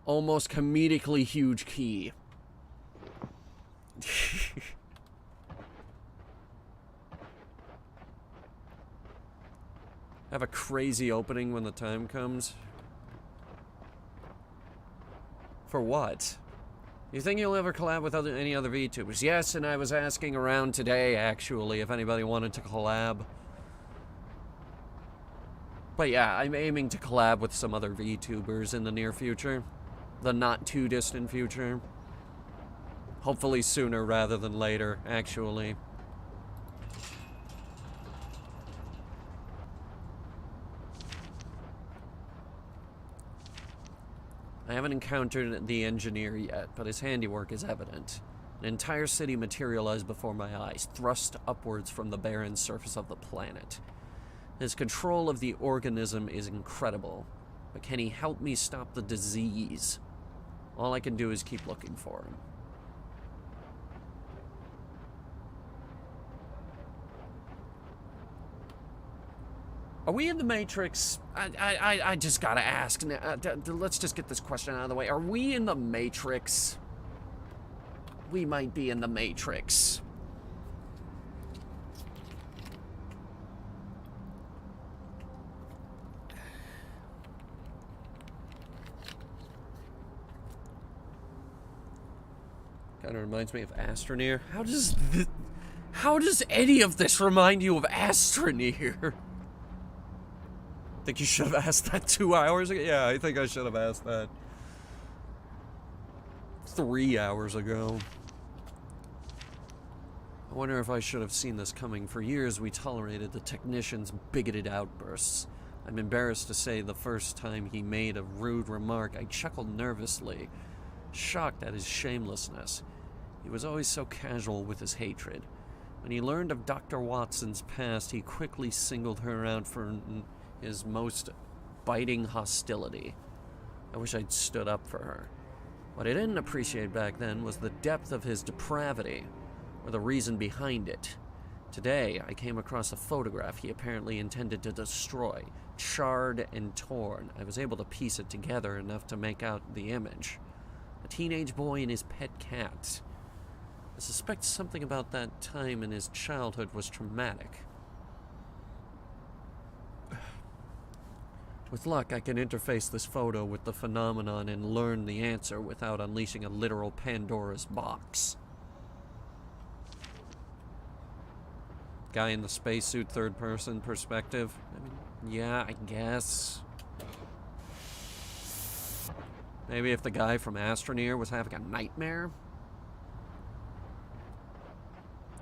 Almost comedically huge key. Have a crazy opening when the time comes. For what? You think you'll ever collab with any other VTubers? Yes, and I was asking around today, actually, if anybody wanted to collab. But yeah, I'm aiming to collab with some other VTubers in the near future. The not too distant future. Hopefully sooner rather than later, actually. I haven't encountered the engineer yet, but his handiwork is evident. An entire city materialized before my eyes, thrust upwards from the barren surface of the planet. His control of the organism is incredible, but can he help me stop the disease? All I can do is keep looking for him. Are we in the Matrix? I just gotta ask. Let's just get this question out of the way. Are we in the Matrix? We might be in the Matrix. Kind of reminds me of Astroneer. How does any of this remind you of Astroneer? Think you should have asked that 2 hours ago? Yeah, I think I should have asked that 3 hours ago. I wonder if I should have seen this coming. For years, we tolerated the technician's bigoted outbursts. I'm embarrassed to say the first time he made a rude remark, I chuckled nervously, shocked at his shamelessness. He was always so casual with his hatred. When he learned of Dr. Watson's past, he quickly singled her out for his most biting hostility. I wish I'd stood up for her. What I didn't appreciate back then was the depth of his depravity, or the reason behind it. Today, I came across a photograph he apparently intended to destroy, charred and torn. I was able to piece it together enough to make out the image. A teenage boy and his pet cat. I suspect something about that time in his childhood was traumatic. With luck, I can interface this photo with the phenomenon and learn the answer without unleashing a literal Pandora's box. Guy in the spacesuit, third-person perspective. I mean, yeah, I guess. Maybe if the guy from Astroneer was having a nightmare?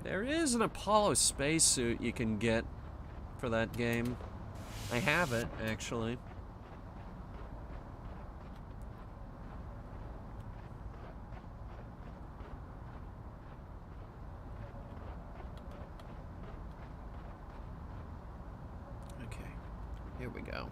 There is an Apollo spacesuit you can get for that game. I have it, actually. Okay, here we go.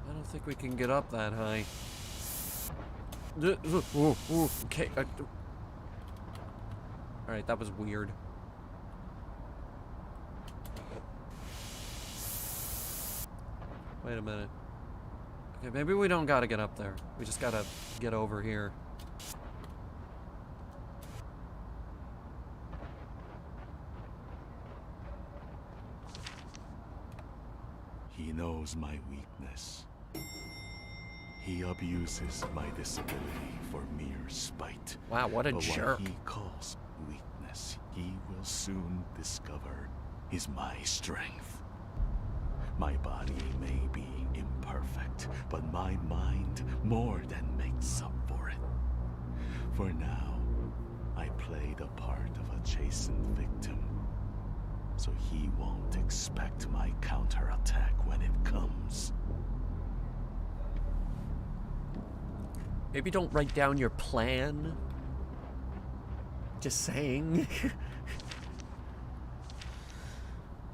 I don't think we can get up that high. Okay. Alright, that was weird. Wait a minute. Okay, maybe we don't gotta get up there. We just gotta get over here. He knows my weakness. He abuses my disability for mere spite. Wow, what a but jerk. what he calls weakness, he will soon discover is my strength. My body may be imperfect, but my mind more than makes up for it. For now, I play the part of a chastened victim, so he won't expect my counterattack when it comes. Maybe don't write down your plan. Just saying.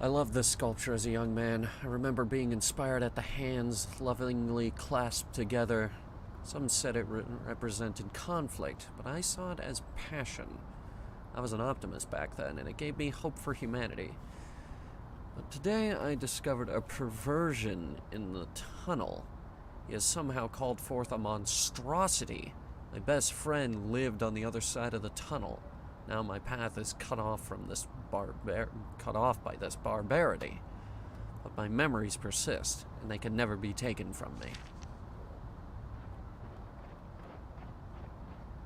I loved this sculpture as a young man. I remember being inspired at the hands lovingly clasped together. Some said it represented conflict, but I saw it as passion. I was an optimist back then, and it gave me hope for humanity. But today I discovered a perversion in the tunnel. He has somehow called forth a monstrosity. My best friend lived on the other side of the tunnel. Now my path is cut off by this barbarity. But my memories persist, and they can never be taken from me.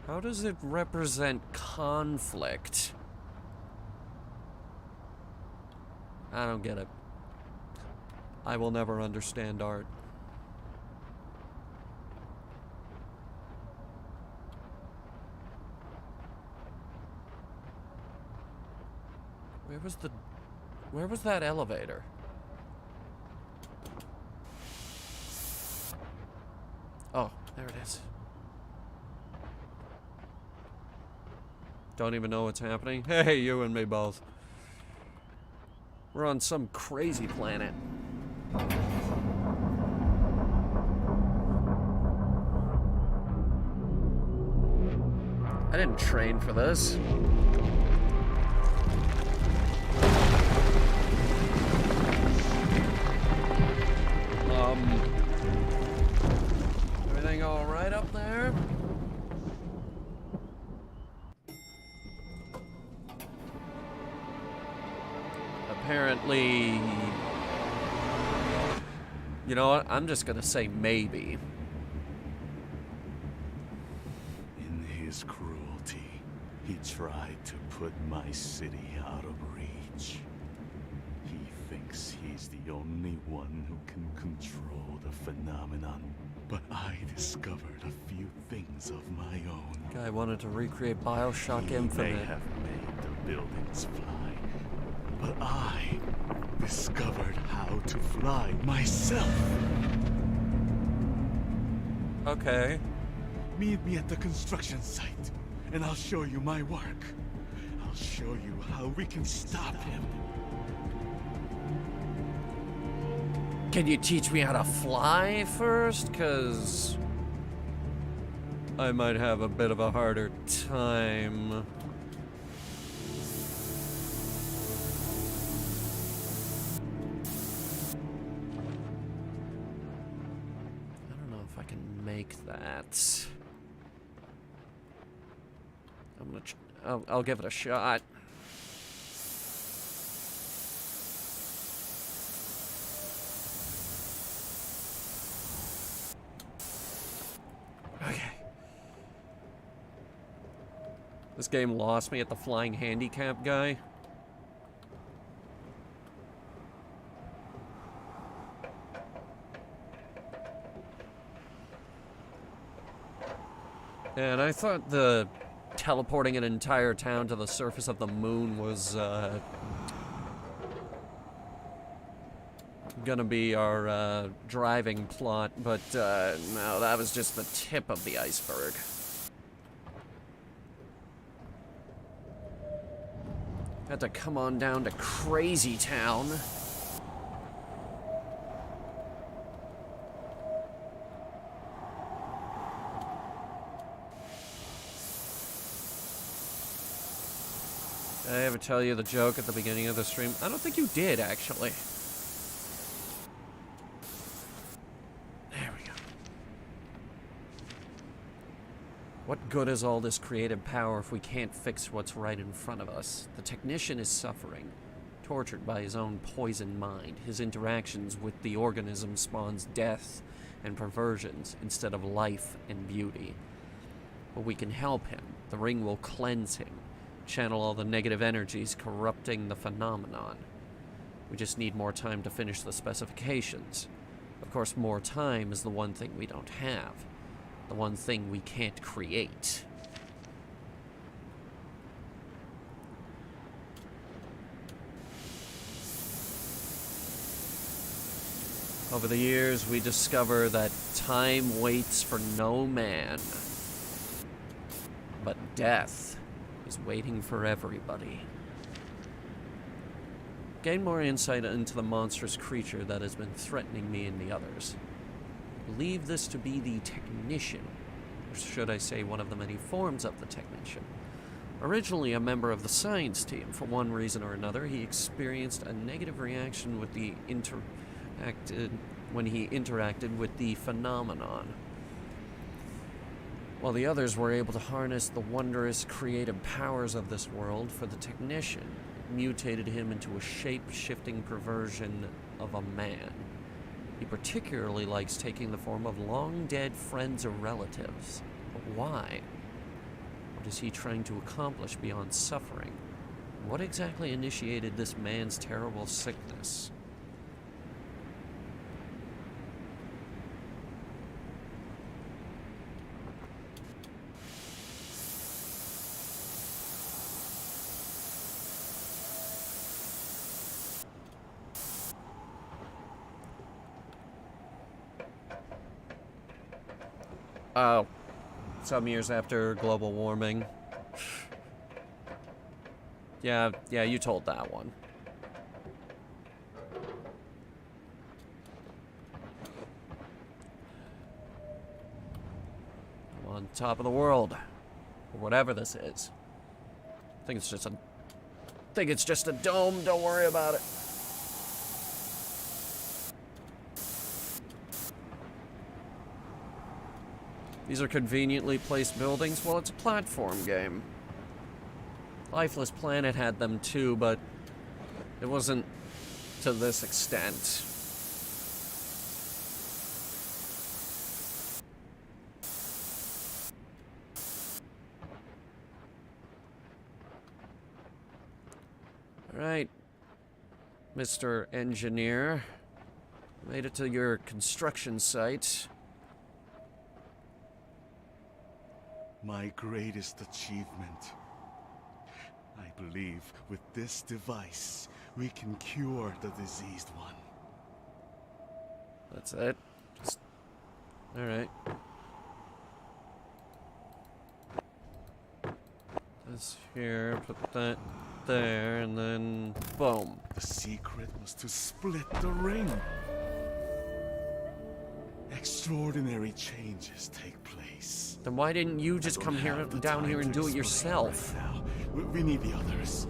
How does it represent conflict? I don't get it. I will never understand art. Where was that elevator? Oh, there it is. Don't even know what's happening. Hey, you and me both. We're on some crazy planet. I didn't train for this. Everything all right up there? Apparently, you know what? I'm just gonna say maybe. In his cruelty, he tried to put my city out of reach. He thinks he's the only one who can control the phenomenon. But I discovered a few things of my own. Guy wanted to recreate BioShock He Infinite. may have made the buildings fly, but I discovered how to fly myself. Okay. Meet me at the construction site, and I'll show you my work. I'll show you how we can stop him. Can you teach me how to fly first? 'Cause I might have a bit of a harder time. I can make that. I'll give it a shot. Okay. This game lost me at the flying handicap guy. And I thought the teleporting an entire town to the surface of the moon was gonna be our driving plot, but no, that was just the tip of the iceberg. Had to come on down to Crazy Town. Did I ever tell you the joke at the beginning of the stream? I don't think you did, actually. There we go. What good is all this creative power if we can't fix what's right in front of us? The technician is suffering, tortured by his own poisoned mind. His interactions with the organism spawns death and perversions instead of life and beauty. But we can help him. The ring will cleanse him. Channel all the negative energies corrupting the phenomenon. We just need more time to finish the specifications. Of course, more time is the one thing we don't have. The one thing we can't create. Over the years, we discover that time waits for no man. But death is waiting for everybody. Gain more insight into the monstrous creature that has been threatening me and the others. I believe this to be the technician, or should I say one of the many forms of the technician. Originally a member of the science team, for one reason or another, he experienced a negative reaction with the when he interacted with the phenomenon. While the others were able to harness the wondrous creative powers of this world, for the technician, it mutated him into a shape-shifting perversion of a man. He particularly likes taking the form of long-dead friends or relatives. But why? What is he trying to accomplish beyond suffering? What exactly initiated this man's terrible sickness? Oh, some years after global warming. Yeah, you told that one. I'm on top of the world, or whatever this is. I think it's just a dome. Don't worry about it. These are conveniently placed buildings. Well, it's a platform game. Lifeless Planet had them too, but it wasn't to this extent. Alright, Mr. Engineer. Made it to your construction site. My greatest achievement. I believe with this device, we can cure the diseased one. That's it? Alright. This here, put that there, and then boom. The secret was to split the ring. Extraordinary changes take place. Then why didn't you just come here down here and do it yourself? Right now. We need the others.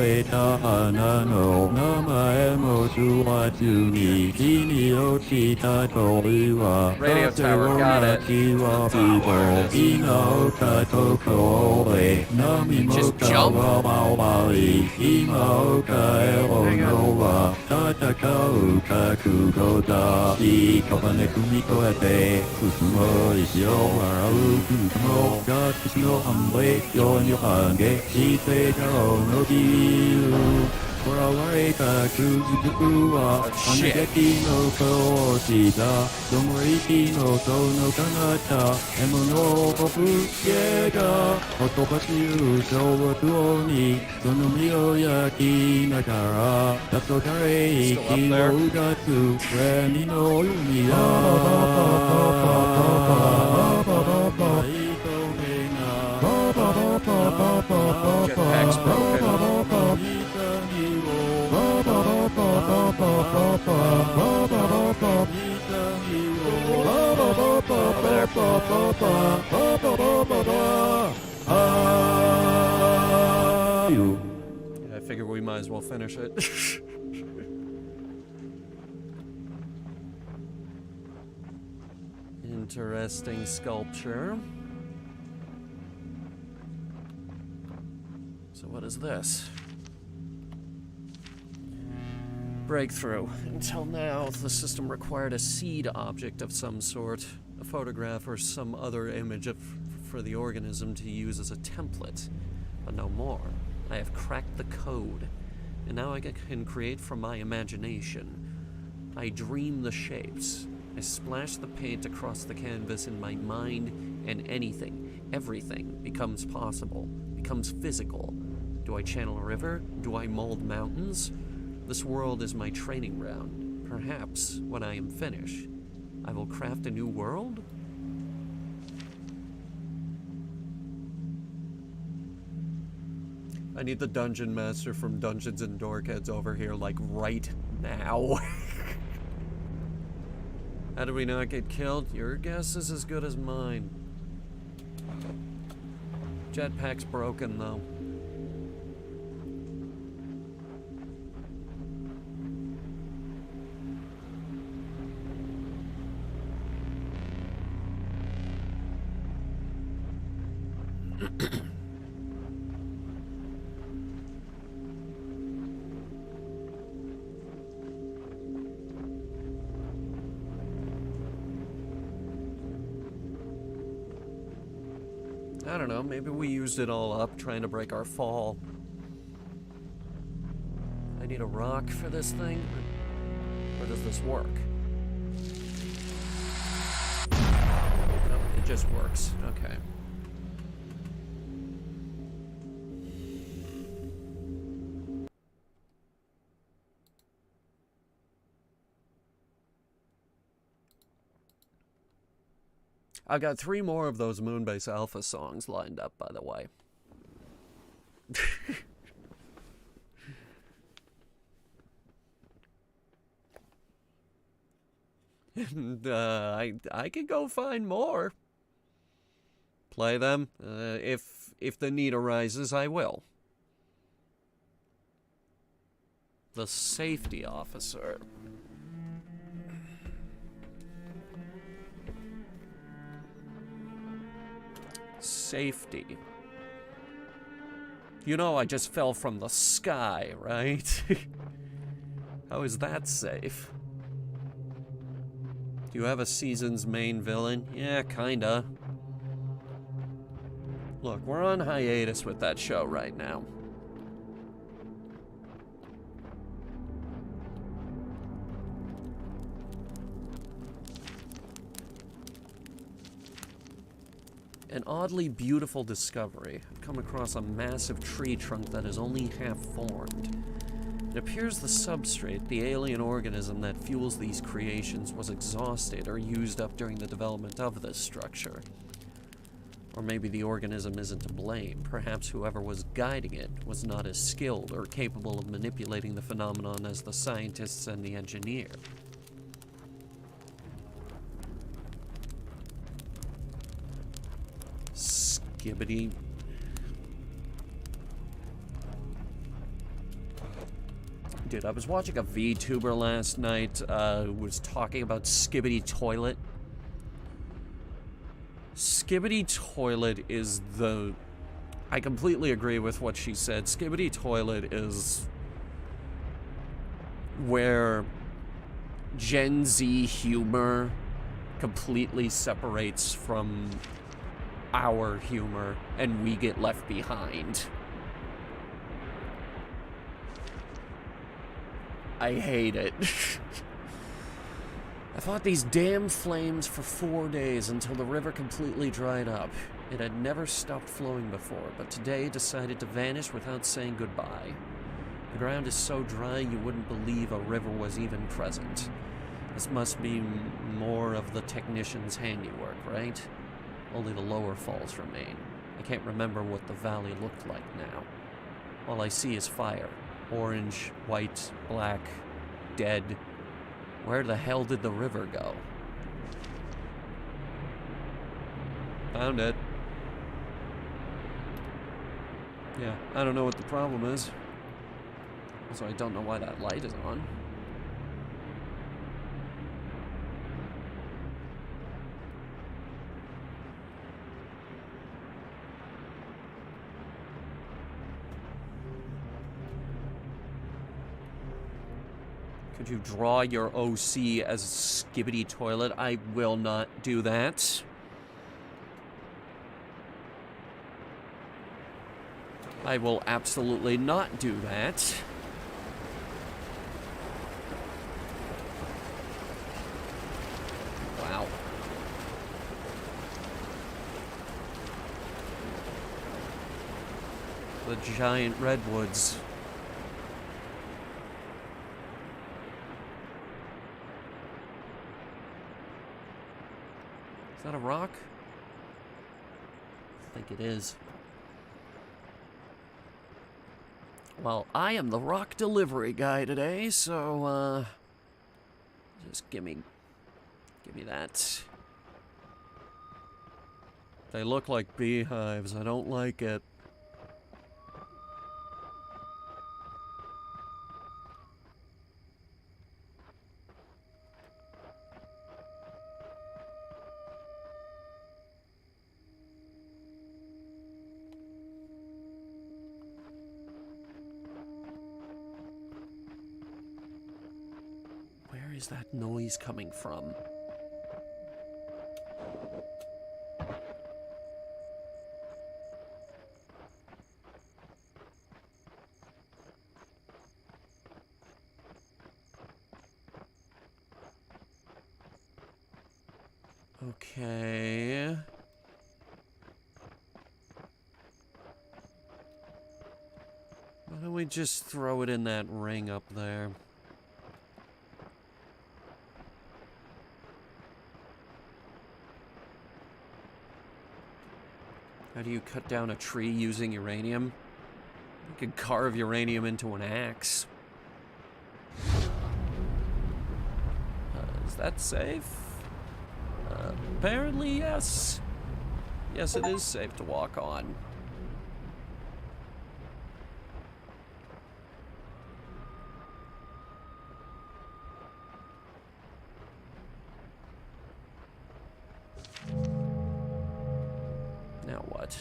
e tahana no nama e motu atu ni kini o kita toiwa. Radio tower, got it. Kiwa people ina o katoko e nami Just moka jump. wa mawai ima o ka e o noa. Tata ka uka kugoda I kapane kumiko e te kusumo isyo warau kukumo ga kishino hanbei yo ni hange shite karo no kiru. Koraware kuzuku wa anageki no ko shita domoriki no to no kanata emo no kofu yega otobashi shou tuo ni sono mio yaki nakara tato kare iki wo ugatsu reni no yumi Jetpack's broken. Yeah, I figure we might as well finish it. Interesting sculpture. So what is this? Breakthrough. Until now, the system required a seed object of some sort, a photograph or some other image for the organism to use as a template. But no more. I have cracked the code, and now I can create from my imagination. I dream the shapes. I splash the paint across the canvas in my mind, and anything, everything becomes possible, becomes physical. Do I channel a river? Do I mold mountains? This world is my training ground. Perhaps, when I am finished, I will craft a new world? I need the dungeon master from Dungeons and Dorkheads over here, like, right now. How did we not get killed? Your guess is as good as mine. Jetpack's broken, though. I don't know, maybe we used it all up trying to break our fall. I need a rock for this thing? Or does this work? No, it just works. Okay. I've got 3 more of those Moonbase Alpha songs lined up, by the way. And I can go find more. Play them. If the need arises, I will. The safety officer. Safety. You know I just fell from the sky, right? How is that safe? Do you have a season's main villain? Yeah, kinda. Look, we're on hiatus with that show right now. An oddly beautiful discovery. I've come across a massive tree trunk that is only half formed. It appears the substrate, the alien organism that fuels these creations, was exhausted or used up during the development of this structure. Or maybe the organism isn't to blame. Perhaps whoever was guiding it was not as skilled or capable of manipulating the phenomenon as the scientists and the engineer. Skibbity. Dude, I was watching a VTuber last night, who was talking about Skibbity Toilet. Skibbity Toilet is the... I completely agree with what she said. Skibbity Toilet is where Gen Z humor completely separates from our humor, and we get left behind. I hate it. I fought these damn flames for 4 days until the river completely dried up. It had never stopped flowing before, but today decided to vanish without saying goodbye. The ground is so dry you wouldn't believe a river was even present. This must be more of the technician's handiwork, right? Only the lower falls remain. I can't remember what the valley looked like now. All I see is fire. Orange, white, black, dead. Where the hell did the river go? Found it. Yeah, I don't know what the problem is. Also, I don't know why that light is on. Could you draw your OC as a Skibbity Toilet? I will not do that. I will absolutely not do that. Wow. The giant redwoods. Is that a rock? I think it is. Well, I am the rock delivery guy today, so, just give me that. They look like beehives. I don't like it. Where is that noise coming from? Okay. Why don't we just throw it in that ring up there? How do you cut down a tree using uranium? You could carve uranium into an axe. Is that safe? Apparently, yes. Yes, it is safe to walk on. Now what?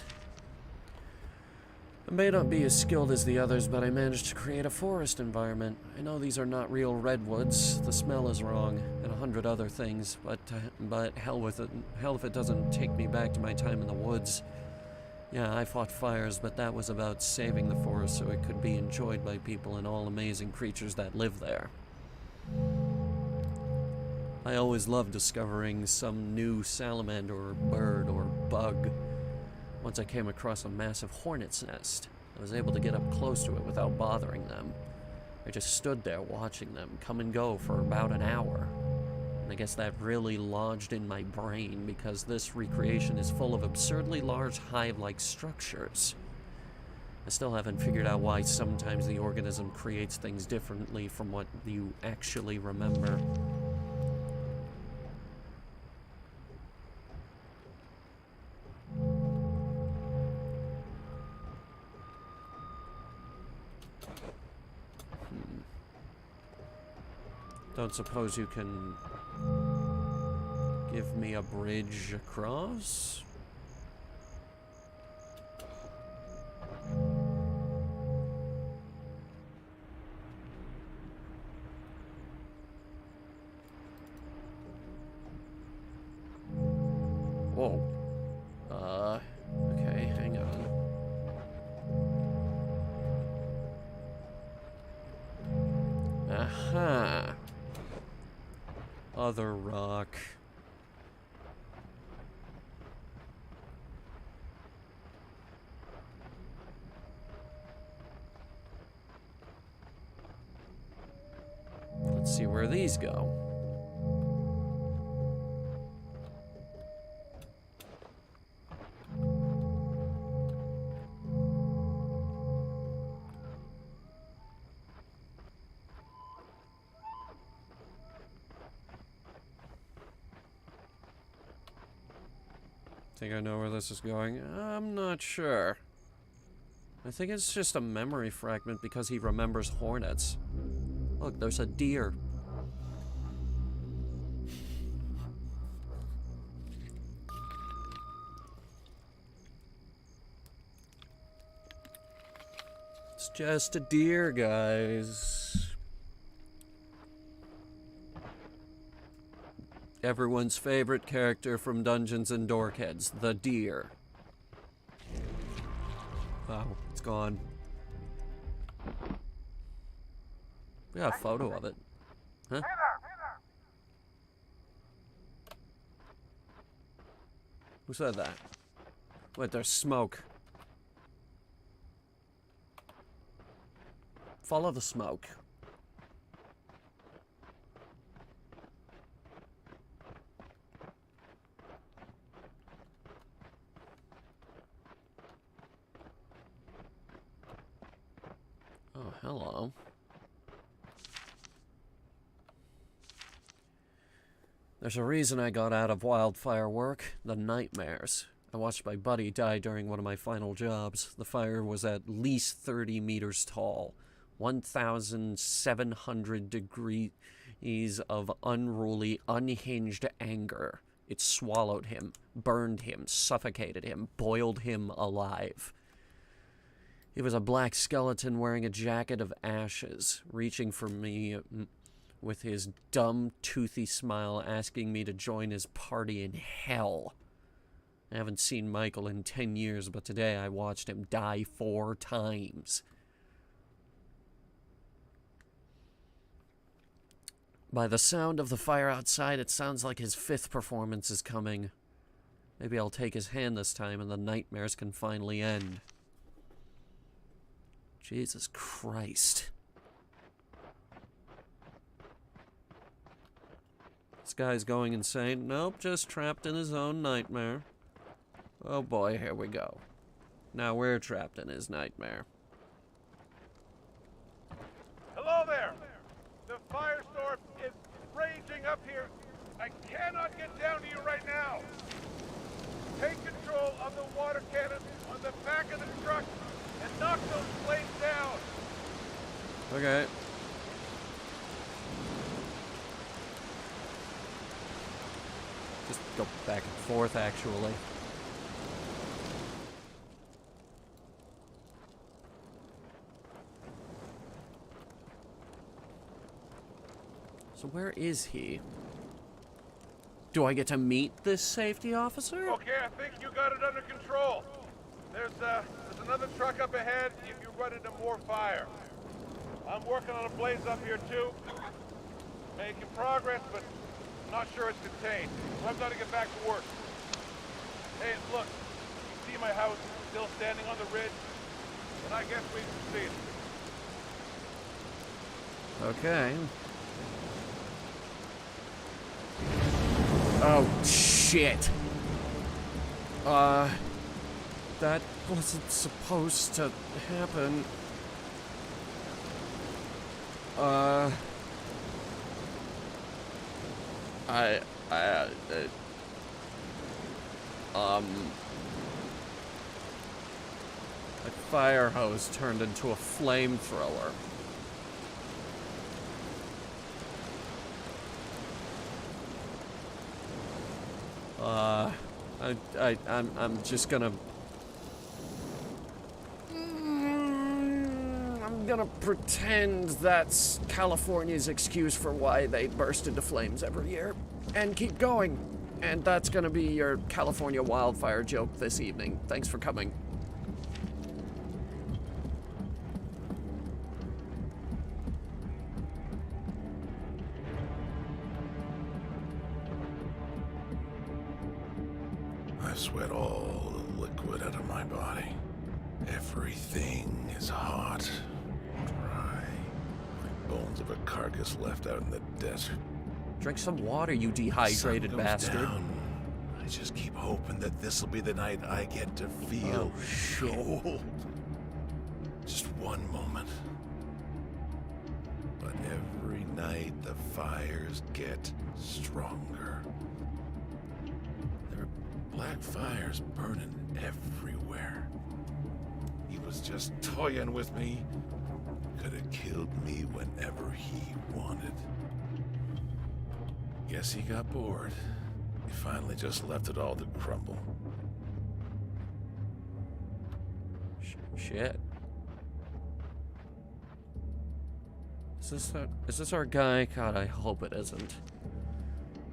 I may not be as skilled as the others, but I managed to create a forest environment. I know these are not real redwoods, the smell is wrong, and 100 other things, but hell with it. Hell if it doesn't take me back to my time in the woods. Yeah, I fought fires, but that was about saving the forest so it could be enjoyed by people and all amazing creatures that live there. I always loved discovering some new salamander or bird or bug. Once I came across a massive hornet's nest. I was able to get up close to it without bothering them. I just stood there watching them come and go for about an hour. And I guess that really lodged in my brain because this recreation is full of absurdly large hive-like structures. I still haven't figured out why sometimes the organism creates things differently from what you actually remember. don't suppose you can give me a bridge across? Whoa. Okay, hang on. Aha. Other rock. Let's see where these go. Think I know where this is going? I'm not sure. I think it's just a memory fragment because he remembers hornets. Look, there's a deer. It's just a deer, guys. Everyone's favorite character from Dungeons and Dorkheads, the deer. Wow, it's gone. We got a photo of it. Huh? Who said that? Wait, there's smoke. Follow the smoke. Oh, hello. There's a reason I got out of wildfire work. The nightmares. I watched my buddy die during one of my final jobs. The fire was at least 30 meters tall. 1,700 degrees of unruly, unhinged anger. It swallowed him, burned him, suffocated him, boiled him alive. He was a black skeleton wearing a jacket of ashes, reaching for me with his dumb, toothy smile, asking me to join his party in hell. I haven't seen Michael in 10 years, but today I watched him die 4 times. By the sound of the fire outside, it sounds like his 5th performance is coming. Maybe I'll take his hand this time and the nightmares can finally end. Jesus Christ. This guy's going insane. Nope, just trapped in his own nightmare. Oh boy, here we go. Now we're trapped in his nightmare. Hello there! The firestorm is raging up here. I cannot get down to you right now. Take control of the water cannon on the back of the truck and knock those flames down. Okay. Just go back and forth, actually. So where is he? Do I get to meet this safety officer? Okay, I think you got it under control. There's another truck up ahead if you run into more fire. I'm working on a blaze up here too. Making progress, but not sure it's contained. So I've got to get back to work. Hey, look, you see my house still standing on the ridge? And I guess we succeeded. Okay. Oh, shit. That wasn't supposed to happen. A fire hose turned into a flamethrower. I'm just gonna... I'm gonna pretend that's California's excuse for why they burst into flames every year, and keep going. And that's gonna be your California wildfire joke this evening. Thanks for coming. I sweat all the liquid out of my body. Everything is hot, dry, like bones of a carcass left out in the desert. Drink some water, you dehydrated Sun goes bastard. down. I just keep hoping that this'll be the night I get to feel cold. Just one moment. But every night the fires get stronger. There are black fires burning everywhere. He was just toying with me. Could have killed me whenever he wanted. Guess he got bored. He finally just left it all to crumble. Shit. Is this our guy? God, I hope it isn't.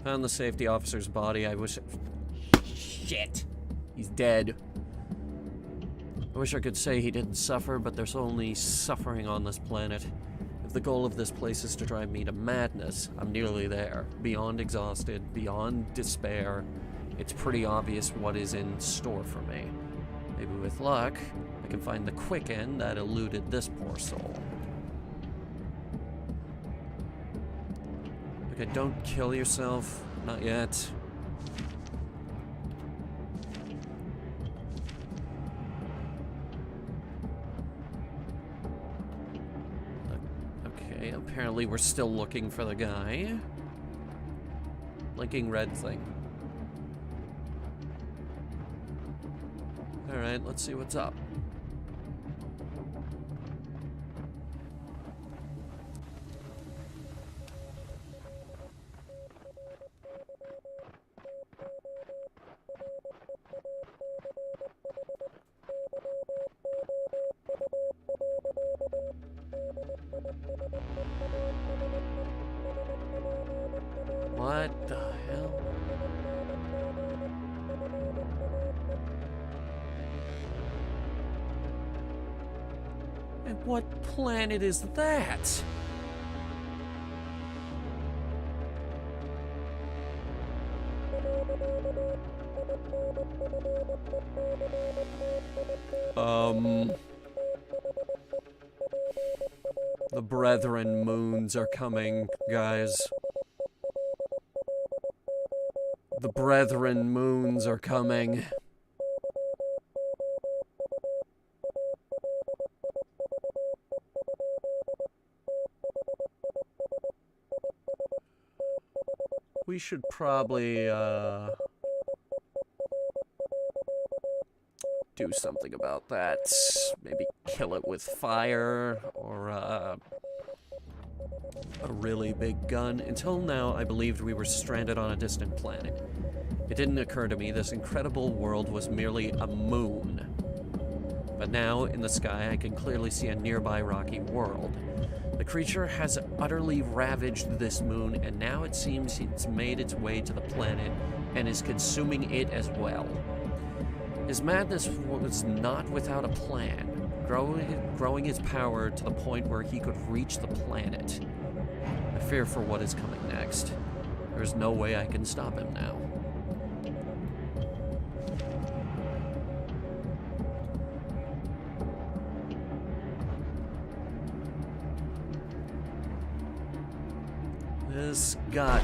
Found the safety officer's body. I wish... Shit. He's dead. I wish I could say he didn't suffer, but there's only suffering on this planet. If the goal of this place is to drive me to madness, I'm nearly there. Beyond exhausted, beyond despair. It's pretty obvious what is in store for me. Maybe with luck, I can find the quick end that eluded this poor soul. Okay, don't kill yourself. Not yet. Okay, apparently we're still looking for the guy. Blinking red thing. Alright, let's see what's up. What the hell? And what planet is that? The Brethren moons are coming, guys. The Brethren moons are coming. We should probably, do something about that. Maybe kill it with fire, or, a really big gun. Until now, I believed we were stranded on a distant planet. It didn't occur to me this incredible world was merely a moon. But now, in the sky, I can clearly see a nearby rocky world. The creature has utterly ravaged this moon, and now it seems it's made its way to the planet and is consuming it as well. His madness was not without a plan, growing his power to the point where he could reach the planet. I fear for what is coming next. There's no way I can stop him now. This got...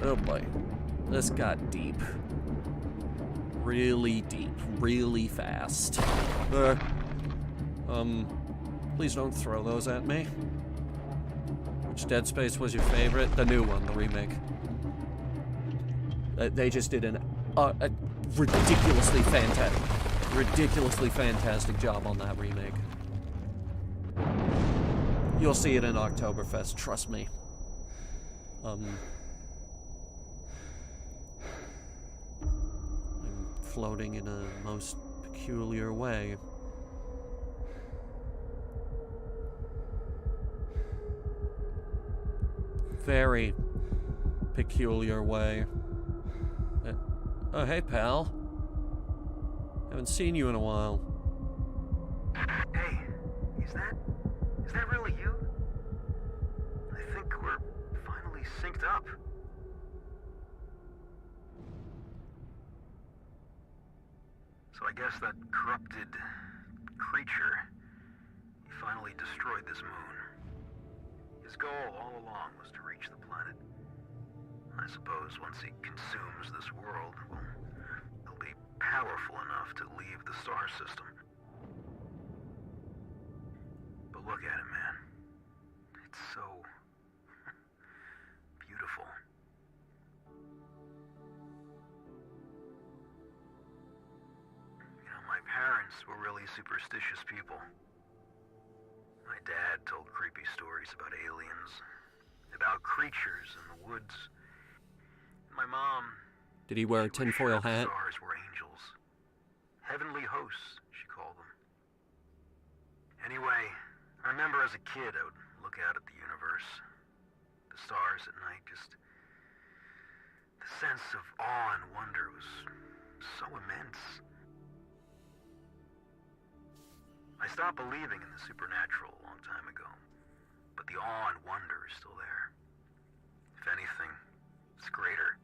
oh boy. This got deep. Really deep. Really fast. Please don't throw those at me. Which Dead Space was your favorite? The new one, the remake. They just did a ridiculously fantastic job on that remake. You'll see it in Oktoberfest, trust me. floating in a most peculiar way. Very peculiar way. Oh, hey, pal. Haven't seen you in a while. Hey, is that really you? I think we're finally synced up. So I guess that corrupted creature, he finally destroyed this moon. His goal all along was to reach the planet. I suppose once he consumes this world, well, he'll be powerful enough to leave the star system. But look at him, man. It's so beautiful. You know, my parents were really superstitious people. My dad told creepy stories about aliens, about creatures in the woods. My mom... Did he wear a tinfoil hat? Stars were angels. Heavenly hosts, she called them. Anyway, I remember as a kid I would look out at the universe. The stars at night, just... The sense of awe and wonder was so immense. I stopped believing in the supernatural a long time ago, but the awe and wonder is still there. If anything, it's greater.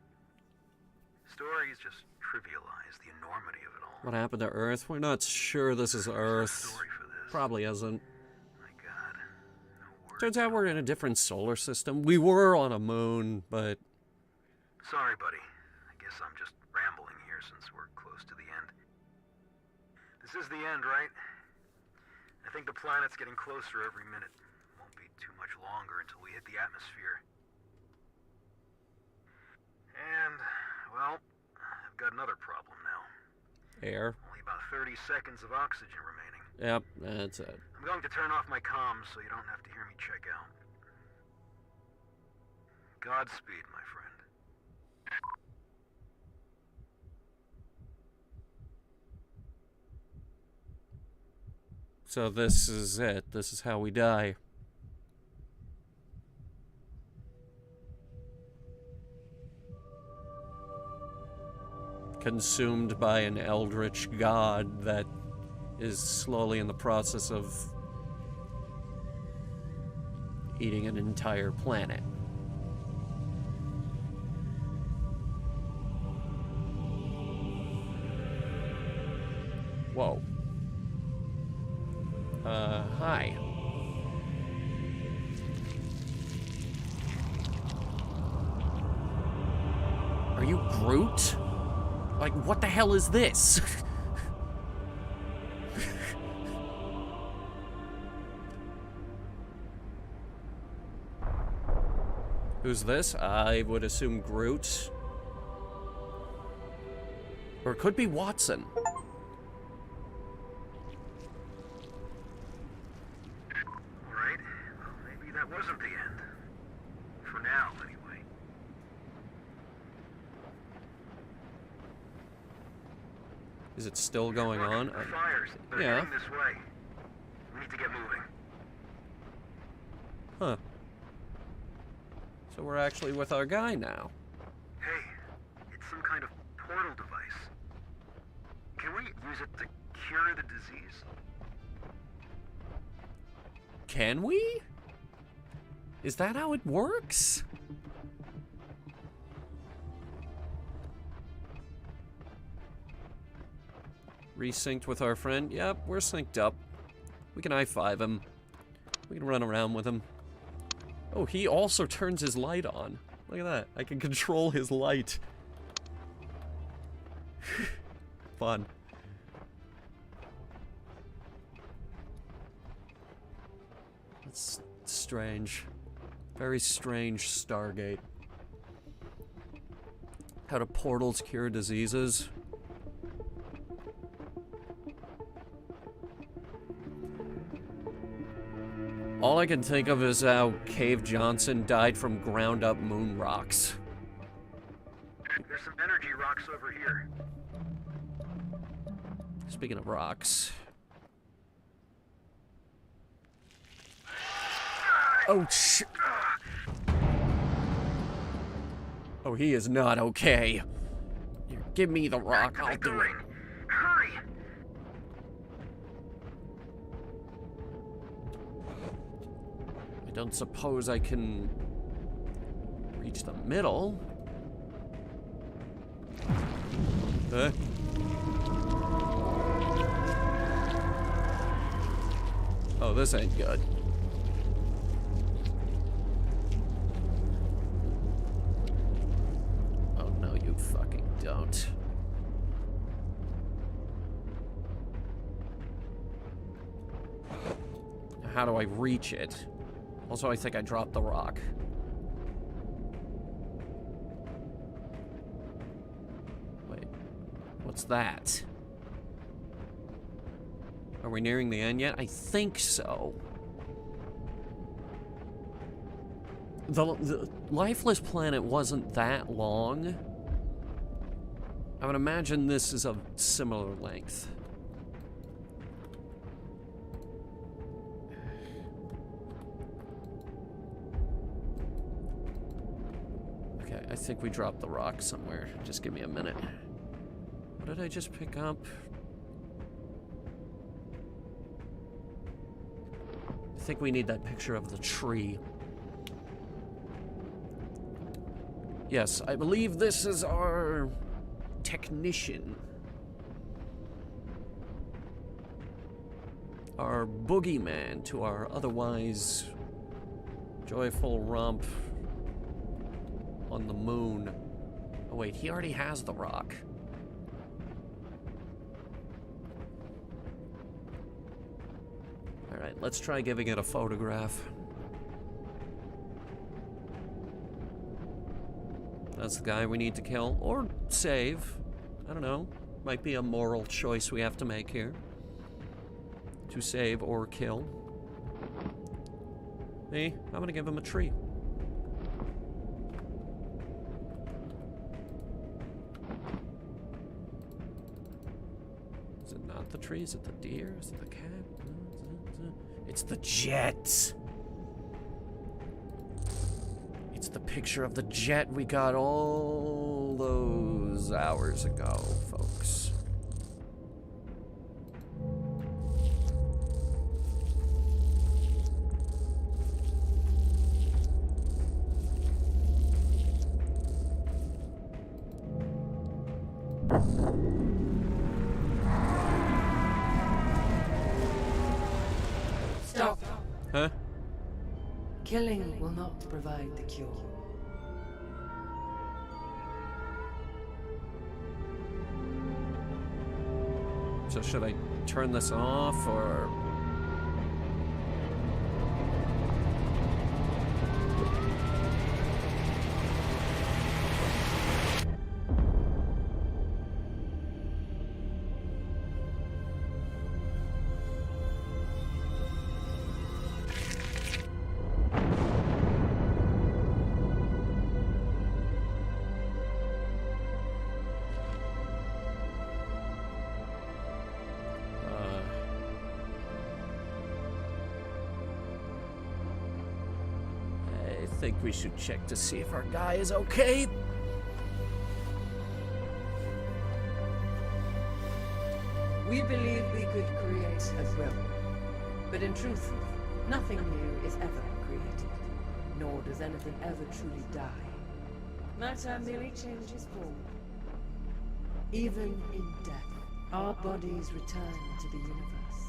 Stories just trivialize the enormity of it all. What happened to Earth? We're not sure this is Earth. Probably isn't. My God. No words. Turns out we're in a different solar system. We were on a moon, but... Sorry, buddy. I guess I'm just rambling here since we're close to the end. This is the end, right? I think the planet's getting closer every minute. Won't be too much longer until we hit the atmosphere. And, well, I've got another problem now. Air. Only about 30 seconds of oxygen remaining. Yep, that's it. I'm going to turn off my comms so you don't have to hear me check out. Godspeed, my friend. So this is it. This is how we die. Consumed by an eldritch god that is slowly in the process of eating an entire planet. Whoa. Hi. Are you Groot? Like, what the hell is this? Who's this? I would assume Groot. Or it could be Watson. Alright, well, maybe that wasn't the end. For now, anyway. Is it still going on? The fires, they're Yeah. heading this way. We need to get moving. Huh. So we're actually with our guy now. Hey, it's some kind of portal device. Can we use it to cure the disease? Can we? Is that how it works? Resynced with our friend? Yep, we're synced up. We can high-five him. We can run around with him. Oh, he also turns his light on. Look at that. I can control his light. Fun. That's strange. Very strange Stargate. How do portals cure diseases? All I can think of is how Cave Johnson died from ground-up moon rocks. There's some energy rocks over here. Speaking of rocks. Oh, shit. Oh, he is not okay. Here, give me the rock, I'll do it. Hurry! I don't suppose I can reach the middle. Oh, this ain't good. Oh, no, you fucking don't. How do I reach it? Also, I think I dropped the rock. Wait, what's that? Are we nearing the end yet? I think so. The Lifeless planet wasn't that long. I would imagine this is of similar length. Okay, I think we dropped the rock somewhere. Just give me a minute. What did I just pick up? I think we need that picture of the tree. Yes, I believe this is our technician. Our boogeyman to our otherwise joyful romp on the moon. Oh wait, he already has the rock. Alright, let's try giving it a photograph. That's the guy we need to kill, or save. I don't know. Might be a moral choice we have to make here. To save or kill. Me, I'm gonna give him a tree. Is it not the tree? Is it the deer? Is it the cat? It's the jet! It's the picture of the jet we got all those hours ago, folks. Stop. Huh? Killing will not provide the cure. So should I turn this off, or... I think we should check to see if our guy is okay. We believe we could create as well. But in truth, nothing new is ever created, nor does anything ever truly die. Matter merely changes form. Even in death, our bodies return to the universe.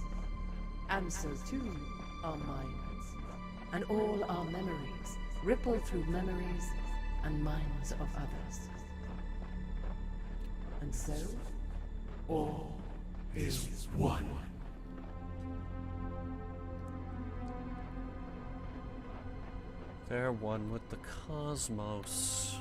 And so too, our minds, and all our memories ripple through memories and minds of others. And so, all is one. They're one with the cosmos.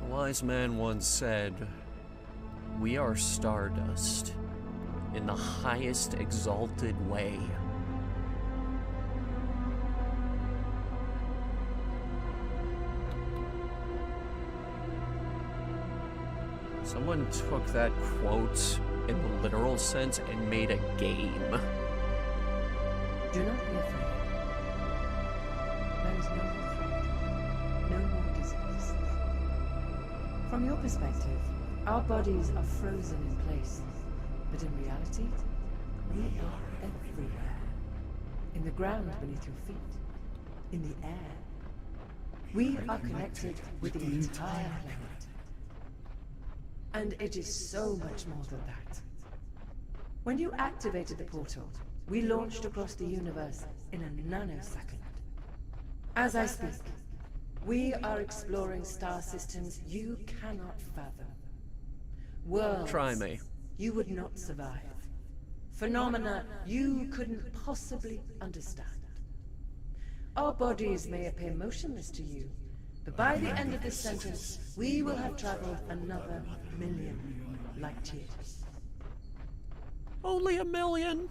A wise man once said, "We are stardust in the highest exalted way." Someone took that quote in the literal sense and made a game. Do not be afraid. There is no more threat, no more disease. From your perspective, our bodies are frozen in place, but in reality, we are everywhere. In the ground beneath your feet, in the air. We are connected with the entire planet. And it is so much more than that. When you activated the portal, we launched across the universe in a nanosecond. As I speak, we are exploring star systems you cannot fathom. Worlds Try me. you would not survive. Phenomena you couldn't possibly understand. Our bodies may appear motionless to you, but by the end of this sentence, we will have traveled another 1,000,000 light years. Only 1,000,000?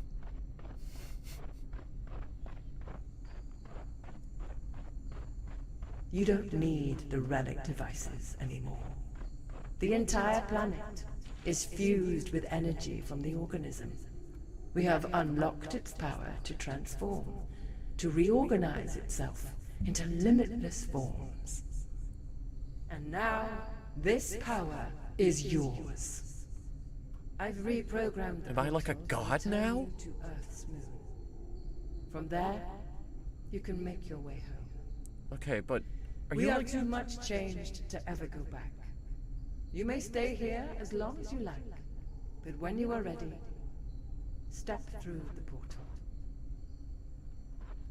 You don't need the relic devices anymore. The entire planet is fused with energy from the organism. We have unlocked its power to transform, to reorganize itself into limitless forms. And now, this power is yours. I've reprogrammed the Am I like a portal god to turn now? you to Earth's moon. From there, you can make your way home. Okay, but are We you are like... too much changed to ever go back. You may stay here as long as you like, but when you are ready, step through the portal.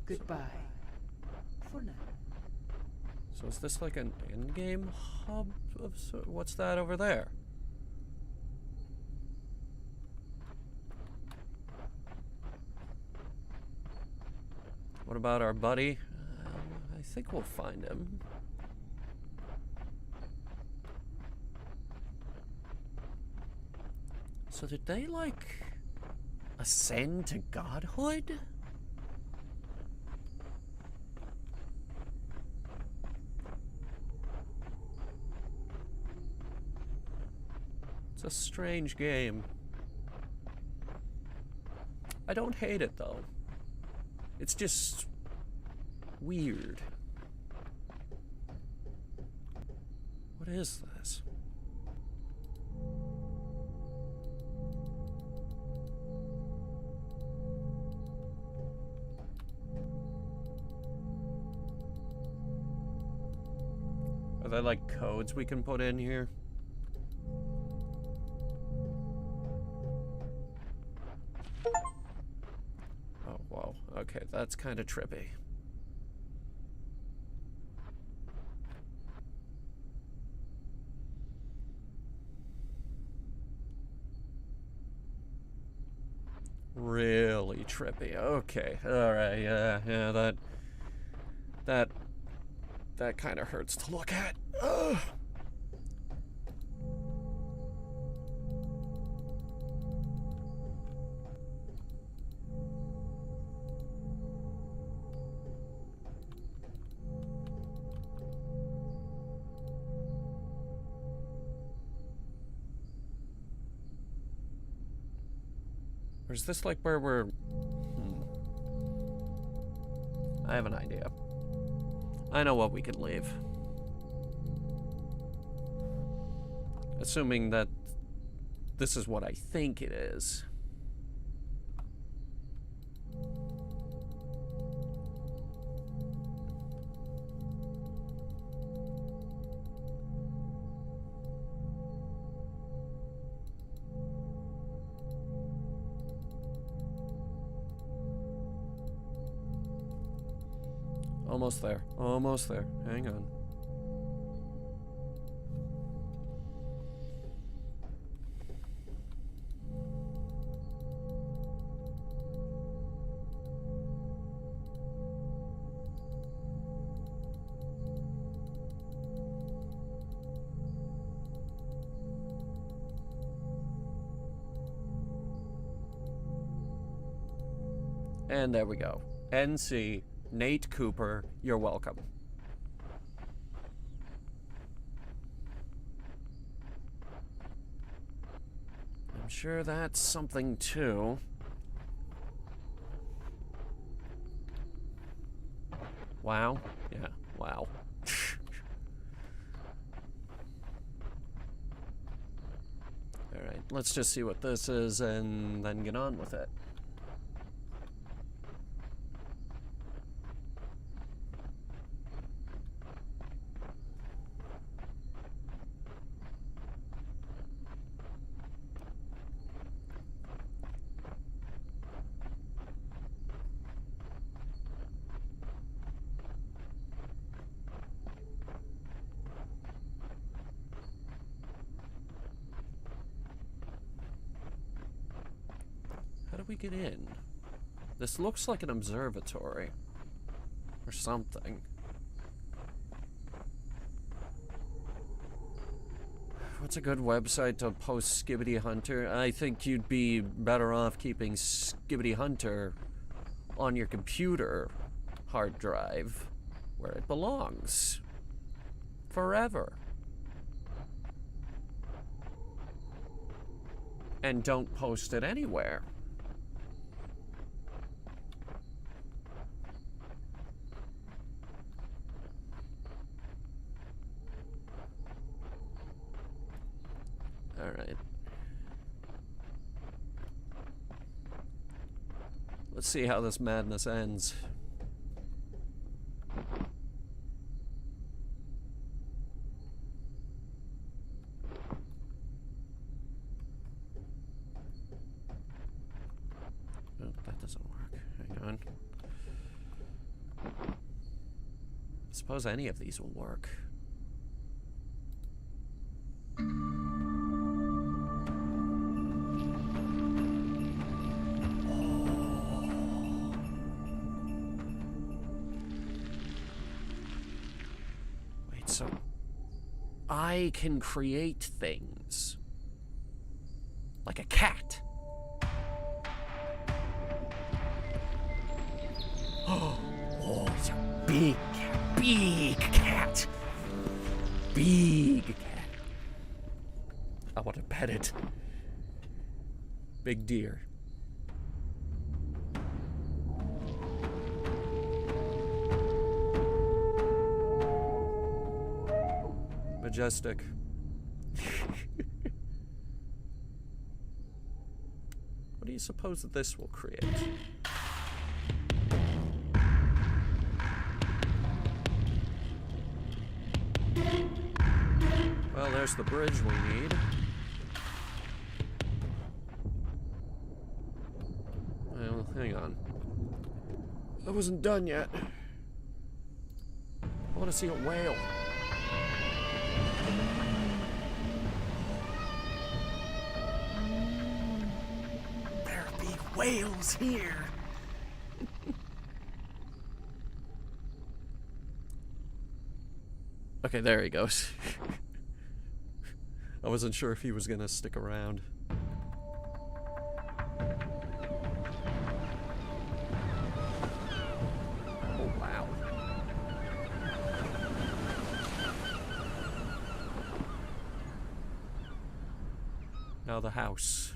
Goodbye, for now. So is this like an in-game hub of what's that over there? What about our buddy? I think we'll find him. So did they like ascend to godhood? It's a strange game. I don't hate it though. It's just weird. What is this? Are there like codes we can put in here? Oh, wow. Okay, that's kind of trippy. Really trippy. Okay. All right. Yeah. That kind of hurts to look at. Ugh. Or is this like where we're... I have an idea. I know what we can leave. Assuming that this is what I think it is. Almost there. Almost there. Hang on. And there we go. NC. Nate Cooper, you're welcome. I'm sure that's something too. Wow. Yeah, wow. Alright, let's just see what this is and then get on with it. How do we get in? This looks like an observatory. Or something. What's a good website to post Skibbity Hunter? I think you'd be better off keeping Skibbity Hunter on your computer hard drive, where it belongs. Forever. And don't post it anywhere. Alright. Let's see how this madness ends. Oh, that doesn't work. Hang on. I suppose any of these will work. So, I can create things. Like a cat. Oh, it's a big cat. Big cat. Big cat. I want to pet it. Big deer. Majestic. What do you suppose that this will create? Well, there's the bridge we need. Well, hang on. I wasn't done yet. I want to see a whale. Whales here. Okay, there he goes. I wasn't sure if he was gonna stick around. Oh, wow. Now the house.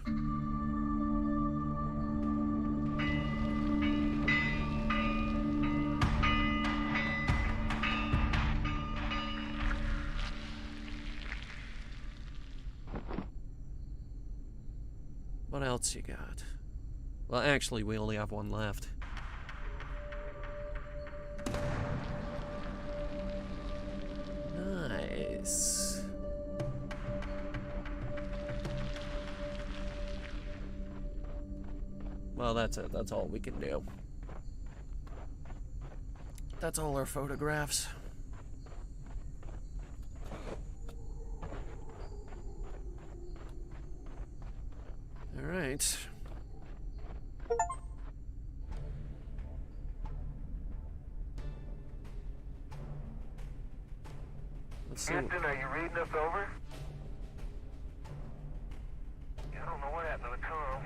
What else you got? Well, actually, we only have one left. Nice. Well, that's it. That's all we can do. That's all our photographs. Alright. Let's see. Captain, are you reading us over? I don't know what happened to the comm.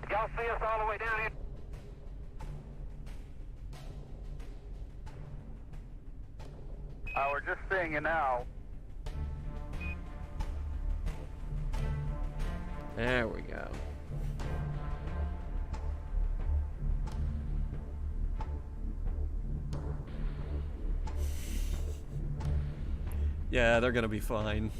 Y'all see us all the way down here? We're just seeing you now. There we go. Yeah, they're gonna be fine.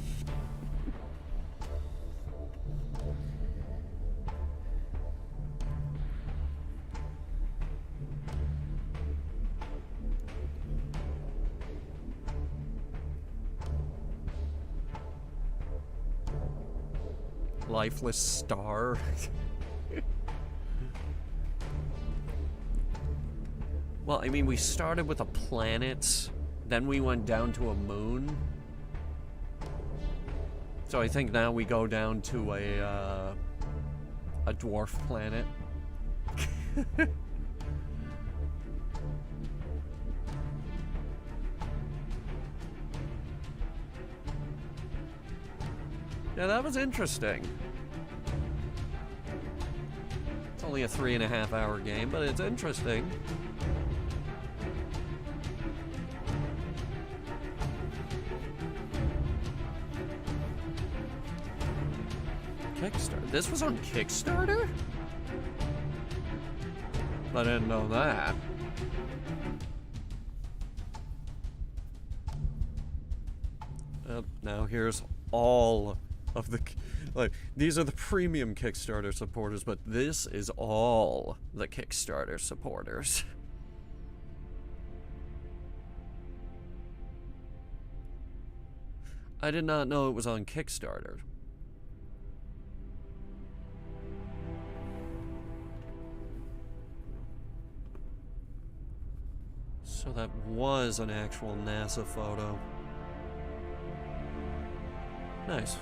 Lifeless star. Well, I mean, we started with a planet, then we went down to a moon. So I think now we go down to a dwarf planet. Yeah, that was interesting. It's only a 3.5-hour game, but it's interesting. Kickstarter. This was on Kickstarter? I didn't know that. Now here's all of the... Like, these are the premium Kickstarter supporters, but this is all the Kickstarter supporters. I did not know it was on Kickstarter. So that was an actual NASA photo. Nice.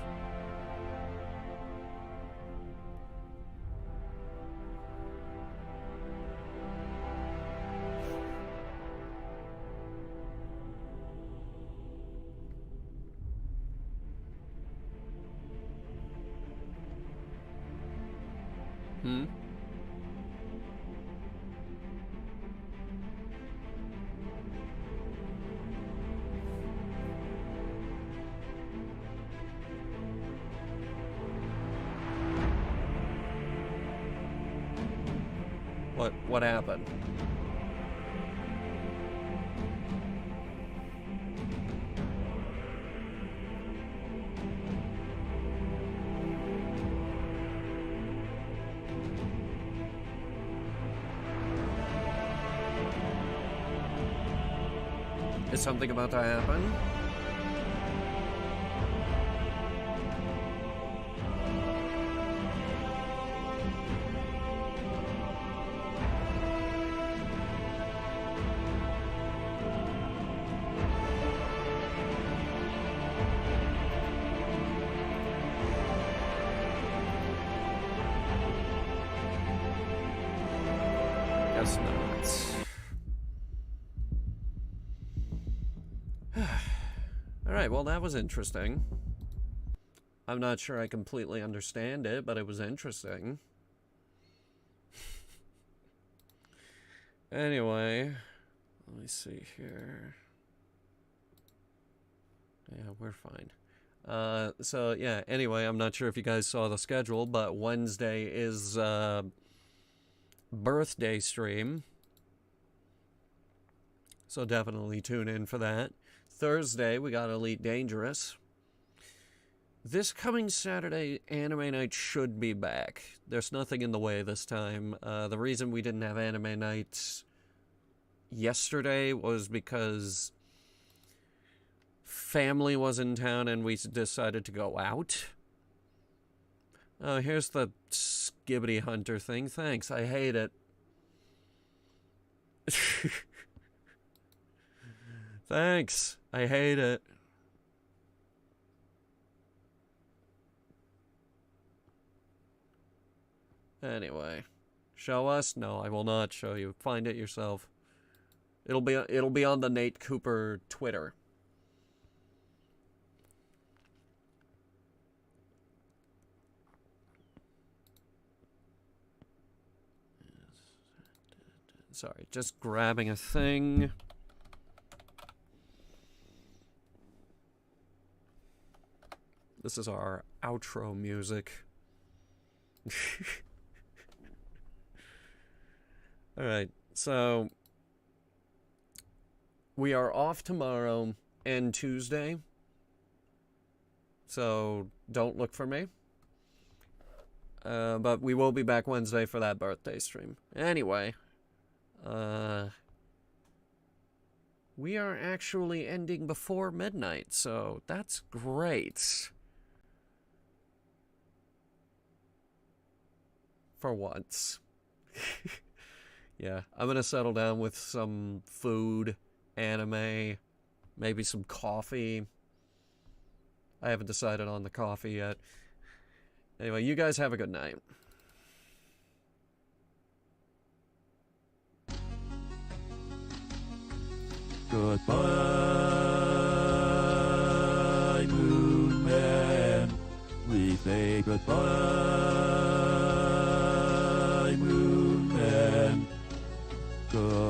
What happened? Is something about to happen? Guess not. Alright, well that was interesting. I'm not sure I completely understand it, but it was interesting. Anyway, let me see here. Yeah, we're fine. So yeah, anyway, I'm not sure if you guys saw the schedule, but Wednesday is birthday stream. So definitely tune in for that. Thursday, we got Elite Dangerous. This coming Saturday, Anime Night should be back. There's nothing in the way this time. The reason we didn't have Anime Night yesterday was because family was in town and we decided to go out. Oh, here's the Skibbity Hunter thing. Thanks, I hate it. Thanks, I hate it. Anyway, show us? No, I will not show you. Find it yourself. It'll be on the Nate Cooper Twitter. Sorry, just grabbing a thing. This is our outro music. Alright, so we are off tomorrow and Tuesday. So don't look for me. But we will be back Wednesday for that birthday stream. Anyway, we are actually ending before midnight, so that's great. For once. Yeah, I'm gonna settle down with some food, anime, maybe some coffee. I haven't decided on the coffee yet. Anyway, you guys have a good night. Goodbye, Moon Man. We say goodbye, Moon Man. Goodbye.